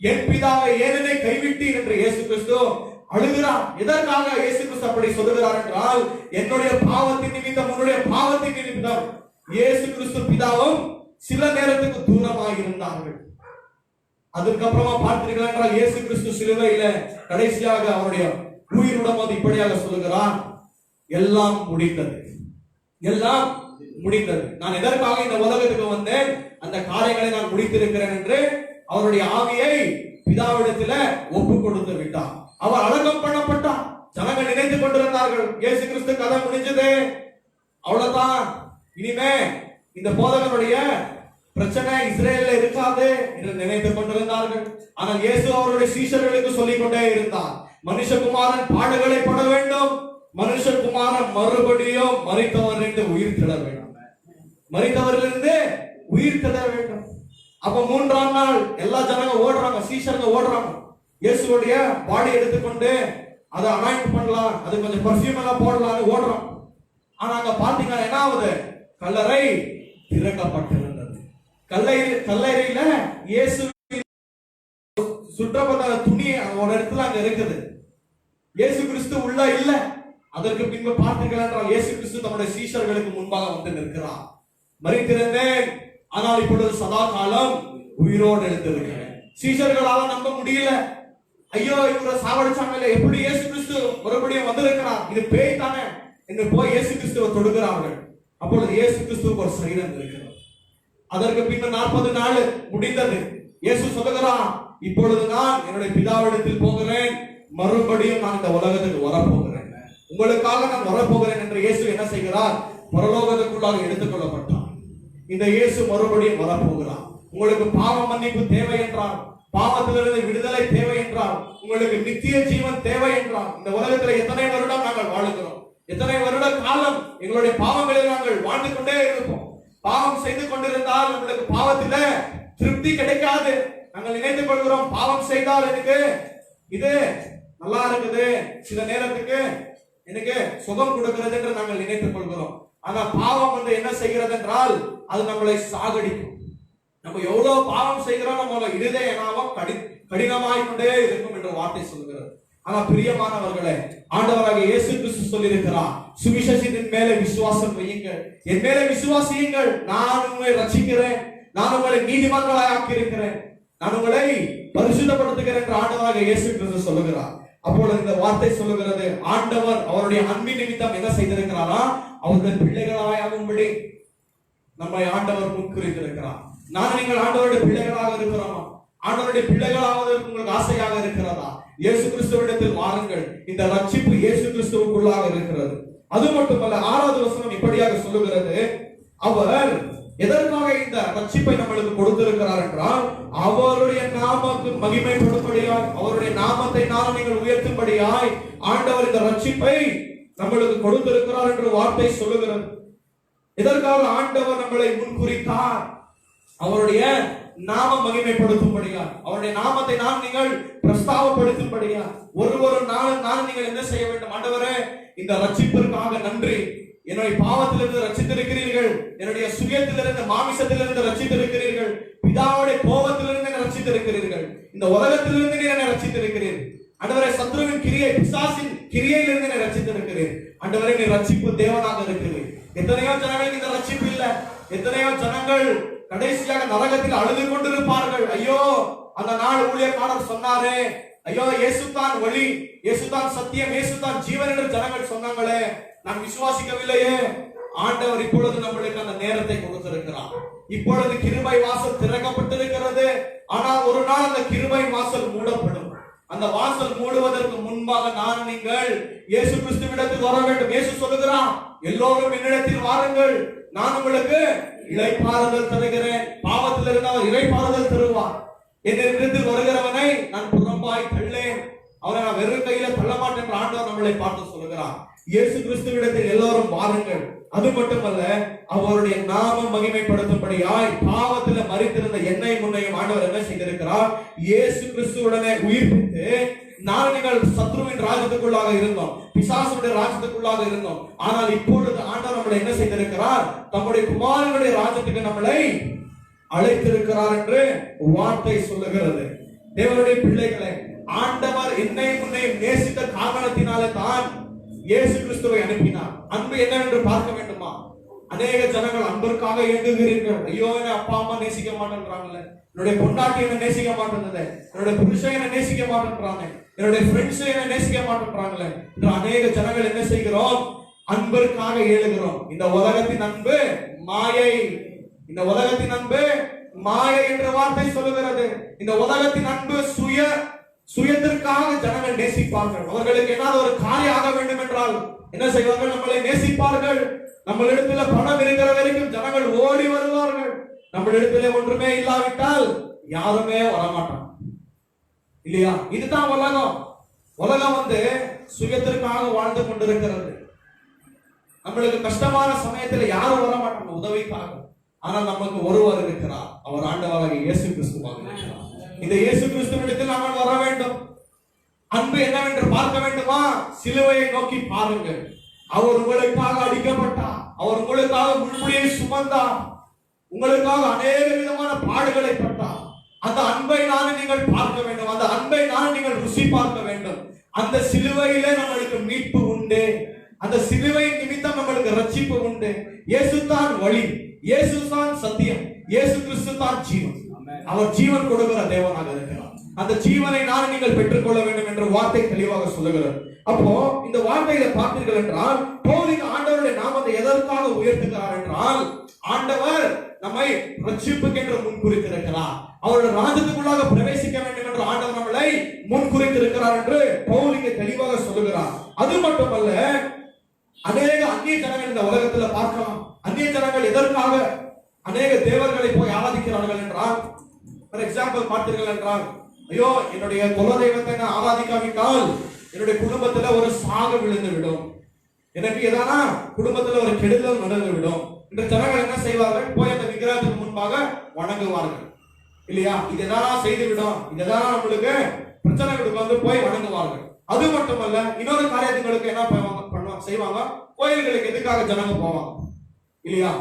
என் பிதாவை ஏனெனை கைவிட்டீர் என்று இயேசு கிறிஸ்து அழுகிறார். எதற்காக இயேசு கிறிஸ்து அப்படி சொல்லுகிறார் என்றால், என்னுடைய பாவத்தின் நிமித்தம், உன்னுடைய பாவத்தின் நிமித்தம் இயேசு கிறிஸ்து பிதாவும் சில நேரத்துக்கு தூரமாக இருந்தார்கள். அதுக்கப்புறமா பார்த்தீர்கள் என்றால் இயேசு கிறிஸ்து சிலுவையில கடைசியாக அவருடைய உயிருடன் வந்து இப்படியாக சொல்லுகிறார், எல்லாம் முடிந்தது, எல்லாம் முடிந்தது. நான் எதற்காக இந்த உலகத்துக்கு வந்தேன், அந்த காரியங்களை நான் முடித்திருக்கிறேன் என்று அவருடைய ஆவியை பிதாவிடத்துல ஒப்பு கொடுத்து விட்டார். அவர் அடக்கம் பண்ணப்பட்டார். ஜனங்கள் நினைத்துக் கொண்டிருந்தார்கள், இயேசு கிறிஸ்து கதை முடிஞ்சது, அவ்வளவுதான், இனிமே இந்த போதகனுடைய பிரச்சனை இஸ்ரேல்ல இருக்காது என்று நினைத்துக் கொண்டிருந்தார்கள். ஆனால் இயேசு அவருடைய சீஷர்களுக்கு சொல்லிக் கொண்டே இருந்தார், மனுஷகுமாரன் பாடுகளை பட வேண்டும், மனுஷகுமாரன் மறுபடியும் மரித்தவரிலிருந்து உயிர் திட வேண்டும், மரித்தவரிலிருந்து உயிர் திட வேண்டும். அப்ப 3ஆம் நாள் எல்லா ஜனங்க ஓடுறாங்க, சீஷர்கள் ஓடுறாங்க, இயேசுடைய பாடி எடுத்துக்கொண்டு அதை அனாயிண்ட் பண்ணலாம், அது கொஞ்சம் பர்ஃபியூம் எல்லாம் போடலாம் ஓடுறோம். ஆனா அங்க பாத்தீங்கன்னா என்ன ஆகுது? கல்லறை திறக்கப்பட்டிருந்தது. கல்லறையில இயேசு சுற்றப்பட்ட துணி ஒரு இடத்துல அங்க இருக்குது, இயேசு கிறிஸ்து உள்ள இல்ல. அதற்கு பின்பு பார்த்தீர்கள் என்றால் இயேசு கிறிஸ்து தம்முடைய சீஷர்களுக்கு முன்பாக வந்து நிற்கிறார், மரித்திருந்தேன் ஆனால் இப்பொழுது சதா காலம் உயிரோடு எழுந்திருக்கிறேன். சீஷர்களால நம்ப முடியல, ஐயோ இவரை சாவடிச்சாங்கல்ல, எப்படி இயேசு கிறிஸ்து மறுபடியும் வந்திருக்கிறார், இது பேய் தானே என்று போய் இயேசு கிறிஸ்துவை தொடுகிறார்கள். அப்பொழுது இயேசு கிறிஸ்துவுக்கு ஒரு சரீரம் இருக்கிறது. அதற்கு பின்னர் 40 நாள் முடிந்தது. இயேசு சொல்லுகிறார், இப்பொழுது நான் என்னுடைய பிதாவிடத்தில் போகிறேன், மறுபடியும் நான் இந்த உலகத்துக்கு வரப்போகிறேன், உங்களுக்காக நான் வரப்போகிறேன் என்று இயேசு என்ன செய்கிறார்? பரலோகத்துக்குள்ளாக எடுத்துக் கொள்ளப்பட்டார். இந்த இயேசு மறுபடியும் வரப்போகிறார். உங்களுக்கு பாவ மன்னிப்பு தேவை என்றால், பாவத்திலிருந்து விடுதலை தேவை என்றால், உங்களுக்கு நித்திய ஜீவன் தேவை என்றால், இந்த உலகத்தில் எத்தனை வருடம் நாங்கள் வாழுகிறோம், எத்தனை வருட காலம் எங்களுடைய பாவங்களில் நாங்கள் வாழ்ந்து கொண்டே இருப்போம். பாவம் செய்து கொண்டிருந்தால் உங்களுக்கு பாவத்தில திருப்தி கிடைக்காது. நாங்கள் நினைத்துக் கொள்கிறோம், பாவம் செய்தால் எனக்கு இது நல்லா இருக்குது, சில நேரத்துக்கு எனக்கு சுகம் கொடுக்கிறது என்று நாங்கள் நினைத்துக் கொள்கிறோம். ஆனா பாவம் வந்து என்ன செய்கிறது என்றால், அது நம்மளை சாகடிக்கும். நம்ம எவ்வளவு பாவம் செய்கிறோம், நம்மளோட இருதயம் கடினமாய் கொண்டே இருக்கும் என்று வார்த்தை சொல்கிறது. ஆனா பிரியமானவர்களே, ஆண்டவராக இயேசு கிறிஸ்து சொல்லியிருக்கிறார், சுவிசேஷத்தின் மேலே விசுவாசம் வையுங்கள், என் மேலே விசுவாசியுங்கள், நான் உங்களை ரட்சிக்கிறேன், நான் உங்களை நீதிமன்றங்களாய் ஆக்கி இருக்கிறேன், நான் உங்களை பரிசுத்தப்படுத்துகிறேன் என்று ஆண்டவராக இயேசு கிறிஸ்து சொல்லுகிறார். அப்பொழுது இந்த வார்த்தை சொல்லுகிறது, ஆண்டவர் அவருடைய அன்பின் நிமித்தம் என்ன செய்திருக்கிறாரா, அவருடைய பிள்ளைகளாகும்படி நம்மை ஆண்டவர் முன்குறித்திருக்கிறார். நான் நீங்கள் ஆண்டவருடைய பிள்ளைகளாக இருக்கிறோமா? ஆண்டவருடைய பிள்ளைகளாவதற்கு உங்களுக்கு ஆசையாக இருக்கிறதா? இயேசு கிறிஸ்துவிடத்தில் வாருங்கள். இந்த ரட்சிப்பு இயேசு கிறிஸ்துவுக்குள்ளாக இருக்கிறது. அது மட்டுமல்ல, 6வது வசனம் இப்படியாக சொல்லுகிறது, அவர் எதற்காக இந்த ரட்சிப்பை நம்மளுக்கு கொடுத்திருக்கிறார் என்றால், அவருடைய நாமத்துக்கு மகிமைப்படும்படியாய், அவருடைய நாமத்தை நாம் நீங்கள் உயர்த்தும்படியாய் ஆண்டவர் இந்த ரட்சிப்பை நம்மளுக்கு கொடுத்திருக்கிறார் என்று வார்த்தை சொல்லுகிறது. எதற்காக ஆண்டவர் நம்மளை முன்குறித்தார்? அவருடைய நாம மகிமைப்படுத்தும்படியா, அவருடைய நாமத்தை நாம் நீங்கள் பிரஸ்தாபப்படுத்தும்படியா. ஒரு நாளும் நீங்கள் என்ன செய்ய வேண்டும்? ஆண்டவரே, இந்த ரட்சிப்பிற்காக நன்றி. என்னுடைய பாவத்திலிருந்து ரட்சித்திருக்கிறீர்கள், என்னுடைய சுயத்திலிருந்து மாமிசத்திலிருந்து ரட்சித்திருக்கிறீர்கள், பிதாவுடைய கோபத்திலிருந்து என்னை ரட்சித்திருக்கிறீர்கள், இந்த உலகத்திலிருந்து நீ என்னை ரட்சித்திருக்கிறீர்கள். ஆண்டவரே, சத்ருவின் கிரியை, பிசாசின் கிரியையிலிருந்து என்னை ரட்சித்திருக்கிறேன். ஆண்டவரே, நீ ரட்சிப்பு தேவனாக இருக்கிறீர். எத்தனையோ ஜனங்களுக்கு இந்த ரட்சிப்பு இல்லை. எத்தனையோ ஜனங்கள் கடைசியாக நரகத்தில் அழுது கொண்டிருப்பார்கள். ஐயோ, அந்த நாள் ஊழியக்காரர் சொன்னாரே, ஐயோ இயேசுதான் வழி, இயேசுதான் சத்தியம், இயேசுதான் ஜீவன் என்று ஜனங்கள் சொன்னாங்களே, நான் விசுவாசிக்கவில்லையே. ஆண்டவர் இப்பொழுது நம்மளுக்கு அந்த நேரத்தை கொடுத்திருக்கிறார். இப்பொழுது கிருபை வாசல் திறக்கப்பட்டிருக்கிறது. ஆனால் ஒரு நாள் அந்த கிருபை வாசல் மூடப்படும். அந்த வாசல் மூடுவதற்கு முன்பாக நான் நீங்கள் இயேசு கிறிஸ்துவிடத்தில் வர வேண்டும். இயேசு சொல்லுகிறார், எல்லோரும் என்னிடத்தில் வாருங்கள், நான் உங்களுக்கு இளைப்பாறுதல் தருகிறேன். பாவத்தில் இருந்தால் இளைப்பாறுதல் தருவார். என்னிடத்தில் வருகிறவனை நான் புறம்பாய் தள்ளேன், அவரை நான் வெறும் கையில தள்ள மாட்டேன் என்று ஆண்டவர் நம்மளை பார்த்து சொல்லுகிறார். இயேசு கிறிஸ்துவிடத்தில் எல்லோரும் வாருங்கள். அது மட்டுமல்ல, அவருடைய நாமம் மகிமைப்படுத்தும்படியாய் பாவத்தில் மரித்திருந்த என்னை முன்னையும் ஆண்டவர் என்ன செய்திருக்கிறார்? இயேசு கிறிஸ்துவுடனே உயிர்ப்பித்து, நான் நீங்கள் சத்ருவின் ராஜ்யத்துக்குள்ளாக இருந்தோம், பிசாசுடைய ராஜ்யத்துக்குள்ளாக இருந்தோம். ஆனால் இப்பொழுது ஆண்டவர் நம்மளை என்ன செய்திருக்கிறார்? தம்முடைய குமாரனுடைய ராஜ்யத்துக்கு நம்மளை அழைத்திருக்கிறார் என்று வார்த்தை சொல்லுகிறது. தேவனுடைய பிள்ளைகளை, ஆண்டவர் என்னை முன்னே நேசித்த காரணத்தினாலே தான் இயேசு கிறிஸ்துவை அனுப்பினார். அன்பு என்னவென்று பார்க்க வேண்டுமா? அநேக ஜனங்கள் அன்பிற்காக இயங்குகிறீர்கள். ஐயோ, என்ன அப்பா அம்மா நேசிக்க மாட்டேன்றாங்களே, என்னுடைய பொண்டாட்டி என்ன நேசிக்க மாட்டேங்குது, என்னுடைய புருஷன் என்ன நேசிக்க மாட்டேன்றாங்க, என்னுடைய ஃப்ரெண்ட்ஸ் என்ன நேசிக்க மாட்டேன்றாங்களே என்று அநேக ஜனங்கள் என்ன செய்கிறோம்? அன்பிற்காக ஏழுகிறோம். இந்த உலகத்தின் அன்பு மாயை, இந்த உலகத்தின் அன்பு மாயை என்ற வார்த்தை சொல்லுகிறது. இந்த உலகத்தின் அன்பு சுயத்திற்காக ஜனங்கள் நேசிப்பார்கள். அவர்களுக்கு ஏதாவது ஒரு காரியம் ஆக வேண்டும் என்றால் என்ன செய்வார்கள்? நம்மளை நேசிப்பார்கள். நம்மளிடத்துல பணம் இருக்கிற வரைக்கும் ஜனங்கள் ஓடி வருவார்கள். நம்மளிடத்துல ஒன்றுமே இல்லாவிட்டால் யாருமே வரமாட்டாங்க, இல்லையா? இதுதான் உலகம். உலகம் சுயத்திற்காக வாழ்ந்து கொண்டிருக்கிறது. நம்மளுக்கு கஷ்டமான சமயத்துல யாரும் வரமாட்டாங்க உதவிக்காக. ஆனால் நமக்கு ஒருவர் இருக்கிறார், அவர் ஆண்டவராகிய இயேசு கிறிஸ்துவாக இருக்கிறார். இந்த இயேசு கிறிஸ்துவிடத்தில் நாங்கள் வர வேண்டும். அன்பு என்னவென்று பார்க்க வேண்டுமா? சிலுவையை நோக்கி பாருங்கள். அவர் உங்களுக்காக அடிக்கப்பட்டார், அவர் உங்களுக்காக முள்முடியை சுமந்தார், உங்களுக்காக அநேக விதமான பாடுகளை பட்டார். அந்த அன்பை நான் நீங்கள் பார்க்க வேண்டும், அந்த அன்பை நான் நீங்கள் ருசி பார்க்க வேண்டும். அந்த சிலுவையிலே நம்மளுக்கு மீட்பு உண்டு, அந்த சிலுவையின் நிமித்தம் நம்மளுக்கு ரட்சிப்பு உண்டு. இயேசு தான் வழி, இயேசு தான் சத்தியம், இயேசு கிறிஸ்து தான் ஜீவன். அவர் ஜீவன் கொடுக்கிற தேவனாக இருக்கிறார். அந்த ஜீவனை நான் நீங்கள் பெற்றுக்கொள்ள வேண்டும் என்ற வார்த்தை தெளிவாக சொல்லுகிறது. அப்போ இந்த வார்த்தையில பார்த்தீர்கள் என்றால், பவுல் ஆண்டவருடைய நாமத்தை எதற்காக உயர்த்துகிறார் என்றால், ஆண்டவர் நம்மை ரட்சிப்புக்கு என்று முன்குறித்திருக்கிறார். அவருடைய ராஜ்யத்துக்குள்ளாக பிரவேசிக்க வேண்டும் என்று ஆண்டவர் நம்மளை முன்குறித்திருக்கிறார் என்று பவுல் இங்கே தெளிவாக சொல்லுகிறார். அது மட்டுமல்ல, அநேக அந்நிய ஜனங்கள் இந்த உலகத்துல பார்க்கலாம். அந்நிய ஜனங்கள் எதற்காக அநேக தேவர்களை போய் ஆராதிக்கிறார்கள் என்றால், ஃபார் எக்ஸாம்பிள் பார்த்தீர்கள் என்றால், ஐயோ என்னுடைய குலதெய்வத்தை நான் ஆராதிக்காவிட்டால் என்னுடைய குடும்பத்துல ஒரு சாக விழுந்து விடும், எனக்கு எதானா குடும்பத்துல ஒரு கெடுதல் நடந்து விடும் இந்த ஜனங்கள் என்ன செய்வார்கள்? போய் அந்த விக்கிரகத்துக்கு முன்பாக வணங்குவார்கள், இல்லையா? இது எதானா செய்து விடும், இது எதானா நம்மளுக்கு பிரச்சனைகளுக்கு போய் வணங்குவார்கள். அது மட்டுமல்ல, இன்னொரு காரியங்களுக்கு என்ன பண்ணுவாங்க செய்வாங்க? கோயில்களுக்கு எதுக்காக ஜனங்க போவாங்க, இல்லையா?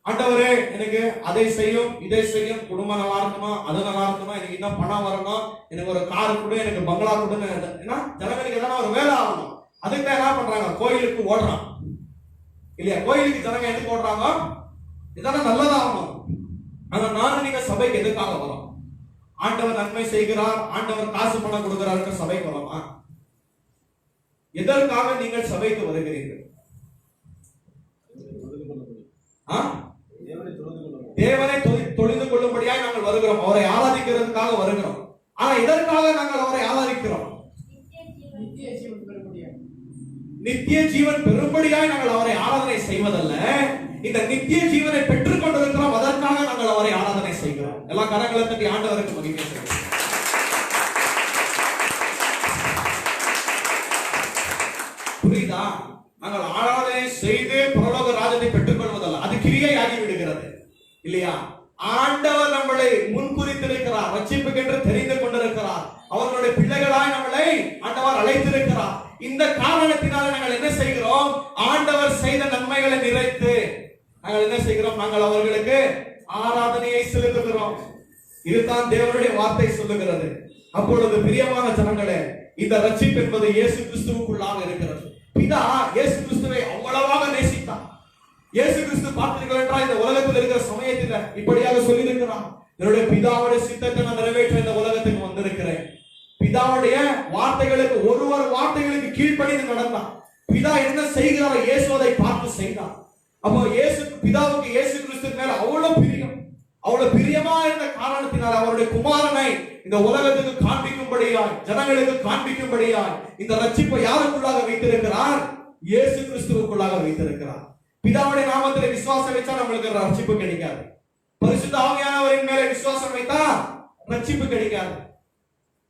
ஆண்டவரே எனக்கு அதை செய்யும் இதை செய்யும், குடும்பம் நல்லா இருக்கணும், அது நல்லா இருக்கணும், எனக்கு இன்னும் பணம் வரணும், எனக்கு ஒரு கார் கூட, எனக்கு பங்களா கூட, ஏன்னா ஜனங்களுக்கு எதனா ஒரு வேலை ஆகணும். அதுக்கு தான் என்ன பண்றாங்க? கோயிலுக்கு ஓடுறான், இல்லையா? கோயிலுக்கு ஜனங்க எதுக்கு ஓடுறாங்க? இதெல்லாம் நல்லதாகணும். ஆனா நானும் நீங்க சபைக்கு எதுக்காக வரோம்? ஆண்டவர் நன்மை செய்கிறார், ஆண்டவர் காசு பணம் கொடுக்கிறாரு சபைக்கு வரோமா? எதற்காக நீங்கள் சபைக்கு வருகிறீர்கள்? தேவனை தொழுது கொள்ளும்படியாய் நாங்கள் வருகிறோம். அவரை ஆராதிக்கிறதுக்காக வருகிறோம். ஆனா எதற்காக நாங்கள் அவரை ஆராதிக்கிறோம்? நித்திய ஜீவன் பெறும்படியாய் நாங்கள் அவரை ஆராதனை செய்வதல்ல, இந்த நித்திய ஜீவனை பெற்றுக் கொண்டிருக்கிறோம், அதற்காக நாங்கள் அவரை ஆராதனை செய்கிறோம். எல்லா கரங்களை தட்டி ஆண்டவருக்கு மகிமை செய்கிறோம். புரியுதா? நாங்கள் ஆராதனை செய்து பரலோக ராஜ்யத்தை பெற்றுக் கொள்வதல்ல, அது கிரியை ஆகி விடுகிறது இல்லையா? ஆண்டவர் நம்மளை முன்குறித்திருக்கிறார், ரட்சிப்புக்கென்று தெரிந்து கொண்டிருக்கிறார், அவர்களுடைய பிள்ளைகளாய் நம்மளை ஆண்டவர் அழைத்திருக்கிறார். இந்த காரணத்தினால நாங்கள் என்ன செய்கிறோம்? ஆண்டவர் செய்த நன்மைகளை நிறைத்து நாங்கள் என்ன செய்கிறோம்? நாங்கள் அவர்களுக்கு ஆராதனையை செலுத்துகிறோம். இதுதான் தேவனுடைய வார்த்தை சொல்லுகிறது. அப்பொழுது பிரியமான ஜனங்களே, இந்த ரட்சிப்பு என்பது இயேசு கிறிஸ்துவுக்குள்ளாக இருக்கிறது. பிதா இயேசு கிறிஸ்துவை அவ்வளவாக நேசித்தார். இயேசு கிறிஸ்து பார்த்தீர்கள் என்றால் இந்த உலகத்தில் இருக்கிற சமயத்தில் இப்படியாக சொல்லியிருக்கிறார், என்னுடைய பிதாவுடைய சித்தத்தை நான் நிறைவேற்ற இந்த உலகத்துக்கு வந்திருக்கிறேன். பிதாவுடைய வார்த்தைகளுக்கு ஒரு வார்த்தைகளுக்கு கீழ்ப்படிந்து நடந்தார். பிதா என்ன செய்கிறாரோ இயேசு அதை பார்த்து செய்தார். அப்போ பிதாவுக்கு இயேசு கிறிஸ்து மேல அவ்வளவு பிரியமா இருந்த காரணத்தினால் அவருடைய குமாரனை இந்த உலகத்துக்கு காண்பிக்கும்படியாய், ஜனங்களுக்கு காண்பிக்கும்படியாய் இந்த ரட்சிப்பை யாருக்குள்ளாக வைத்திருக்கிறார்? இயேசு கிறிஸ்துவுக்குள்ளாக வைத்திருக்கிறார். பிதாவுடைய நாமத்தில் விசுவாசம் வைச்சா நம்மளுக்கு ரட்சிப்பு கிடைக்காது. பரிசுத்த ஆவியானவரின் மேல விசுவாசம் வைத்தா ரட்சிப்பு கிடைக்காது.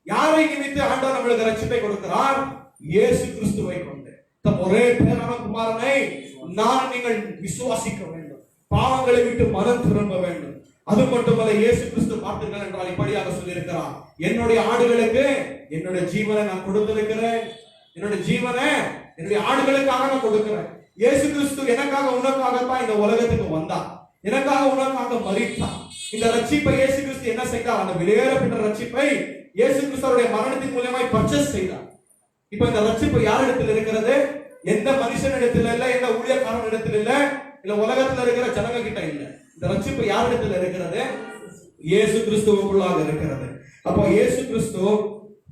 யாரை நிமித்து ஆண்டவர் நம்மளுக்கு ரட்சிப்பை கொடுக்கிறார்? இயேசு கிறிஸ்துவை கொண்டு. தம் ஒரே பேரான குமாரனை நான் நீங்கள் விசுவாசிக்க வேண்டும், பாவங்களை விட்டு மனம் திரும்ப வேண்டும். அது மட்டுமல்ல, இயேசு கிறிஸ்து பார்த்தீர்கள் என்றால் இப்படியாக சொல்லியிருக்கிறார், என்னுடைய ஆடுகளுக்கு என்னுடைய ஜீவனை நான் கொடுத்திருக்கிறேன், என்னுடைய ஜீவனை என்னுடைய ஆடுகளுக்காக நான் கொடுக்கிறேன். இயேசு கிறிஸ்து எனக்காக உனக்காகத்தான் இந்த உலகத்துக்கு வந்தார், எனக்காக உனக்காக மரித்தார். இந்த ரட்சிப்பை இயேசு கிறிஸ்து என்ன செய்தார்? அந்த வெளியேறப்பட்ட ரட்சிப்பை இயேசு கிறிஸ்துவுடைய மரணத்தின் மூலமாய் பர்ச்சேஸ் செய்தார். இப்ப இந்த ரட்சிப்பு யாரிடத்தில் இருக்கிறது? எந்த மனுஷனிடத்தில் இல்ல, எந்த ஊழியக்காரன் இடத்தில் இல்ல, இல்ல உலகத்தில் இருக்கிற ஜனங்க கிட்ட இல்ல. இந்த ரட்சிப்பு யாரிடத்தில் இருக்கிறது? இயேசு கிறிஸ்துவுக்குள்ளாக இருக்கிறது. அப்போ இயேசு கிறிஸ்து,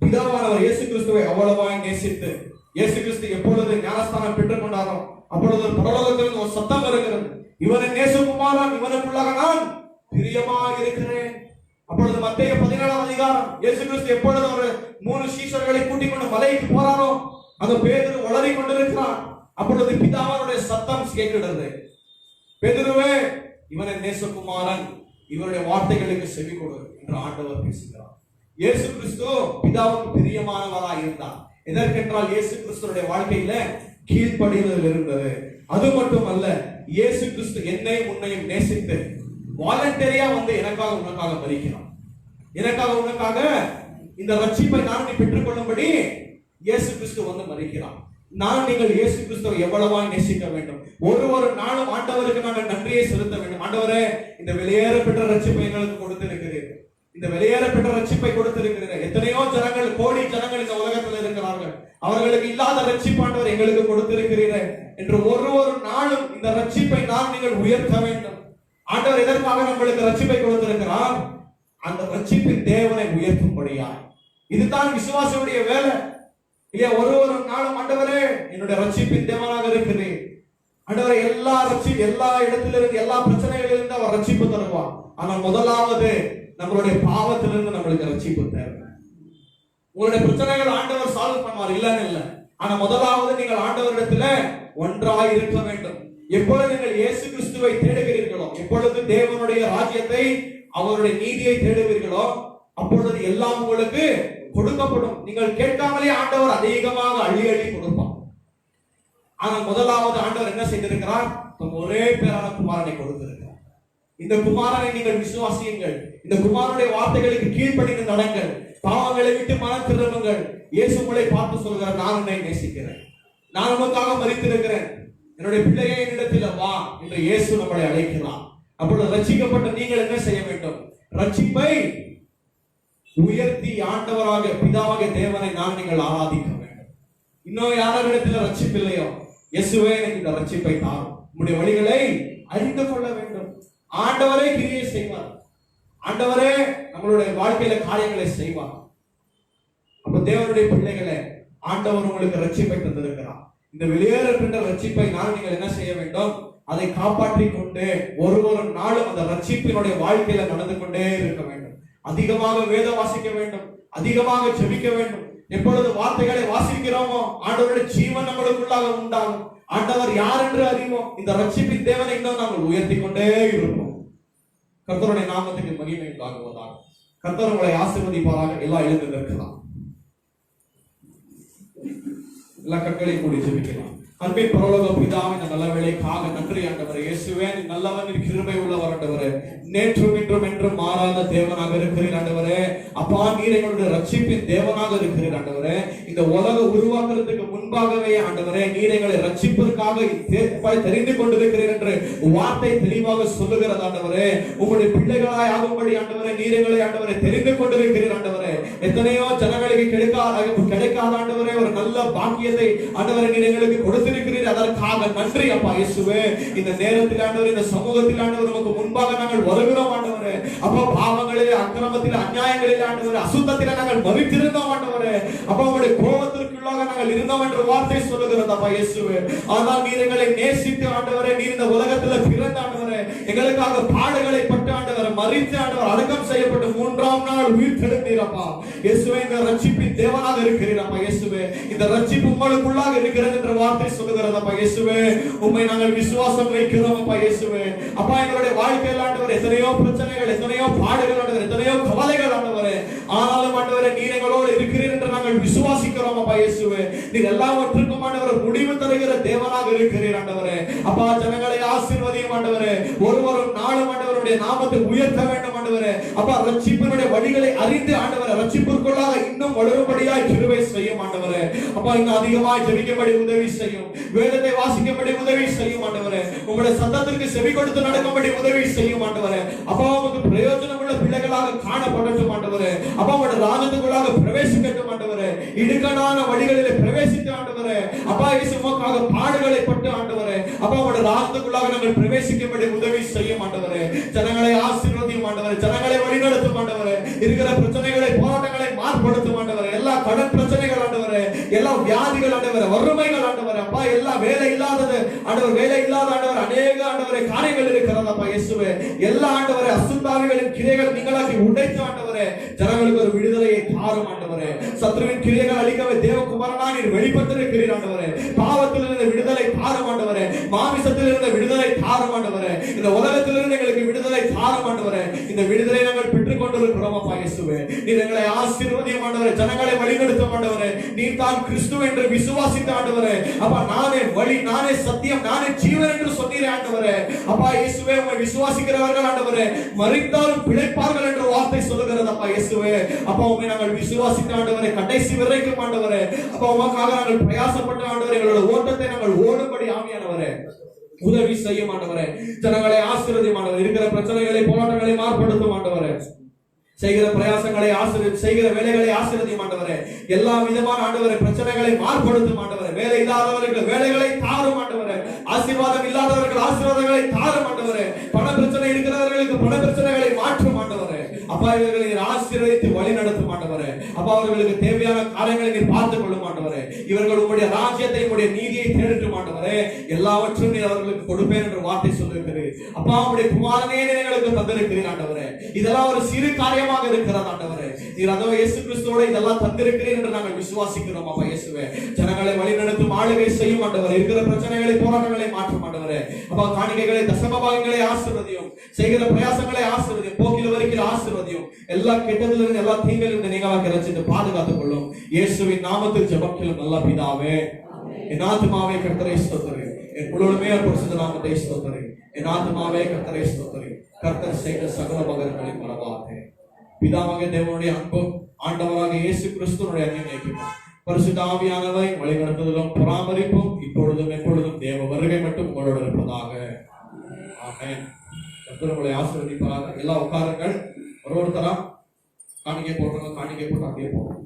பிதாவானவர் இயேசு கிறிஸ்துவை அவ்வளவாய் நேசித்து, இயேசு கிறிஸ்து எப்பொழுது ஞானஸ்தானம் பெற்றுக் கொண்டாரோ அப்பொழுது பரலோகத்திலிருந்து ஒரு சத்தம் வருகிறது, இவனை நேசகுமாரன், இவனுக்குள்ளாக நான் பிரியமாக இருக்கிறேன். அப்பொழுது மத்தேயு 17ஆம் அதிகாரம், இயேசு கிறிஸ்து எப்பொழுது ஒரு 3 சீஷர்களை கூட்டிக் கொண்டு மலைக்கு போறாரோ அங்க பேதுரு உளறி கொண்டிருக்கிறான். அப்பொழுது பிதாவுடைய சத்தம் கேட்கிறது, பேதுருவே, இவனை நேசகுமாரன், இவருடைய வார்த்தைகளுக்கு செவி கொடு என்று ஆண்டவர் பேசுகிறார். இயேசு கிறிஸ்து பிதாவுக்கு பிரியமானவராய் இருந்தார். எதற்கென்றால் இயேசு கிறிஸ்துடைய வாழ்க்கையில கீழ்ப்படிதல் இருந்தது. அது மட்டுமல்ல, இயேசு கிறிஸ்து என்னையும் உன்னையும் நேசித்து வாலண்டரியா வந்து எனக்காக உனக்காக மரிக்கிறான். எனக்காக உனக்காக இந்த ரட்சிப்பை நான் பெற்றுக் கொள்ளும்படி இயேசு கிறிஸ்து வந்து மரிக்கிறான். நீங்கள் இயேசு கிறிஸ்துவை எவ்வளவாய் நேசிக்க வேண்டும். ஒரு நாளும் ஆண்டவருக்கு நாங்கள் நன்றியை செலுத்த வேண்டும். ஆண்டவரே, இந்த வெளியேறப்பட்ட ரட்சிப்பை எங்களுக்கு கொடுத்திருக்கிறீர்கள், இந்த வெளியேறப்பட்ட ரட்சிப்பை கொடுத்திருக்கிறீர்கள். எத்தனையோ ஜனங்கள், கோடி ஜனங்கள் இந்த உலகத்தில் இருக்கிறார்கள், அவர்களுக்கு இல்லாத ரட்சிப்பு ஆண்டவர் எங்களுக்கு கொடுத்திருக்கிறீர்கள் என்று ஒரு நாளும் இந்த ரட்சிப்பை நீங்கள் உயர்த்த வேண்டும். ஆண்டவர் எதற்காக நம்மளுக்கு ரட்சிப்பை கொடுத்திருக்கிறார்? அந்த ரட்சிப்பின் தேவனை உயர்த்தும்படியாய். இதுதான் விசுவாசியுடைய வேலை இல்லையா? ஒரு நாளும் ஆண்டவரே, என்னுடைய ரட்சிப்பின் தேவனாக இருக்கிறேன், ஆண்டவரை எல்லா இடத்திலிருந்து, எல்லா பிரச்சனைகளிலிருந்து அவர் ரட்சிப்பு தருவார். ஆனால் முதலாவது நம்மளுடைய பாவத்திலிருந்து நம்மளுக்கு ரட்சிப்பு தேவை. உங்களுடைய பிரச்சனைகள் ஆண்டவர் சால்வ் பண்ணுவார், இல்லன்னு இல்லை. ஆனா முதலாவது நீங்கள் ஆண்டவரிடத்துல ஒன்றாய் இருக்க வேண்டும். எப்பொழுது நீங்கள் இயேசு கிறிஸ்துவை தேடுகிறீர்களோ, எப்பொழுது தேவனுடைய ராஜ்யத்தை, அவருடைய நீதியை தேடுவீர்களோ, அப்பொழுது எல்லாம் உங்களுக்கு கொடுக்கப்படும். நீங்கள் கேட்காமலே ஆண்டவர் அதிகமாக அள்ளி கொடுப்பார். ஆனால் முதலாவது ஆண்டவர் என்ன செய்திருக்கிறார்? ஒரே பேரான குமாரனை கொடுத்திருக்கிறார். இந்த குமாரனை நீங்கள் விசுவாசியுங்கள், இந்த குமாரனுடைய வார்த்தைகளுக்கு கீழ்ப்படிந்து நடங்கள், பாவங்களை விட்டு மனம் திரும்புங்கள். இயேசு உங்களை பார்த்து சொல்கிறார், நான் உன்னை நேசிக்கிறேன், நான் உனக்காக மரித்திருக்கிறேன், என்னுடைய பிள்ளையை என்னிடத்தில் வா என்று இயேசு நம்மளை அழைக்கிறார். அப்பொழுது ரட்சிக்கப்பட்ட நீங்கள் என்ன செய்ய வேண்டும்? ரட்சிப்பை உயர்த்தி ஆண்டவராக பிதாவாக தேவனை நீங்கள் ஆராதிக்க வேண்டும். இன்னும் யாரிடத்தில் ரட்சிப்பு இல்லையோ, இயேசுவே எனக்கு இந்த ரட்சிப்பை தாரும், உங்களுடைய வழிகளை அறிந்து கொள்ள வேண்டும். ஆண்டவரே கிரியை செய்வார், ஆண்டவரே நம்மளுடைய வாழ்க்கையில காரியங்களை செய்வார். அப்ப தேவனுடைய பிள்ளைகளை ஆண்டவர் உங்களுக்கு ரட்சிப்பை தந்திருக்கிறார். இந்த வெளியேறுகின்ற ரட்சிப்பை நான் நீங்கள் என்ன செய்ய வேண்டும்? அதை காப்பாற்றிக் கொண்டு ஒரு நாளும் அந்த ரட்சிப்பினுடைய வாழ்க்கையில நடந்து கொண்டே இருக்க வேண்டும். அதிகமாக வேதம் வாசிக்க வேண்டும், அதிகமாக ஜெபிக்க வேண்டும். எப்பொழுது வார்த்தைகளை வாசிக்கிறோமோ ஆண்டவருடைய ஜீவன் நம்மளுக்குள்ளாக உண்டாகும். ஆண்டவர் யார் என்று அறிவோம். இந்த ரட்சிப்பின் தேவனை இன்னும் நாங்கள் உயர்த்தி கொண்டே இருப்போம். கர்த்தருடைய நாமத்துக்கு மகிமை உண்டாகுவதாக. கர்த்தர் உங்களை ஆசீர்வதிப்பாராக. எல்லாம் எழுந்து நிற்கலாம். எல்லா கண்களையும் கூடி ஜெபிக்கலாம். அன்பின் பரலோக பிதாவே, இந்த நல்ல வேளைக்காக நன்றி ஆண்டவரே. இயேசுவே, நீ நல்லவன், கிருபை உள்ளவர் ஆண்டவரே. நேற்றும் இன்றும் என்றும் மாறாத தேவனாக இருக்கிறீர் ஆண்டவரே. அப்பா, நீர் எங்களுடைய ரட்சிப்பின் தேவனாக இருக்கிறீர் ஆண்டவரே. இந்த உலக உருவாக்குறதுக்கு முன்பாகவே ஆண்டவரே, நீர் எங்களை ரட்சிப்பதற்காக தெரிந்து கொண்டிருக்கிறீர் என்று வார்த்தை தெளிவாக சொல்லுகிறது ஆண்டவரே. உங்களுடைய பிள்ளைகளாய் ஆகும்படி ஆண்டவரே, நீர் எங்களை ஆண்டவரை தெரிந்து கொண்டிருக்கிறீர் ஆண்டவரே. எத்தனையோ ஜனங்களுக்கு கிடைக்காத ஆண்டவரே ஒரு நல்ல பாக்கியத்தை ஆண்டவரை நீர் எங்களுக்கு கொடுத்திருக்கிறீர். அதற்காக நன்றி அப்பா இயேசுவே. இந்த நேரத்தில் ஆண்டவரே, இந்த சமூகத்தில் ஆண்டவர் உமக்கு முன்பாக நாங்கள் வருகிறோம் ஆண்டவரே. அப்பா, பாவங்களிலே, அக்கிரமத்திலே, அநியாயங்களிலே ஆண்டவரே, அசுத்தத்திலே நாங்கள் மறித்திருந்தோம் ஆண்டவரே. அப்பா, உங்களுடைய கோபத்திற்குள்ளாக நாங்கள் இருந்தோம் என்ற வார்த்தை சொல்லுகிறது அப்பா இயேசுவே. ஆனால் நீர் எங்களை நேசித்து ஆண்டவரே, நீர் இந்த உலகத்தில் பிறந்த ஆண்டவரே, எங்களுக்காக பாடுகளை பட்டு ஆண்டவரை மறித்து ஆண்டவர் அடக்கம் செய்யப்பட்டு 3ஆம் நாள் உயிர் தெழுந்தீர் அப்பா இயேசுவே. இந்த ரட்சிப்பின் தேவனாக இருக்கிறீர் அப்பா இயேசுவே. இந்த ரட்சிப்பு உங்களுக்குள்ளாக இருக்கிறது என்ற வார்த்தை சொல்லுகிறது அப்பா இயேசுவே. உம்மை நாங்கள் விசுவாசம் வைக்கிறோம் அப்பா இயேசுவே. அப்பா, எங்களுடைய வாழ்க்கையில் ஆண்டவர் எத்தனையோ பிரச்சனைகள், எத்தனையோ பாடுகள் ஆண்டவர், எத்தனையோ கவலைகள் ஆண்டவரே. ஆனாலும் ஆண்டவரே, நீர் எங்களோடு இருக்கிறீர் என்று நாங்கள் விசுவாசிக்கிறோம் அப்பா இயேசுவே. நீர் எல்லாவற்றுக்கும் ஆண்டவர் முடிவு தருகிற தேவனாக இருக்கிறீர் ஆண்டவரே. அப்பா, ஜனங்களை ஆசீர்வதியும் ஆண்டவரே. ஒருவரும் நாளும் ஆண்டவருடைய நாமத்தை உயர்த்த வேண்டும் ஆண்டவரே. அப்பா, ரட்சிப்பினுடைய வழிகளை அறிந்து ஆண்டவரே, ரட்சிப்பிற்குள்ளாக இன்னும் வளரும்படியாய் கிருபை செய்யும் ஆண்டவரே. அப்பா, இன்னும் அதிகமாய் ஜெபிக்கும்படி உதவி செய்யும். வேதத்தை வாசிக்கும்படி உதவி செய்யும் ஆண்டவரே. உங்களுடைய சத்தத்திற்கு செவி கொடுத்து நடக்கும்படி உதவி செய்யும் ஆண்டவரே. அப்பா, உங்களுக்கு பிரயோஜனம் உள்ள பிள்ளைகளாக காணப்படட்டும் ஆண்டவரே. அப்பா, உங்களுடைய ராஜ்யத்துக்குள்ளாக பிரவேசிக்கட்டும் ஆண்டவரே. இடுக்கணான வழிகளிலே பிரவேசித்து ஆண்டவரே, அப்பா இயேசுவுக்காக பாடுகளை பட்டு ஆண்டவரே, அப்பா உங்களுடைய ராஜ்யத்துக்குள்ளாக நாங்கள் பிரவேசிக்கும்படி உதவி செய்யும் ஆண்டவரே. ஜனங்களை ஆசீர்வதியும் ஆண்டவரே. ஜனங்களை வழிநடத்தும் ஆண்டவரே. இருக்கிற பிரச்சனைகளை, போராட்டங்களை மாறுபடுத்தும் ஆண்டவரே. எல்லா கடன் பிரச்சனைகள் ஆண்டவரே, எல்லா வியாதிகள் ஆண்டவரே, வறுமைகள் ஆண்டவரே, அப்பா எல்லா வேலை இல்லாதது ஆண்டவர், வேலை இல்லாத ஆண்டவர், அநேக ஆண்டவரே காரியங்கள் இருக்கிறது அப்பா இயேசுவே. எல்லா ஆண்டவரே அசுத்தாவிகளின் கிரைகள் நீங்களாக்கி உடைத்து ஆண்டவரே, ஜனங்களுக்கு ஒரு விடுதலையை தாரும் ஆண்டவரே. சத்ருவின் கிரைகள் அழிக்கவே தேவகுமாரனா நீர் வெளிப்பட்டிருக்கிறீர் ஆண்டவரே. பாவத்திலிருந்து விடுதலை தாரும் ஆண்டவரே. மாமிசத்திலிருந்து விடுதலை தாரும் ஆண்டவரே. இந்த உலகத்திலிருந்து எங்களுக்கு விடுதலை தாரும் ஆண்டவரே. இந்த விடுதலை நாங்கள் பெற்றுக் கொண்டிருக்கிறோம் அப்பா இயேசுவே. நீர் எங்களை ஆசீர்வதியும் ஆண்டவரே. ஜனங்களை வழிநடத்தும் ஆண்டவரே. நீர் தான் கிறிஸ்து என்று விசுவாசித்த ஆண்டவரே. அப்பா, நானே வழி, நானே சத்தியம், நானே ஜீவன் என்று சொன்னீரே ஆண்டவரே. அப்பா இயேசுவே, உம்மை விசுவாசிக்கிறவர்கள் ஆண்டவரே மரித்தாலும் பிழைப்பார்கள் என்று வார்த்தை சொல்லுகிறது அப்பா இயேசுவே. அப்பா, உம்மை நாங்கள் விசுவாசித்த ஆண்டவரே, கடைசி வரைக்கும் ஆண்டவரே, அப்பா உமக்காக நாங்கள் பிரயாசப்பட்ட ஆண்டவரே, எங்களோட ஓட்டத்தை நாங்கள் ஓடும்படி ஆவியானவரே உதவி செய்யும் ஆண்டவரே. ஜனங்களை ஆசீர்வதியும் ஆண்டவரே. இருக்கிற பிரச்சனைகளை, போராட்டங்களை மாறுபடுத்தும் ஆண்டவரே. செய்கிற பிரயாசங்களை செய்கிற வேலைகளை ஆசீர்வதியும் ஆண்டவரே. எல்லா விதமான ஆண்டவரே பிரச்சனைகளை மாறுபடுத்தும் ஆண்டவரே. வேலை இல்லாதவர்கள் வேலைகளை தாரும் ஆண்டவரே. ஆசீர்வாதம் இல்லாதவர்கள் ஆசீர்வாதங்களை தாரும் ஆண்டவரே. பண பிரச்சனை இருக்கிறவர்களுக்கு பண பிரச்சனைகளை மாற்றும் ஆண்டவரே. அப்பா, இவர்களை ஆசீர்வதித்து வழி நடத்தும் ஆண்டவரே. அப்பா, அவர்களுக்கு தேவையான காரியங்களை நீர் பார்த்துக் கொள்ளும் ஆண்டவரே. இவர்கள் உங்களுடைய ராஜ்யத்தை, உங்களுடைய நீதியை தேடட்டும் ஆண்டவரே. எல்லாவற்றும் நீர் அவர்களுக்கு கொடுப்பேன் என்று வார்த்தை சொல்லிருக்கிறீர். அப்பா, உங்களுடைய குமாரனே எங்களுக்கு தந்திருக்கிறீர் ஆண்டவரே. இதெல்லாம் ஒரு சிறு காரியமாக இருக்கிறது ஆண்டவரே. நீர் அதோ இயேசு கிறிஸ்துவோட இதெல்லாம் தந்திருக்கிறீர் என்று நாங்கள் விசுவாசிக்கிறோம் அப்பா இயேசுவே. ஜனங்களை வழிநடத்தும், ஆளுகை செய்யும் ஆண்டவரே. இருக்கிற பிரச்சனைகளை, போராட்டங்களை மாற்றும் ஆண்டவரே. அப்பா, காணிக்கைகளை, தசம பாகங்களை ஆசீர்வதியும். செய்கிற பிரயாசங்களை ஆசீர்வதியும். போக்கில் வருகிற ஆசீர்வதியும். எல்லா கெட்டதிலிருந்து, எல்லா தீங்கிலிருந்து நீங்களாக ரட்சித்து பாதுகாத்துக் கொள்ளும். இயேசுவின் நாமத்தில் ஜெபக்கிலும் நல்ல பிதாவே. என் ஆத்துமாவே கர்த்தரை ஸ்தோத்திரி. என் முழுமே பரிசுத்த நாமத்தை ஸ்தோத்திரி. என் ஆத்துமாவே கர்த்தரை ஸ்தோத்திரி. கர்த்தர் செய்த சகல மகன்களை மறவாதே. பிதாவாகிய தேவனுடைய அன்பும் ஆண்டவராக இயேசு கிறிஸ்துவினுடைய அன்பியும் பரிசுத்த ஆவியானவரை வழிநடத்துதலும் பராமரிப்பும் இப்பொழுதும் எப்பொழுதும் தேவ வருகை மட்டும் உங்களோடு இருப்பதாக. ஆமென். கர்த்தர் உங்களை ஆசீர்வதிப்பாராக. எல்லா உட்காருங்கள். ஒருத்தரா காணிக்கை போடுறவங்க காணிக்கை போட்டு அப்படியே போடுறோம்.